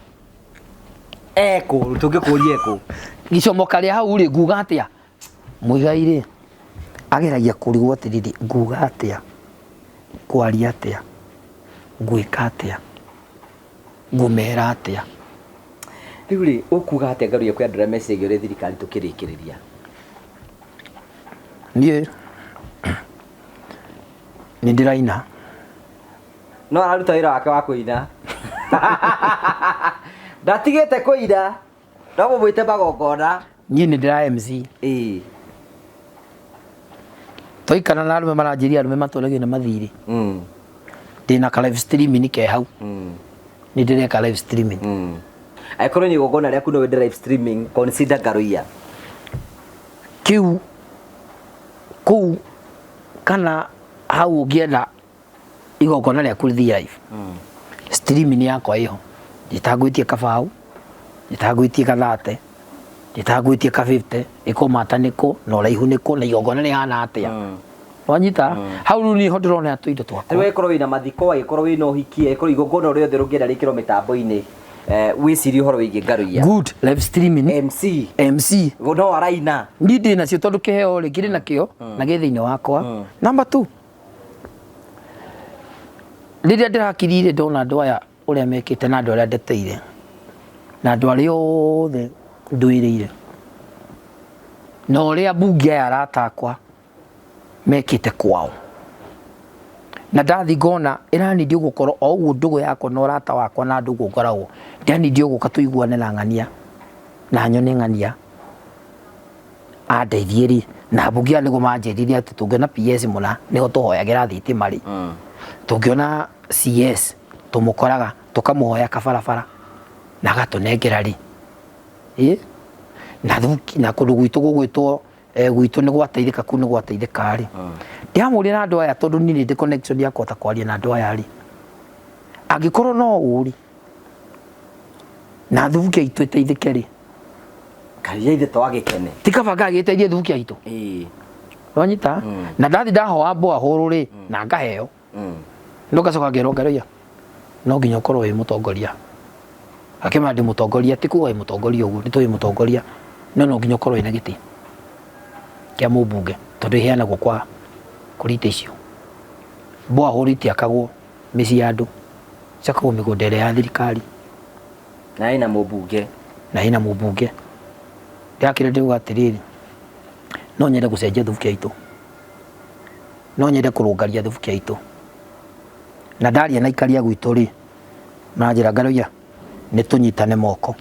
tungikuria eko gicomoka ria hau ri nguga atia muigai ri ageragia kurigwo atiriri nguga atia kwaria atia gwika atia ngumera atia riu ri ukuga atia ngaruya kwa ndura message uri thirikari tukirikiriria nie ni ndiraina no aruta wira wake wa kuina ndatigite kuira no mumwite magongona nie ni ndira MC toikana na arume maranjiria arume matũragio na mathiri ndina ka live streaming ke hau ni ndireka live streaming aikorwo ni gongona riaku no wende live streaming consider ngaruia kiu kuu kana hau ungienda igongona riaku rithi live streaming yakwa iho nditagwitie kabau nditagwitie kathate nditagwitie ka 50 ikomata niko no raihu niko na igongona ni hana atia wanyita hau ru ni ho ndirona atu indo twakwa we korwo wina mathiko aikorwo wina uhiki aikorwo igongona uri othe rungienda rikiro mitambo-ini wiciri uhoro wigi ngaruia good live streaming MC no araina ni ndina cio tondu kiheo ri ngiri nakio na githiini wakwa number 2 riria ndirakirire ndona andu aya uria mekite na andu aria ndeteire na andu aria othe ndwirire no uria bunge aya aratakwa mekite kwao na ndathi ngona iranindi gukorwo o uguo ndugu yakwa na urata wakwa na ndugu ngoragwo ndianindi guka tuiguane na ng'ania na nyone ng'ania andeithie ri na bunge nigo manjiririe ati tungiona PS muna niho tuhoyagira thitima ri tungiona CS tumukoraga tukamuhoya kabarabara na gatunengera ri na kundu gwitu gugwitwo gwitu ni gwateithika ku ni gwateithika ri ndiamurira andu aya tondu ni ndi connection yakwa ta kwaria na andu aya ri angikorwo no uri na thubukia itu iteithike ri karia ithe to agikene tikabanga giteithie thubukia itu wanyita na ndathi ndahoa mboa huru ri na ngaheo no gacoka ngero ngeroia no nginya ukorwo wi mutongoria akima ndi mutongoria tiku wi mutongoria uguo ni twi mutongoria no nginya ukorwo ina giti kia mubunge tondu iheanagwo kwa kurita icio mboa huru itiakagwo micii ya andu ciakagwo migunda ĩrĩa ya thirikari na ina mubunge ndakire ndiuga atiriri no nyende gucenjia thubukia itu no nyende kurungaria thubukia itu na ndaria na ikaria gwitu ri manjira ngaroia ni tunyitane moko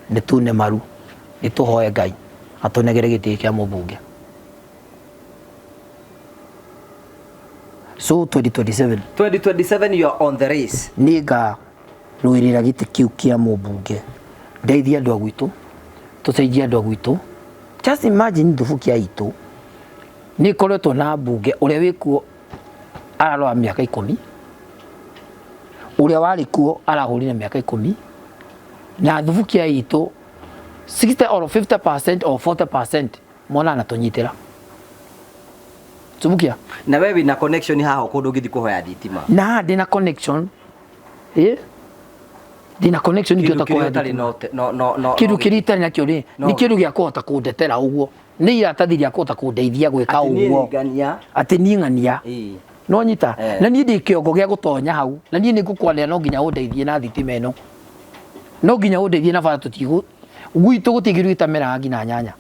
ni tune maru ni tuhoe Ngai atunegere giti kia mubunge. So 2027 you are on the race. Niga ruirira giti kiu kia mubunge ndeithia andu agwitu tucenjia andu agwitu. Just imagine thubukia itu ni koretwo na mbunge uria wikuo ararwa miaka 10 uria wari kuo arahurire miaka 10 na thubukia itu 60 or 50% or 40% mona na tunyitira thubukia na wewe na connection haho kundu ngithi kuhoya thitima na ndina connection ndina connection ngiota kuhoya thitima kiru kirita na kio ni kiru gia kuhota kundetera uguo ni iratathi ria kuhota kundeithia gwika uguo ati ni ngania no nyita na ni ndi kiongo gia gutonya hau na ni ngukwanira no nginya undeithie na thitima eno no nginya undeithie na bara tutigu gwitu gutigiru itamera ngina nyanya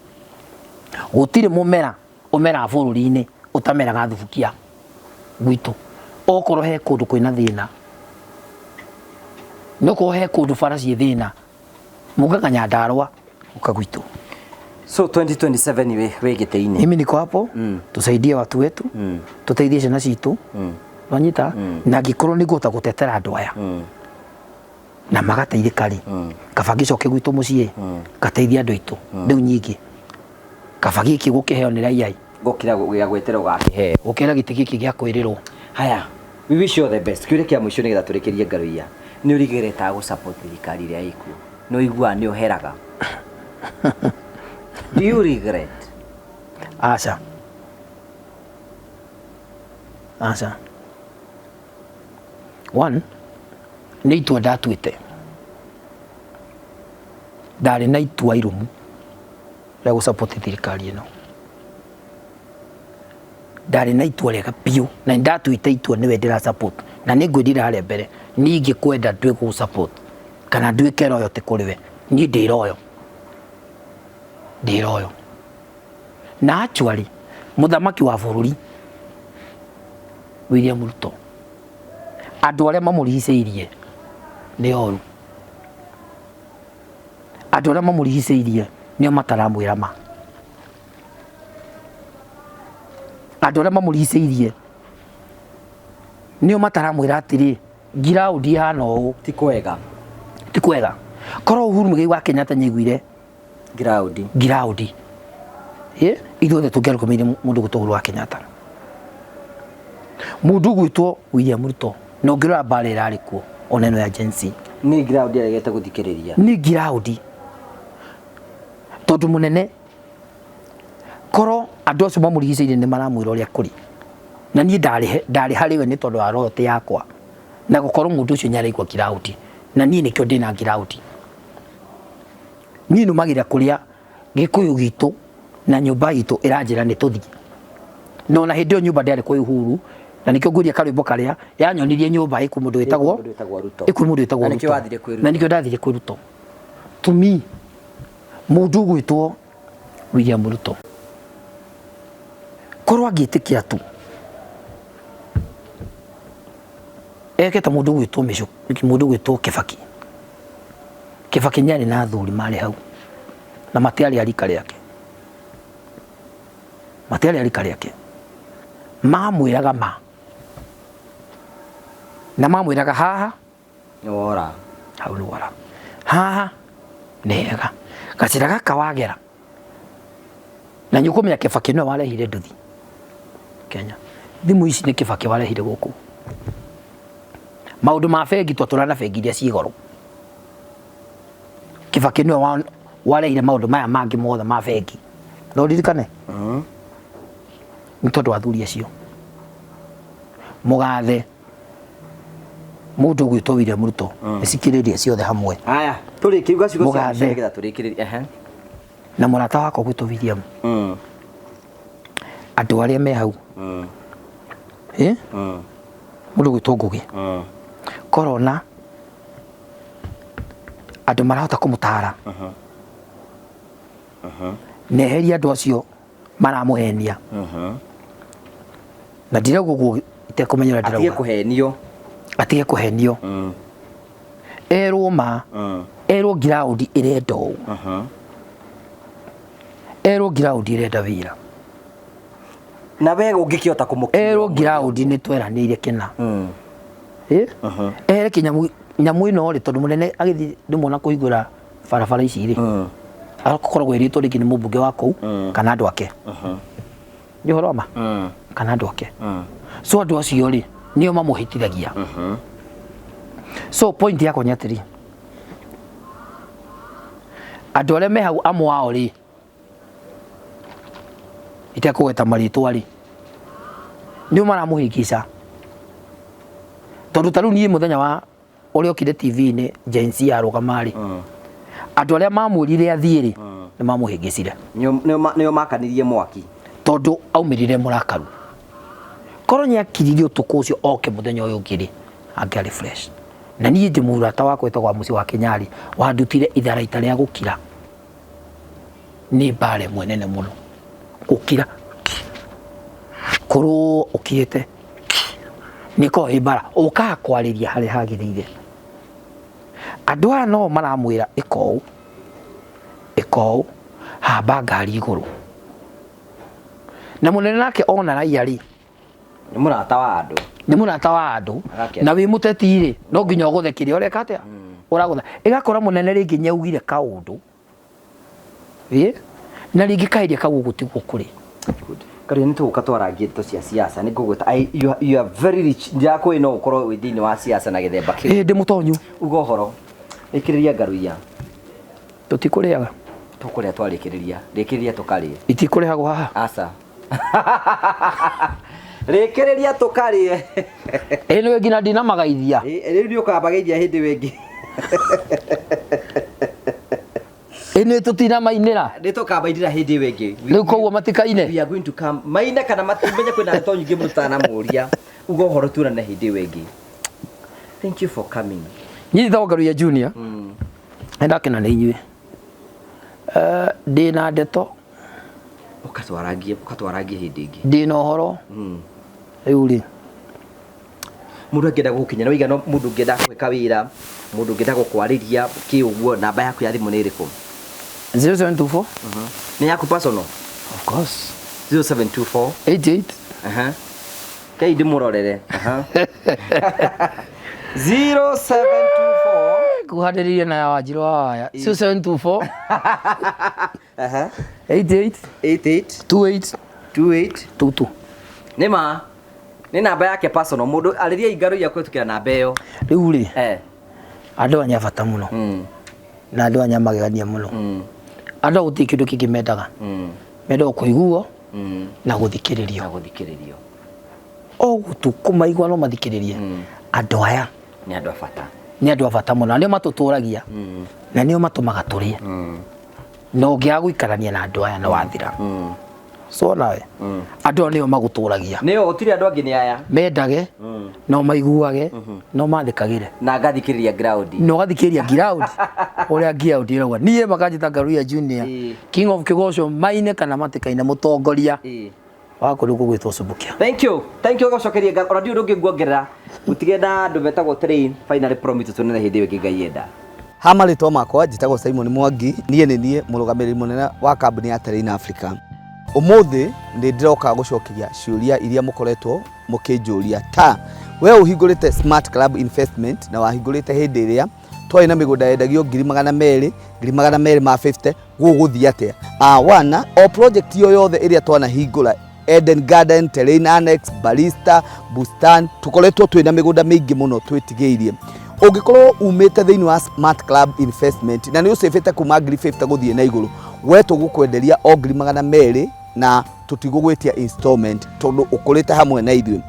gutire mumera umera bururi-ini utameraga thubukia gwitu okorwo he kundu kwina thina no ko he kundu bara cie thina mugaganya ndarwa ukagwitu. So 2027 we gite-ini mimi niko hapo tusaidie watu wetu tuteithie ciana citu wanyita na gikorwo ni guta gutetera andu aya na magateithika ri kabagi coke gwitu mucii gateithia andu itu riu nyingi kabagi ki gukiheo ni raiyai gukira gya gwetera ugakihe gukira giti giki gya kwirirwo. Haya, we wish you the best. Kiure kia mwisho nigetha turikirie Ngaruiya ni urigereta gu support thirikari ria iku no igua ni uheraga do you regret? Asa one ni itua ndatuite ndari na itua irumu ria gu support thirikari ino ndari na itua riega piu na ndatuite itua niwe ndira support na ni ngwendira haria mbere ningi kwenda ndwe gu support kana ndwike royo ti kuriwe ni ndiroyo na actually muthamaki wa bururi William Ruto andu aria mamurigiceirie ni oru andu aria mamurigiceirie nio mataramwira ma andu aria mamurigiceirie nio mataramwira atiri ngiraudi hana uu ti kwega korwo Uhuru Muigai wa Kenyatta nyiguire ngiraudi ithuothe tungiarugamire mundu gutoguru wa Kenyatta mundu gwitwo William Ruto no ngirora bara irari kuo oneno ya agency ni ngiraudi aregete guthikiriria ni ngiraudi tondu munene korwo andu acio mamurigiceirie ni maramwira uria kuri na ni ndari hariwe ni tondu wa rote yakwa na gukorwo mundu ucio nyaraigwa ngiraudi na ni nikio ndina ngiraudi ni numagira kuria gikuyu gitu na nyumba itu iranjira ni tuthie no na hindi o nyumba ndari kwa Uhuru na nikio nguria karwimbo karia yanyonirie nyumba iku mundu witagwo Ruto na nikio ndathire kwi Ruto to me mundu gwitwo William Ruto korwo angitikia tu eketa mundu gwitwo Michu mundu gwitwo Kibaki nyari na thuri mari hau na matiari arika riake mamwiraga ma na mamwiraga haha ni wora hau ni wora haha nega gacira gaka wagera na nyukumenya Kibaki no warehire nduthi Kenya thimu ici ni Kibaki warehire guku maundu ma bengi twatũra na bengi iria ciĩ goro Kibaki niwe wareire maundu maya mangi mothe ma bengi no ririkane ni tondu athuri acio mugathe mundu gwitwo William Ruto icikiririe ciothe hamwe haya turi kiuga ciugo cia getha turikiririe na murata wako gwitwo William andu aria me hau mundu gwitwo Ngugi korona andu marahota kumutara neheria andu acio maramuhenia na ndirauga guo itekumenyera ndirauga atige kuhenio erwo ma erwo ground irenda u erwo ground irenda wira na wega ungikiota kumukira erwo ground ni tweranire kina ere kinyamu ino ri tondu munene agithi ndimona kuhingura barabara ici ri akoragwo iritwo rigi ni mubunge wa kou kana andu ake ni horoma kana andu ake so andu acio ri nio mamuhitithagia so point yako nyatiri andu aria me hau amwe wao ri itekugeta maritwa ri nio maramuhingica tondu taru nie muthenya wa uri okire TV ni Jensi ya rugamari andu aria mamurire athiri ni mamuhingicire nio makanirie mwaki tondu aumirire murakaru koronya akiririo tukucio oke muthenya uyu ngiri angiari fresh na nie ndi murata wako etagwa muci wa Kenyari wandutire itharaita ria gukira ni bare mwenene muno gukira kuru ukiyete niko ibara uka kwariria hari hagiriire andu aya no maramwira ikou hamba ngari iguru na munene nake ona raia ri ni murata wa andu na wi muteti ri no nginya uguthekire ureka atia uragutha igakora munene ringi nyaugire kaundu na ringi kairia kau gutigwo kuri kari ni tuka twarangie to cia siasa ni ngugwita you are very rich ndako ino ukorwo withini wa siasa na githemba ki ndi mutonyu ugo horo ikiriria ngaruia tutikuriaga tukuria twarikiria tukarie itikurehagwo haha asa rekeriria tukarie eno ngina ndina magaithia riu ukambagaithia hindi wengi eno tutina mainira nitukambaithira hindi wengi riu koguo matikaine we are going to come maina kana matimenya kwina to nyingi mutana muria ugo horo tuna na hindi wengi thank you for coming nyi Ngaruia Junior enda kena na inyue ndina ndeto ukatwarangie hindi ingi ndina horo riu ri mundu angenda gukinya wiga no mundu ngenda gwika wira mundu ngenda gukwariria ki uguo namba yaku ya thimu ni iriku 0724 ni yaku personal of course 0724 88 kai ndimurorere 0724 kuhadiriria na Wanjiru wa waya 0724 88 28 22 nima ni namba yake personal mundu ariria Ngaruia kwetukira namba iyo riu ri andu anyabata muno na andu anyamagania muno andu guti kindu kingi mendaga menda kuiguo na guthikiririo o gutukumaigua no mathikiririe andu aya ni andu abata muno nio matuturagia na nio matumaga turie no ngia guikarania na andu aya na wathira so nawe andu nio maguturagia nio utire andu angi ni aya mendage no maiguage no mathikagire na gathikiriria ground no gathikiriria ground uria ground irauga nie makanjita Ngaruia Junior king of Kigosho maine kana matikaine mutongoria wako ruko gwitwo Subukia thank you gocokeria radio ndungi nguongerera gutigenda andu betagwo train finally promise tunene hindi wingi Ngai yenda hama ritwa makwa njitagwo Simon Mwangi nie ni nie murugamiriri munene wa kambuni ya Terrain Africa umuthi ndi ndiroka gucokeria ciuria iria mukoretwo mukinjuria ta we uhingurite Smart Club Investment na wahingurite hindi iria twari na migunda yendagio 200,250 guguthia atia wana o project yo yothe iria twana hingura Eden Garden, Terrain Annex, Barista, Bustan tukoretwo twina migunda mingi muno twitigiirie ungikorwo umite thiini wa Smart Club Investment na ni ucefete kuma ngiri 50 guthie na iguru we tugukwenderia o ngiri 200 na tutigugwitia installment tondu ukurite hamwe na ithuĩ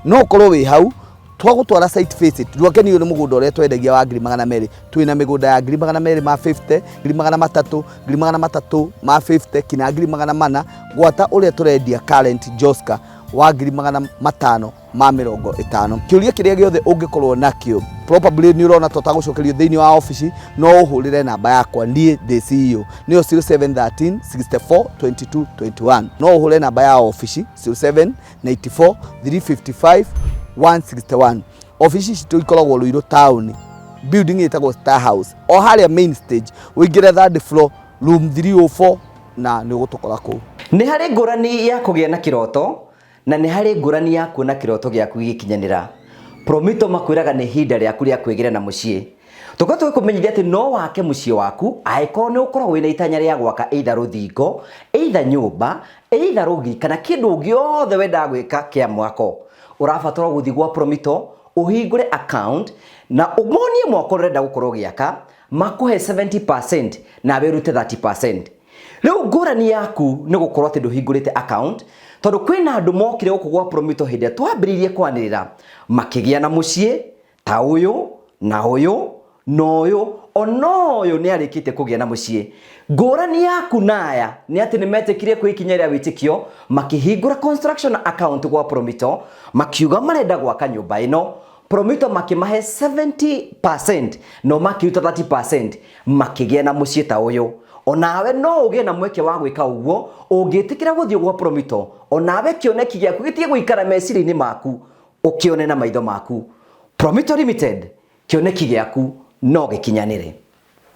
no ukorwo wi hau twagutwara site visit rwakenio ni mugunda uria twendagia wa ngiri 200 twina migunda ya ngiri 200 ma 50 ngiri 300 ngiri 300 ma 50 kina ngiri 400 gwata uria turendia current Joska wa ngiri 500 ma 50 kiuria kiria giothe ungikorwo nakio probably ni urona tutagucokerio thiini wa office no uhurire namba yakwa ndie the CEO niyo 0713 64 22 21 no uhure namba ya office 0794 355 161 office citu ikoragwo Ruiru town building itagwo Star House o haria main stage uingire third floor room 304 na ni gutukora ku ni hari ngurani ya kugia na kiroto na ni hari ngurani ya kuona kiroto giaku gikinyanira Promito makwiraga ni hinda riaku ria kwigire na mucii tugatwe kumenyithia ati no wake mucii waku aiko ni ukoragwo wina itanya ria gwaka either ruthingo either nyumba either rugi kana kindu giothe wenda gwika kia mwako urabatara guthi gwa Promito uhingure account na umonie mwako urenda gukorwo giaka makuhe 70% na berute 30%. Leo ngurani yaku ni gukorwo ati nduhingurite account tondu kwina andu mokire guku gwa Promito hinde twambiririe kwanirira makigia na mucii ta uyu na uyu no uyu ono uyu ni arikite kugia na mucii ngurani yaku naya ni ati nimetekirie kwikinyeria witikio makihingura construction account gwa Promito makiuga marenda gwaka nyumba ino Promito makimahe 70% no makiuta 30% makigia na mucii ta uyu onawe no ugie na mweke wa gwika uguo ungitikira guthio gwa Promito onawe kioneki giaku gitie guikara meciri-ini maku ukione na maitho maku Promito Limited kioneki giaku no gikinyanire.